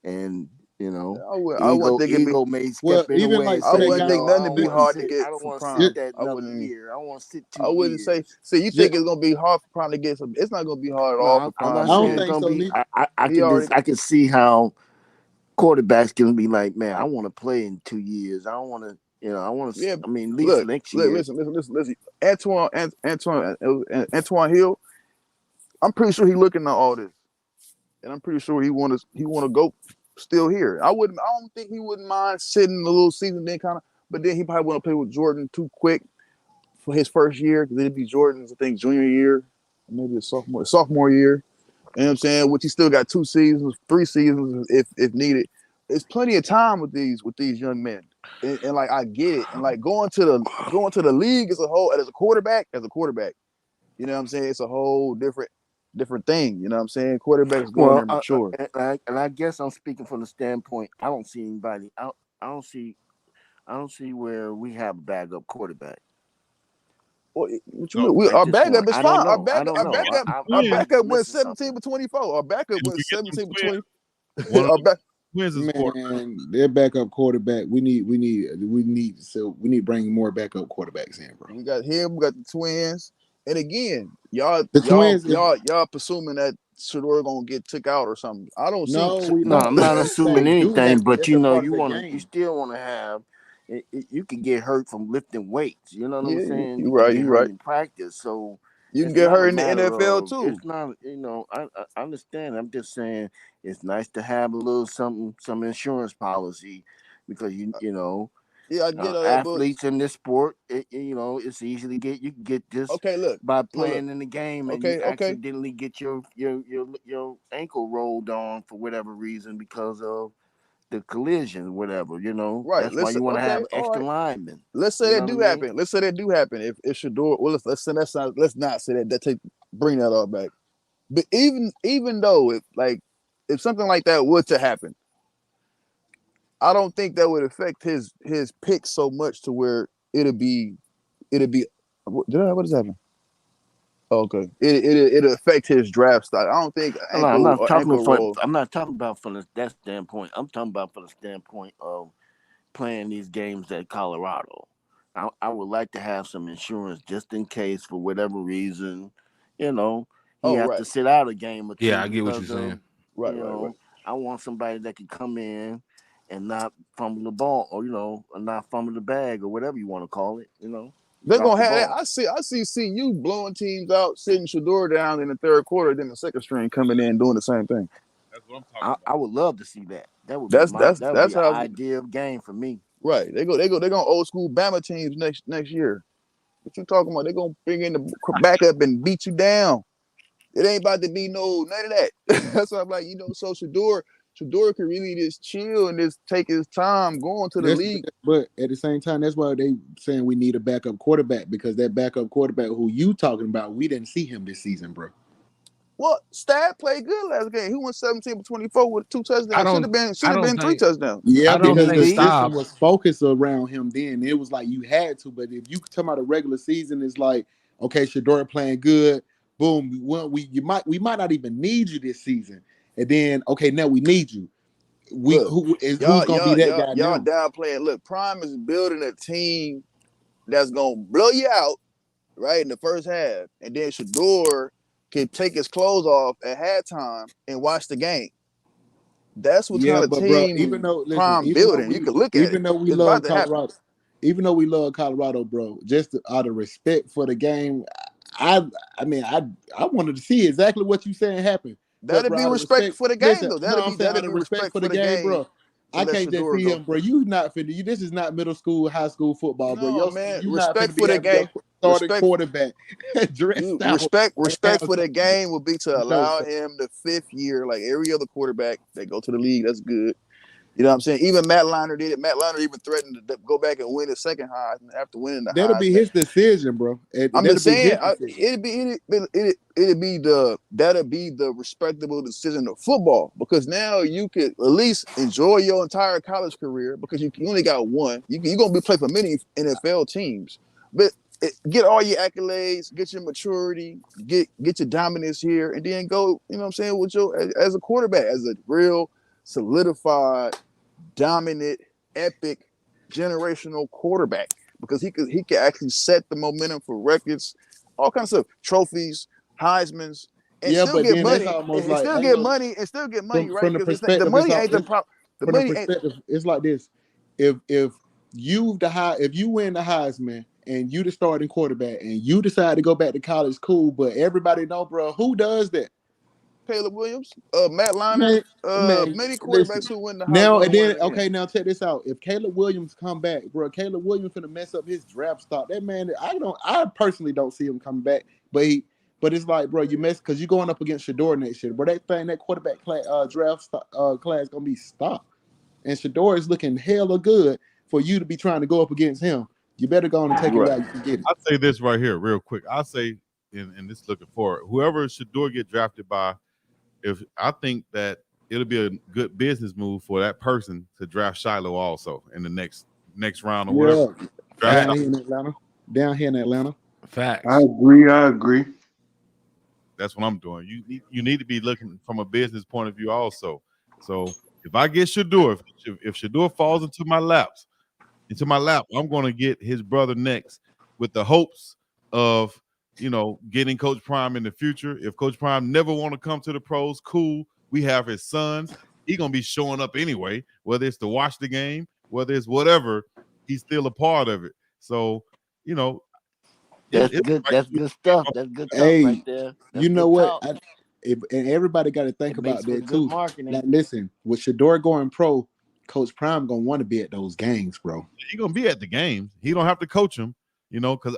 and you know, I wouldn't think it'd be. ego may Well, step in the even way like and I say say, that wouldn't guy. think nothing to be hard to I get don't for want to Prime. sit that I another wouldn't. year. I want to sit I 2 wouldn't say. years. See, you Just, think it's gonna be hard for Prime to get some? It's not gonna be hard at all for No, I'm Prime not I to don't saying get. it's think gonna so, be. neither. He already. I can see how quarterbacks can be like, man, I want to play in 2 years. I don't want to, I want to. Yeah. I mean, at least Look, next year. listen. Antoine Hill. I'm pretty sure he looking at all this, and I'm pretty sure he want to go still here. I don't think he wouldn't mind sitting a little season then kind of, but then he probably want to play with Jordan too quick for his first year because it'd be Jordan's I think junior year, maybe a sophomore year. You know what I'm saying? Which he still got 2 seasons, 3 seasons if needed. There's plenty of time with these young men, and like I get it, and like going to the league as a whole as a quarterback. You know what I'm saying? It's a whole different thing. You know what I'm saying? Quarterbacks going Well, there mature. and I guess I'm speaking from the standpoint. I don't see anybody. I don't see. I don't see where we have a backup quarterback Well, what you No, mean? at Our this point. backup is I don't fine. know. I don't know. Our I might be backup went missing 17 something. to 24. Our backup if went we get them 17 to twins, 20. one of Our them back, twins is quarterback. Man, their backup quarterback. We need bringing more backup quarterbacks in, bro. we got him. We got the twins. And again, y'all The twins. presuming that Shador gonna get took out or something. I don't see. No, we No, don't. I'm But not I'm assuming saying, do anything, that. but It's a part of the you game. still want to have. You can get hurt from lifting weights. You know what I'm Yeah, saying? you You can right. get You hurt right. in practice. So You can it's get not a hurt in the matter NFL of. too. It's not. I understand. I'm just saying it's nice to have a little something, some insurance policy, because Yeah, I get all that, but athletes in this sport, it's easy to get. You can get this okay, by look. playing in the game, and you Okay. accidentally get your ankle rolled on for whatever reason because of the collision, whatever. Right. That's why you want to have All extra right. linemen. Let's say You know that what I do mean? happen. Let's say that do happen. If Shador, well, let's not say that. Bring that all back. But even though if something like that were to happen, I don't think that would affect his pick so much to where it'll be. What is happening? Oh, okay, it'll affect his draft stock. I don't think No, I'm not talking ankle roll. I'm not talking about from that standpoint. I'm talking about from the standpoint of playing these games at Colorado. I would like to have some insurance just in case for whatever reason, you know, he Oh, has right, to sit out a game or Yeah, two I get what you're because saying. of, right, you right, right. know, I want somebody that can come in and not fumble the ball, or not fumble the bag, or whatever you want to call it. They're Drop gonna the have that. ball. I see CU blowing teams out, sitting Shador down in the third quarter, then the second string coming in doing the same thing. That's what I'm talking about. I would love to see that. That would be an How ideal game for me. right. They're gonna old school Bama teams next year. What you talking about? They're gonna bring in the backup and beat you down. It ain't about to be none of that. That's why I'm like, so Shador could really just chill and just take his time going to the league. But at the same time, that's why they saying we need a backup quarterback, because that backup quarterback who you talking about, we didn't see him this season, bro. Well, Stab played good last game. He went 17-24 with 2 touchdowns. Should have been 3 touchdowns. Yeah, because the think system was focused around him then. It was like you had to, but if you talk about a regular season, it's like, okay, Shador playing good, boom, we might not even need you this season. And then, okay, now we need you. Who's gonna be that guy y'all now? downplaying. Look, Prime is building a team that's gonna blow you out right in the first half, and then Shador can take his clothes off at halftime and watch the game. That's what kind of team Prime building. You can look at it. Even though we love Colorado, bro, just out of respect for the game, I wanted to see exactly what you saying happen. That'd be respect for the game, though. That'd be respect for the game, bro. I can't just see him, bro. You not finna. This is not middle school, high school football, bro. No, man. Respect for the game. Starting quarterback. Respect for the game would be to allow him the 5th year, like every other quarterback that go to the league. That's good. You know what I'm saying? Even Matt Leinart did it. Matt Leinart even threatened to go back and win the second Heisman after winning the Heisman. That'll be his decision, bro. I'm just saying, that'll be the respectable decision of football, because now you could at least enjoy your entire college career, because you only got one. You're gonna be playing for many NFL teams, but get all your accolades, get your maturity, get your dominance here, and then go. You know what I'm saying? With as a quarterback, as a real solidified, dominant, epic, generational quarterback, because he could actually set the momentum for records, all kinds of stuff, trophies, Heismans, and still get money. And still get money, right? Because the money ain't the problem. The money ain't. It's like this: if you win the Heisman and you the starting quarterback and you decide to go back to college, cool. But everybody know, bro, who does that? Caleb Williams, Matt Leinart, many quarterbacks who win the Heisman. Now and then, okay, now check this out. If Caleb Williams come back, bro, Caleb Williams finna mess up his draft stock. That man, I personally don't see him coming back. But it's like, bro, you mess because you're going up against Shador next year. But that quarterback draft class gonna be stopped, and Shador is looking hella good for you to be trying to go up against him. You better go on and take it out. You can get it. I'll say this right here, real quick. I'll say, and this looking forward, whoever Shador get drafted by. If I think that it'll be a good business move for that person to draft Shiloh also in the next round or whatever. Down here in Atlanta. Facts. I agree. That's what I'm doing. You need to be looking from a business point of view also. So if I get Shador, if Shador falls into my lap, I'm going to get his brother next with the hopes of getting Coach Prime in the future. If Coach Prime never want to come to the pros, cool. We have his sons. He's going to be showing up anyway, whether it's to watch the game, whether it's whatever, he's still a part of it. So, that's good. That's good stuff. That's good stuff right there. You know what? And everybody got to think about that too. Like, listen, with Shador going pro, Coach Prime going to want to be at those games, bro. He's going to be at the games. He don't have to coach him, because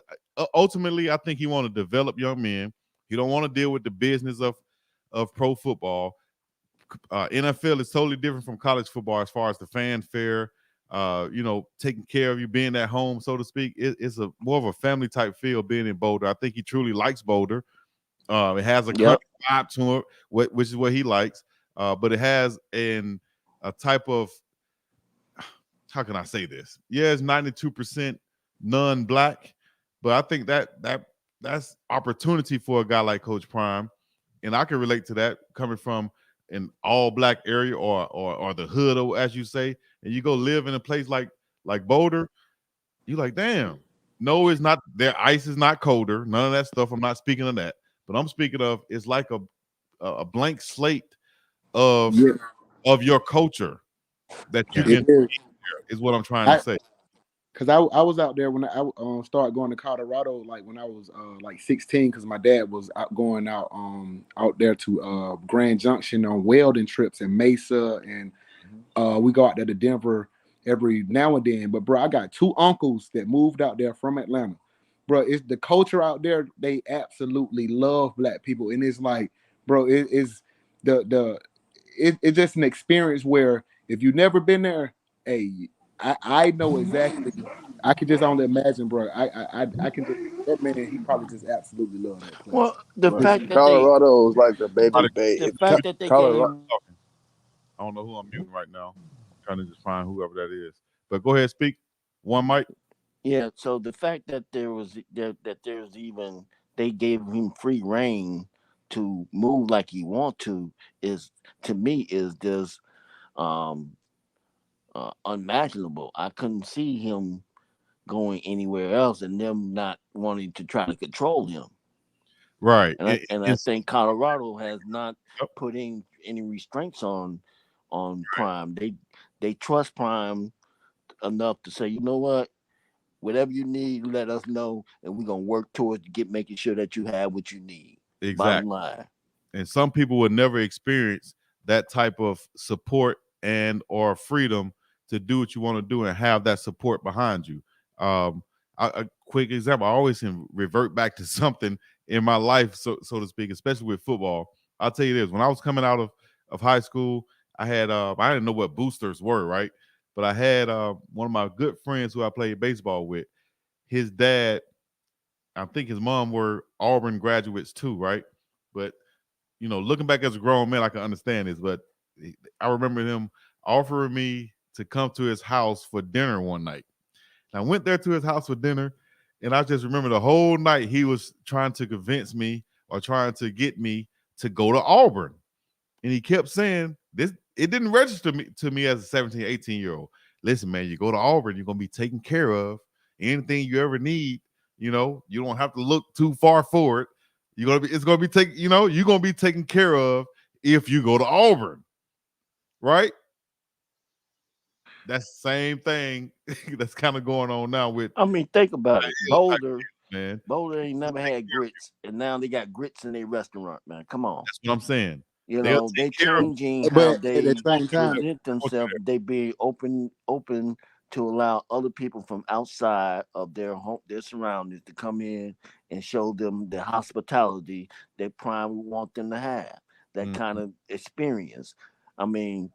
ultimately, I think he want to develop young men. He don't want to deal with the business of pro football. NFL is totally different from college football as far as the fanfare, taking care of you, being at home, so to speak. It's a more of a family type feel being in Boulder. I think he truly likes Boulder. It has a country vibe to it, which is what he likes. But it has a type of, how can I say this? Yeah, it's 92% non-black. But I think that's opportunity for a guy like Coach Prime, and I can relate to that coming from an all-black area or the hood, as you say, and you go live in a place like Boulder. You're like, damn. No, it's not. Their ice is not colder. None of that stuff. I'm not speaking of that, but I'm speaking of it's like a blank slate of your culture. that you It can is. is what I'm trying to say. Because I was out there when I started going to Colorado, like when I was like 16, because my dad was going out there to Grand Junction on welding trips in Mesa, and we go out there to Denver every now and then. But bro, I got two uncles that moved out there from Atlanta. Bro, it's the culture out there. They absolutely love black people, and it's like, bro, it's it's just an experience where if you've never been there, hey, I know exactly. I can just only imagine, bro. I can just that man. He probably just absolutely love that place. Well, the But fact that they, Colorado is like the baby Somebody- bay. the fact that they Colorado, gave, I don't know who I'm muting right now. I'm trying to just find whoever that is. But go ahead, speak. One mic. yeah. So the fact that there's even they gave him free reign to move like he want to is to me is just um unimaginable. I couldn't see him going anywhere else and them not wanting to try to control him. Right. And I think Colorado has not Yep. put in any restraints on Prime. They trust Prime enough to say, you know what, whatever you need, let us know, and we're gonna work towards making sure that you have what you need. Bottom Exactly. line. And some people would never experience that type of support and or freedom to do what you want to do and have that support behind you. A quick example, I always can revert back to something in my life, so to speak, especially with football. I'll tell you this: when I was coming out of high school, I didn't know what boosters were, right? But I had one of my good friends who I played baseball with. His dad, I think his mom were Auburn graduates too, right? But looking back as a grown man, I can understand this, but I remember him offering me to come to his house for dinner one night. And I went there to his house for dinner, and I just remember the whole night he was trying to convince me or trying to get me to go to Auburn. And he kept saying this, it didn't register to me as a 17, 18-year-old. Listen, man, you go to Auburn, you're going to be taken care of. Anything you ever need, you don't have to look too far forward. You're gonna be taken care of if you go to Auburn, right? That's the same thing that's kind of going on now with I mean, think about it. Boulder, man. Boulder ain't never had grits, and now they got grits in their restaurant, man. Come on. That's what I'm saying. You They'll know, they take care of changing how at the they same time, present themselves. They being open to allow other people from outside of their home, their surroundings, to come in and show them the hospitality that Prime would want them to have. That Mm. kind of experience. I mean,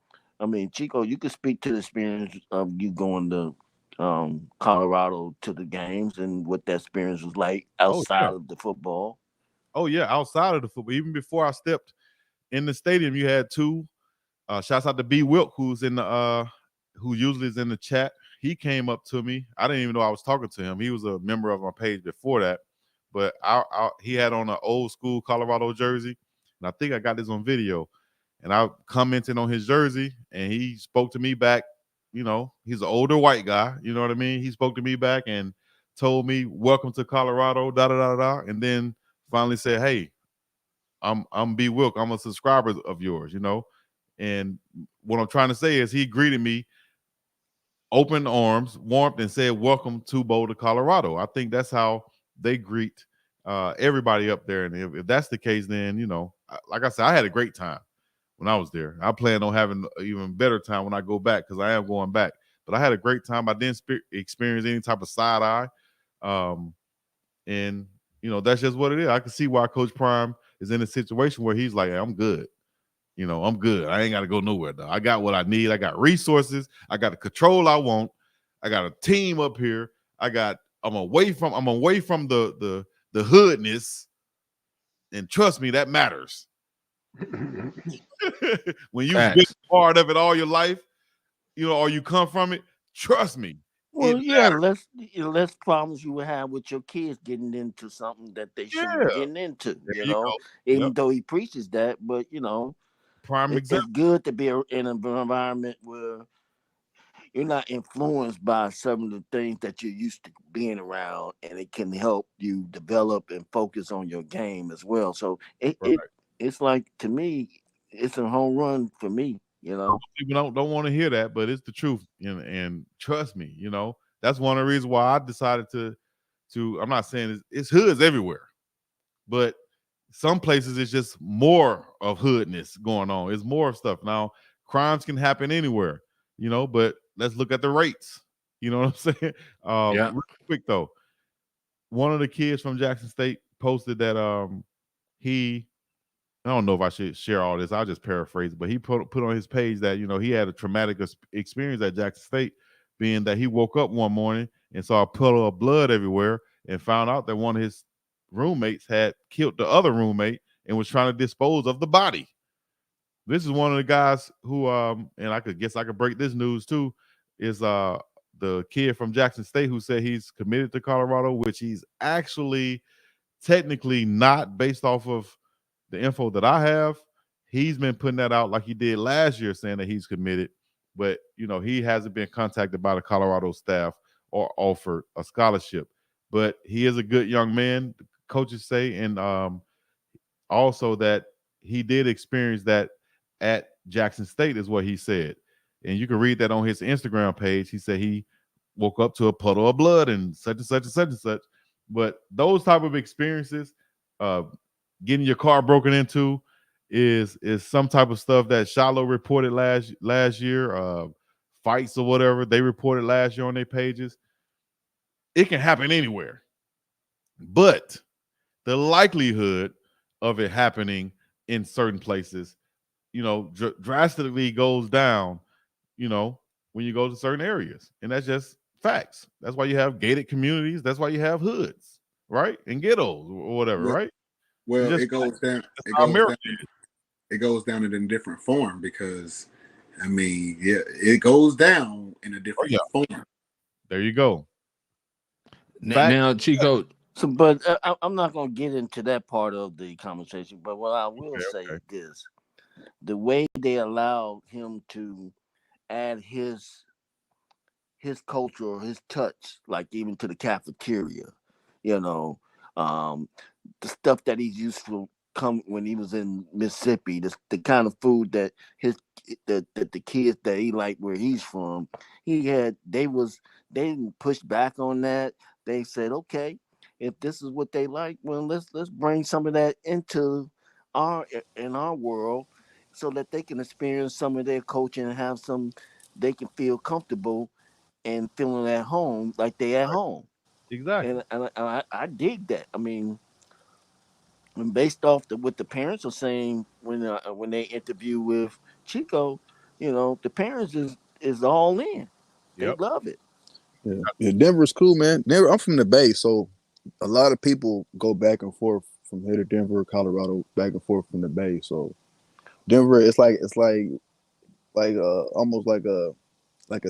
Chico, you could speak to the experience of you going to Colorado to the games and what that experience was like Oh yeah. outside of the football. Oh yeah. Outside of the football, even before I stepped in the stadium, you had two. Shouts out to B Wilk, who's in the who usually is in the chat. He came up to me. I didn't even know I was talking to him. He was a member of my page before that, but he had on an old school Colorado jersey, and I think I got this on video. And I commented on his jersey, and he spoke to me back. He's an older white guy. You know what I mean? He spoke to me back and told me, "Welcome to Colorado." Da da da da. And then finally said, "Hey, I'm B Wilk. I'm a subscriber of yours." And what I'm trying to say is he greeted me open arms, warmth, and said, "Welcome to Boulder, Colorado." I think that's how they greet everybody up there. And if that's the case, then, like I said, I had a great time when I was there. I plan on having an even better time when I go back, because I am going back. But I had a great time. I didn't experience any type of side eye. And, that's just what it is. I can see why Coach Prime is in a situation where he's like, "Hey, I'm good. I'm good. I ain't got to go nowhere, though. I got what I need. I got resources. I got the control I want. I got a team up here. I'm away from the hoodness. And trust me, that matters." When you've been part of it all your life, or you come from it, trust me. Well, yeah, less problems you would have with your kids getting into something that they shouldn't be getting into. Even though he preaches that, but prime example. It's good to be in an environment where you're not influenced by some of the things that you're used to being around, and it can help you develop and focus on your game as well. So it's like, to me, it's a home run for me. You know, People don't want to hear that, but it's the truth. And trust me, that's one of the reasons why I decided to. I'm not saying it's hoods everywhere, but some places it's just more of hoodness going on. It's more of stuff. Now, crimes can happen anywhere, but let's look at the rates. You know what I'm saying? Real quick though, one of the kids from Jackson State posted that I don't know if I should share all this. I'll just paraphrase it, but he put on his page that he had a traumatic experience at Jackson State, being that he woke up one morning and saw a puddle of blood everywhere and found out that one of his roommates had killed the other roommate and was trying to dispose of the body. This is one of the guys who, and I could break this news too, is the kid from Jackson State who said he's committed to Colorado, which he's actually technically not, based off of the info that I have. He's been putting that out like he did last year, saying that he's committed, but he hasn't been contacted by the Colorado staff or offered a scholarship. But he is a good young man, coaches say, and also that he did experience that at Jackson State is what he said. And you can read that on his Instagram page. He said he woke up to a puddle of blood and such and such and such and such. But those type of experiences, getting your car broken into, is some type of stuff that Shiloh reported last year. Fights or whatever they reported last year on their pages. It can happen anywhere, but the likelihood of it happening in certain places, drastically goes down, when you go to certain areas. And that's just facts. That's why you have gated communities. That's why you have hoods, right? And ghettos or whatever, right? Well, it goes down. It goes down in a different form because, it goes down in a different form. There you go. Now, Chico. So, but I'm not going to get into that part of the conversation. But what I will say is this: the way they allowed him to add his culture or his touch, like even to the cafeteria, the stuff that he's used to come when he was in Mississippi, the kind of food that the kids that he liked where he's from, they didn't push back on that. They said, okay, if this is what they like, well, let's bring some of that into our world so that they can experience some of their coaching and they can feel comfortable and feeling at home, like they at home. Exactly. And I dig that. Based off what the parents are saying when they interview with Chico, the parents is all in. They love it. Yeah, Denver's cool, man. I'm from the Bay, so a lot of people go back and forth from here to Denver, Colorado, back and forth from the Bay. So Denver, it's like almost like a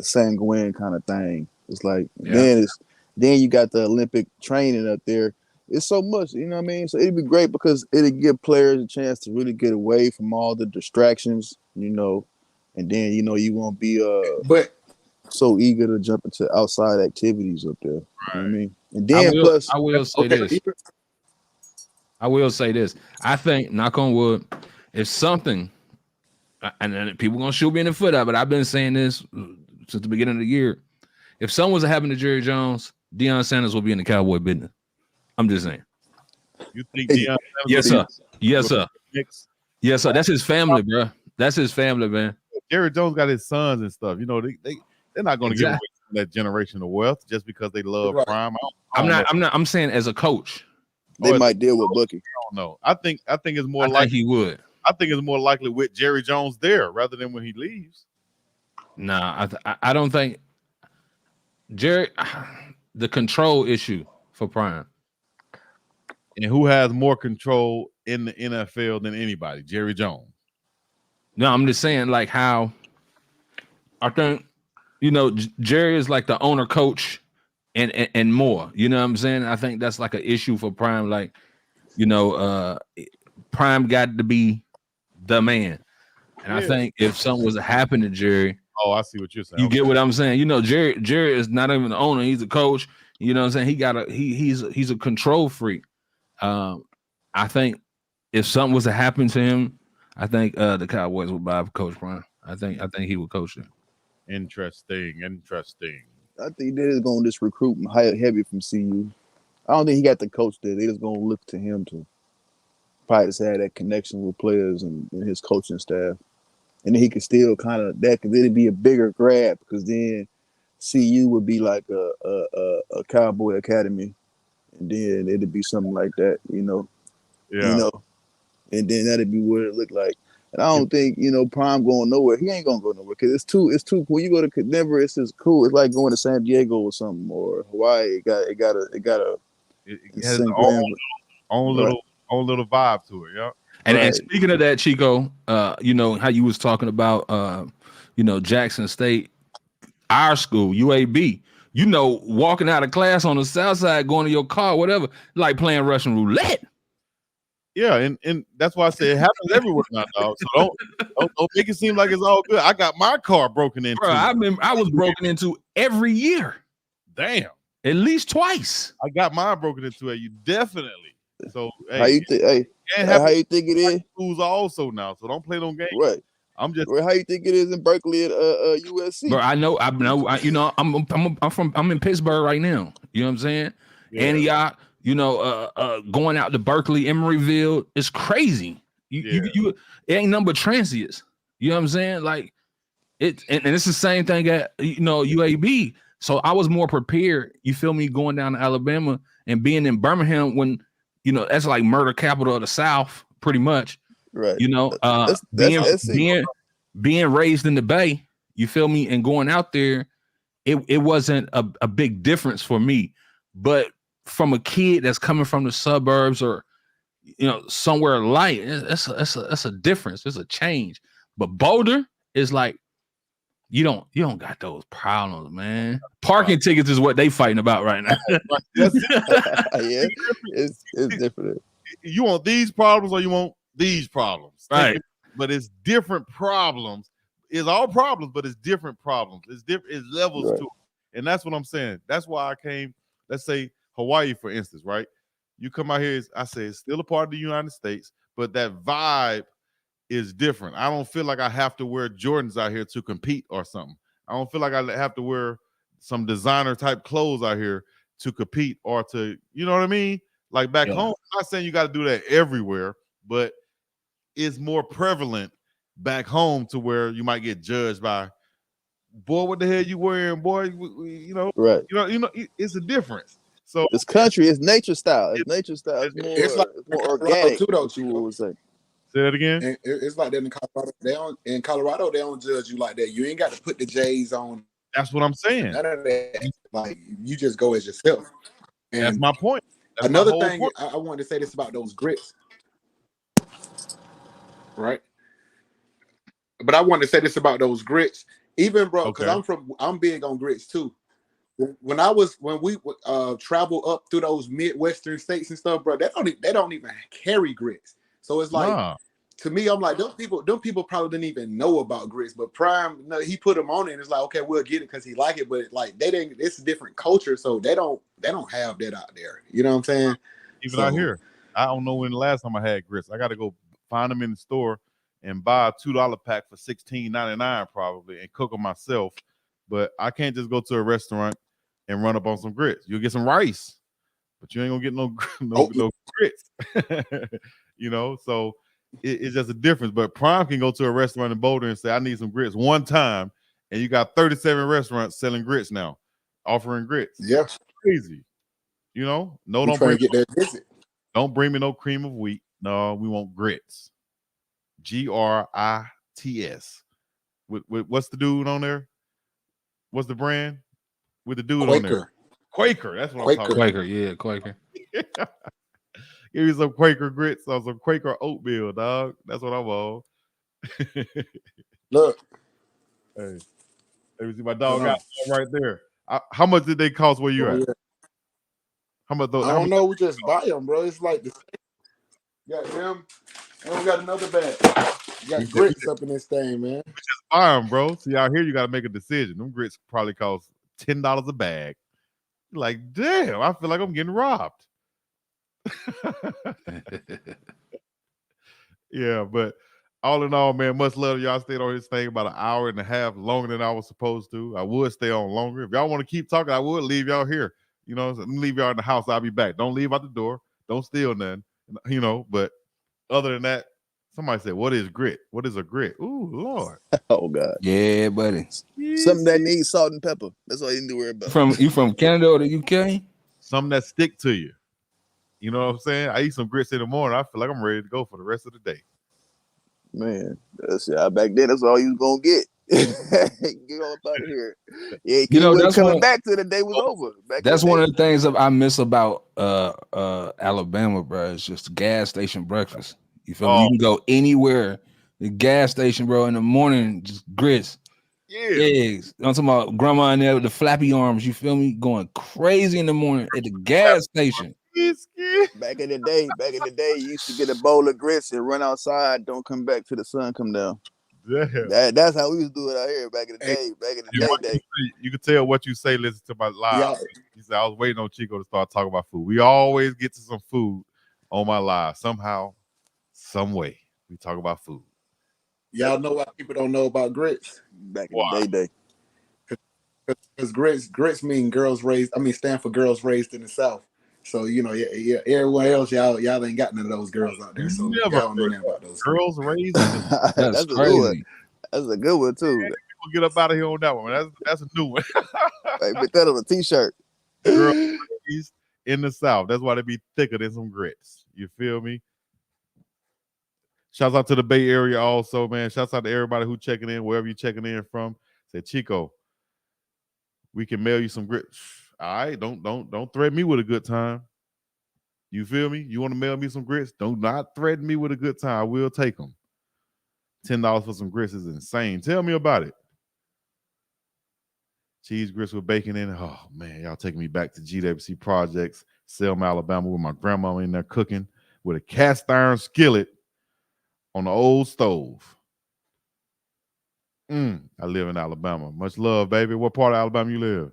sanguine kind of thing. It's like then you got the Olympic training up there. It's so much, you know what I mean? So it'd be great because it'd give players a chance to really get away from all the distractions, and then you won't be so eager to jump into outside activities up there. Right. You know what I mean? And then I will say this. I think, knock on wood, if something, and people gonna shoot me in the foot out, but I've been saying this since the beginning of the year. If something was to happen to Jerry Jones, Deion Sanders will be in the Cowboy business. I'm just saying. You think Deion Sanders? Yes, sir. Yes, sir. Yes, sir. That's his family, bro. That's his family, man. Jerry Jones got his sons and stuff. They're not going to give away that generational wealth just because they love Prime. I'm saying as a coach, they might deal with Bucky. I don't know. I think it's more likely he would. I think it's more likely with Jerry Jones there rather than when he leaves. Nah, I don't think Jerry. The control issue for Prime. And who has more control in the NFL than anybody? Jerry Jones. No, I'm just saying, like, how I think, Jerry is like the owner, coach, and more. You know what I'm saying? I think that's like an issue for Prime. Like, Prime got to be the man. And I think if something was to happen to Jerry, I see what you're saying. You get what I'm saying? Jerry is not even the owner; he's a coach. You know what I'm saying? He's a control freak. I think if something was to happen to him, I think the Cowboys would buy Coach Prime. I think he would coach it. Interesting. I think they're just gonna just recruit him heavy from CU. I don't think he got the coach there. They just gonna look to him to probably just have that connection with players and his coaching staff, and then he could still kind of that because it'd be a bigger grab because then CU would be like a cowboy academy, and then it'd be something like that, Yeah. and then that'd be what it looked like. And I don't think Prime going nowhere. He ain't gonna go nowhere because it's too when you go to Denver, it's just cool. It's like going to San Diego or something or Hawaii. It got a it has its own little vibe to it. Yeah. And speaking of that, Chico, how you was talking about Jackson State, our school, UAB, walking out of class on the south side, going to your car, whatever, like playing Russian roulette. Yeah, and that's why I say it happens everywhere now, dog. So don't make it seem like it's all good. I got my car broken into. Bro, I was broken into every year. Damn. At least twice. I got mine broken into at you, definitely. So how you think it is? Schools also now, so don't play no games. Right. I'm just. How you think it is in Berkeley at USC? Bro, I'm in Pittsburgh right now. You know what I'm saying? Yeah. Antioch. Going out to Berkeley, Emeryville, it's crazy. It ain't nothing but transients. You know what I'm saying? Like it, and it's the same thing at UAB. So I was more prepared. You feel me? Going down to Alabama and being in Birmingham when that's like murder capital of the South, pretty much. Right. Being raised in the Bay. You feel me? And going out there, it wasn't a big difference for me, but from a kid that's coming from the suburbs or somewhere light, that's a difference. There's a change. But Boulder is like you don't got those problems, man. Parking tickets is what they fighting about right now. Yeah, it's different. You want these problems or you want these problems, right? But it's different problems. It's all problems, but it's different problems. It's different. It's levels to it, and that's what I'm saying. That's why I came. Let's say Hawaii, for instance, right? You come out here, I say it's still a part of the United States, but that vibe is different. I don't feel like I have to wear Jordans out here to compete or something. I don't feel like I have to wear some designer type clothes out here to compete or to, you know what I mean? Like back home, I'm not saying you got to do that everywhere, but it's more prevalent back home to where you might get judged by, boy, what the hell you wearing, boy? Right. It's a difference. So it's country, it's nature style. It's nature style. It's more organic too, though. You would say. Say that again. And it's like that in Colorado. In Colorado, they don't judge you like that. You ain't got to put the J's on. That's what I'm saying. None of that. Like you just go as yourself. And that's my point. That's another thing I wanted to say this about those grits, right? But I wanted to say this about those grits, even bro, because I'm big on grits too. When we travel up through those Midwestern states and stuff, bro, they don't even carry grits. So it's like to me, I'm like, them people probably didn't even know about grits, but Prime, he put them on it, and it's like, okay, we'll get it because he like it, but like they didn't. It's a different culture, so they don't have that out there. You know what I'm saying? Even out here, I don't know when the last time I had grits. I got to go find them in the store and buy a $2 pack for $16.99 probably and cook them myself. But I can't just go to a restaurant and run up on some grits. You'll get some rice, but you ain't gonna get no grits. So it's just a difference. But Prime can go to a restaurant in Boulder and say, I need some grits one time, and you got 37 restaurants selling grits now, offering grits. Yeah, crazy. Don't bring get that visit. Don't bring me no cream of wheat. No, we want grits. GRITS. With what's the dude on there? What's the brand? With the dude on there. Quaker. That's what I'm talking about. Quaker, yeah, Quaker. Give me some Quaker grits or some Quaker oatmeal, dog. That's what I'm on. Look. Hey, let me see my dog got right there. How much did they cost where you at? Yeah. How much? I don't know. We just buy them, bro. It's like the got them, and we got another bag. You got grits up in this thing, man. We just buy them, bro. See, out here you got to make a decision. Them grits probably cost $10 a bag. You're like, damn, I feel like I'm getting robbed. Yeah, but all in all, man, much love to y'all. Stayed on this thing about an hour and a half longer than I was supposed to. I would stay on longer. If y'all want to keep talking, I would leave y'all here. You know, leave y'all in the house. I'll be back. Don't leave out the door. Don't steal nothing. You know, but other than that, somebody said, "What is grit? What is a grit?" Ooh, Lord. Oh God. Yeah, buddy. Something that needs salt and pepper. That's all you need to worry about. You from Canada or the UK? Something that stick to you. You know what I'm saying? I eat some grits in the morning. I feel like I'm ready to go for the rest of the day. Man, back then that's all you was gonna get. Get on out of here. Yeah, You know, wasn't coming back till the day was over. That's one of the things that I miss about Alabama, bro. It's just gas station breakfast. You feel me? You can go anywhere, the gas station, bro. In the morning, just grits, eggs. I'm talking about grandma in there with the flappy arms. You feel me? Going crazy in the morning at the gas station. Back in the day, you used to get a bowl of grits and run outside. Don't come back till the sun come down. Damn. That's how we used to do it out here back in the day. Back in the day. You can tell what you say. Listen to my live. Yeah. He said I was waiting on Chico to start talking about food. We always get to some food on my live somehow, some way. We talk about food. Y'all know why people don't know about grits? Back in the day. Because grits mean stand for girls raised in the South. So you know, yeah, everyone else, y'all ain't got none of those girls out there. So y'all don't know nothing about those girls raised. That's crazy. That's a good one too. We'll get up out of here on that one. That's a new one. Hey, put that on a t-shirt. Girls raised in the South. That's why they be thicker than some grits. You feel me? Shouts out to the Bay Area also, man. Shouts out to everybody who checking in, wherever you checking in from. Say, Chico, we can mail you some grits. All right, don't threaten me with a good time. You feel me? You want to mail me some grits? Do not threaten me with a good time. I will take them. $10 for some grits is insane. Tell me about it. Cheese grits with bacon in it. Oh man, y'all taking me back to GWC Projects, Selma, Alabama, with my grandma in there cooking with a cast iron skillet on the old stove. I live in Alabama. Much love, baby. What part of Alabama you live?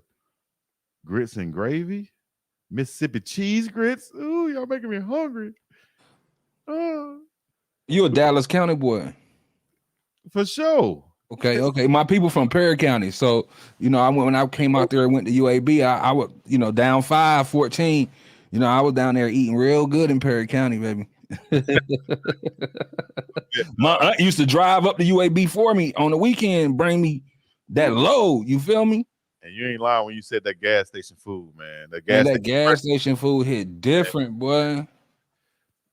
Grits and gravy? Mississippi cheese grits? Ooh, y'all making me hungry. You a Dallas County boy? For sure. Okay. My people from Perry County. So, you know, when I came out there and went to UAB, I would, you know, down 5-14. You know, I was down there eating real good in Perry County, baby. My aunt used to drive up to UAB for me on the weekend, bring me that load. You feel me? And you ain't lying when you said that gas station food, man. That gas station food hit different, boy.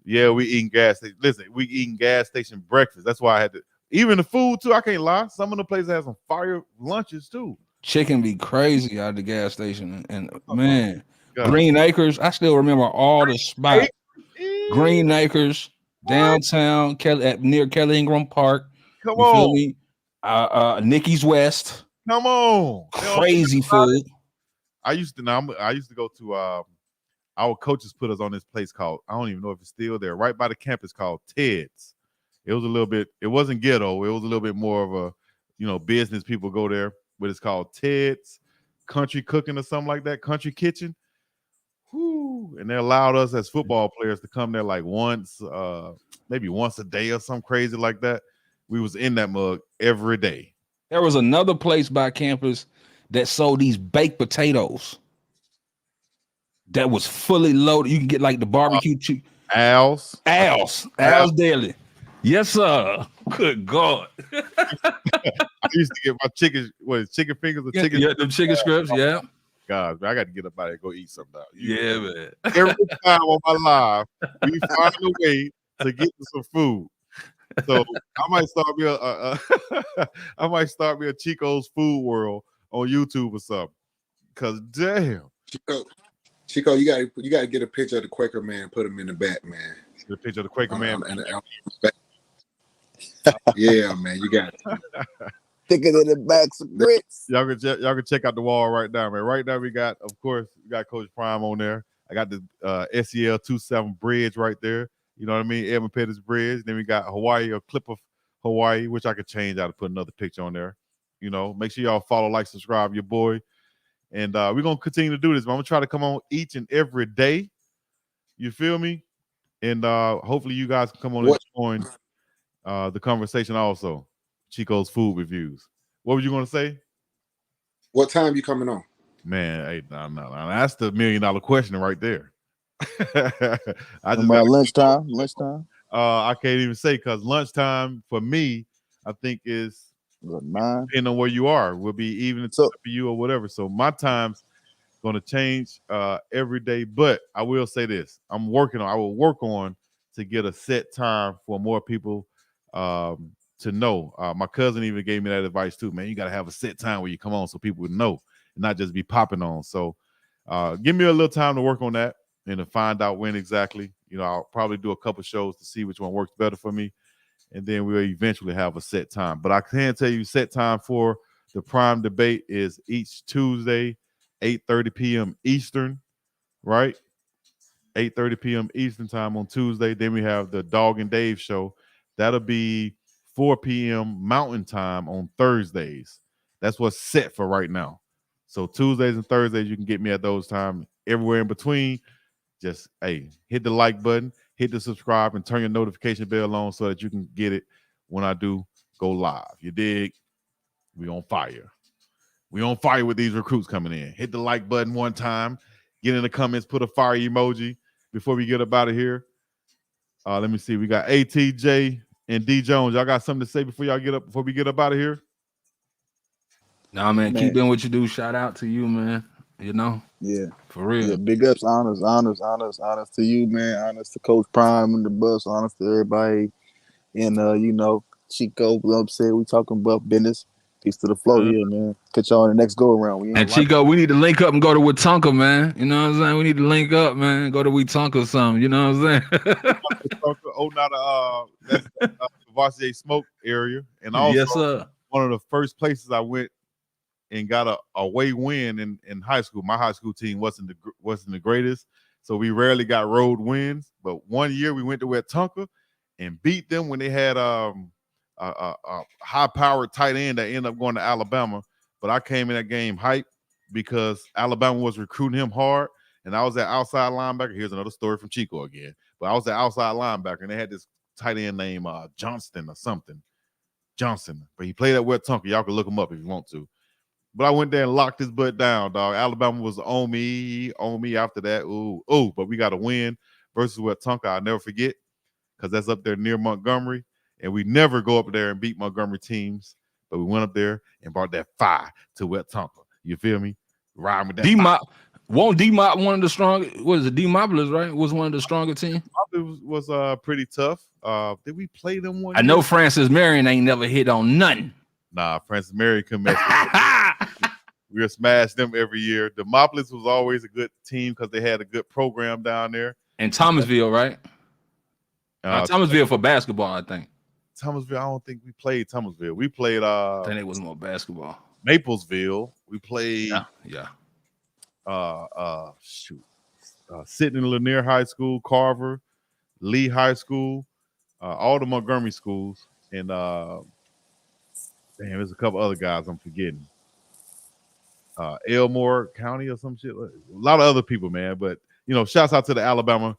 Yeah, we eating gas station. Listen, we eating gas station breakfast. That's why I had to. Even the food too. I can't lie. Some of the places have some fire lunches too. Chicken be crazy out of the gas station, and man, Green Acres. I still remember all the spots. Green Acres, downtown, near Kelly Ingram Park. Come you on, feel me? Nikki's West. Come on, crazy food. I used to go to our coaches put us on this place called, I don't even know if it's still there, right by the campus, called Ted's. It was a little bit, it wasn't ghetto, it was a little bit more of a, you know, business people go there, but it's called Ted's Country Cooking or something like that, Country Kitchen. Whew. And they allowed us as football players to come there like once, maybe once a day or something crazy like that. We was in that mug every day. There was another place by campus that sold these baked potatoes that was fully loaded. You can get like the barbecue Al's Daily. Yes, sir. Good God. I used to get my chicken fingers or chicken. Yeah, them chicken strips, yeah. God, I got to get up out and go eat something now. Yeah, man. Every time on my live, we find a way to get to some food. So I might start me a Chico's Food World on YouTube or something. Cause damn, Chico, you gotta get a picture of the Quaker man and put him in the back, man. The picture of the Quaker man. Yeah, man, you got it. Thicker than the backs of grits. Y'all can check out the wall right now, man. Right now we got Coach Prime on there. I got the SEL 27 bridge right there. You know what I mean? Edmund Pettis Bridge. Then we got Hawaii, a clip of Hawaii, which I could change out to put another picture on there. You know, make sure y'all follow, like, subscribe, your boy. And we're going to continue to do this. I'm going to try to come on each and every day. You feel me? And hopefully you guys can come on and join the conversation also. Chico's food reviews. What were you going to say? What time you coming on? Man, hey, no. That's the $1 million question right there. I just About lunchtime. I can't even say because lunchtime for me, I think is 9. depending on where you are, will be even So for you or whatever. So my time's going to change every day. But I will say this: I will work on to get a set time for more people to know. My cousin even gave me that advice too. Man, you got to have a set time where you come on so people would know and not just be popping on. So give me a little time to work on that and to find out when exactly. I'll probably do a couple shows to see which one works better for me. And then we'll eventually have a set time. But I can tell you set time for the prime debate is each Tuesday, 8:30 p.m. Eastern, right? 8:30 p.m. Eastern time on Tuesday. Then we have the Dog and Dave show. That'll be 4 p.m. Mountain time on Thursdays. That's what's set for right now. So Tuesdays and Thursdays, you can get me at those times. Everywhere in between, just hit the like button, hit the subscribe, and turn your notification bell on so that you can get it when I do go live. You dig? We on fire. We on fire with these recruits coming in. Hit the like button one time. Get in the comments, put a fire emoji before we get up out of here. Let me see. We got ATJ and D Jones. Y'all got something to say before we get up out of here? Nah, man, keep doing what you do. Shout out to you, man. Yeah, for real. Yeah, big ups, honors to you, man. Honors to Coach Prime and the bus. Honors to everybody. And Chico, I'm saying we talking about business. Peace to the flow here, man. Catch y'all in the next go around. And Chico, we need to link up and go to Wetumpka, man. You know what I'm saying? We need to link up, man. Go to Wetumpka or something. You know what I'm saying? That's Varsity Smoke area. And also, yes, sir. One of the first places I went and got a away win in high school. My high school team wasn't the greatest, so we rarely got road wins. But one year we went to Wetumpka and beat them when they had a high-powered tight end that ended up going to Alabama. But I came in that game hype because Alabama was recruiting him hard, and I was at outside linebacker. Here's another story from Chico again. But I was at outside linebacker, and they had this tight end named Johnston or something. Johnson. But he played at Wetumpka. Y'all can look him up if you want to. But I went there and locked his butt down, dog. Alabama was on me after that. Ooh, but we got a win versus Wetumpka. I'll never forget because that's up there near Montgomery. And we never go up there and beat Montgomery teams. But we went up there and brought that fire to Wetumpka. You feel me? Riding with that D-Mop. Won't D-Mop one of the strongest? What is it? D-Moplers, right? Was one of the stronger teams. Was pretty tough. Did we play them one I year? know Francis Marion ain't never hit on nothing. Nah, Francis Marion couldn't mess with We'll smash them every year. The Moplers was always a good team because they had a good program down there. And Thomasville, right? Thomasville for basketball, I think. Thomasville, I don't think we played Thomasville. We played I think it was more basketball. Maplesville. We played Sidney Lanier High School, Carver, Lee High School, all the Montgomery schools, and there's a couple other guys I'm forgetting. Elmore County or some shit. A lot of other people, man. But shouts out to the Alabama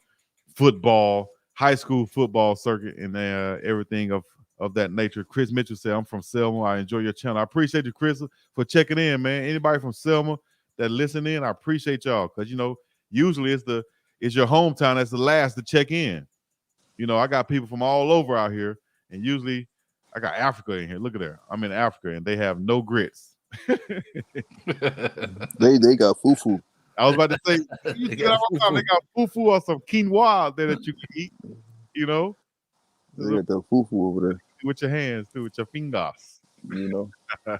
football, high school football circuit, and everything of that nature. Chris Mitchell said, "I'm from Selma. I enjoy your channel." I appreciate you, Chris, for checking in, man. Anybody from Selma that listen in, I appreciate y'all because usually it's your hometown that's the last to check in. I got people from all over out here, and usually I got Africa in here. Look at there. I'm in Africa, and they have no grits. they got fufu. I was about to say, they got fufu or some quinoa there that you can eat. They got the fufu over there. With your hands, too, with your fingers. All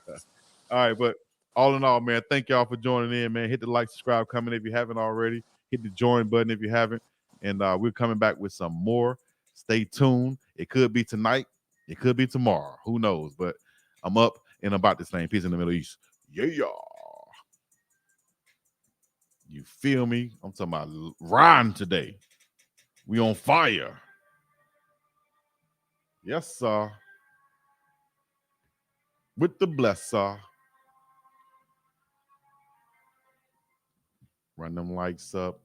right, but all in all, man, thank y'all for joining in, man. Hit the like, subscribe, comment if you haven't already. Hit the join button if you haven't. And we're coming back with some more. Stay tuned. It could be tonight. It could be tomorrow. Who knows? But I'm up and about this thing. Peace in the Middle East. Yeah. You feel me? I'm talking about riding today. We on fire. Yes, sir. With the blesser. Run them likes up.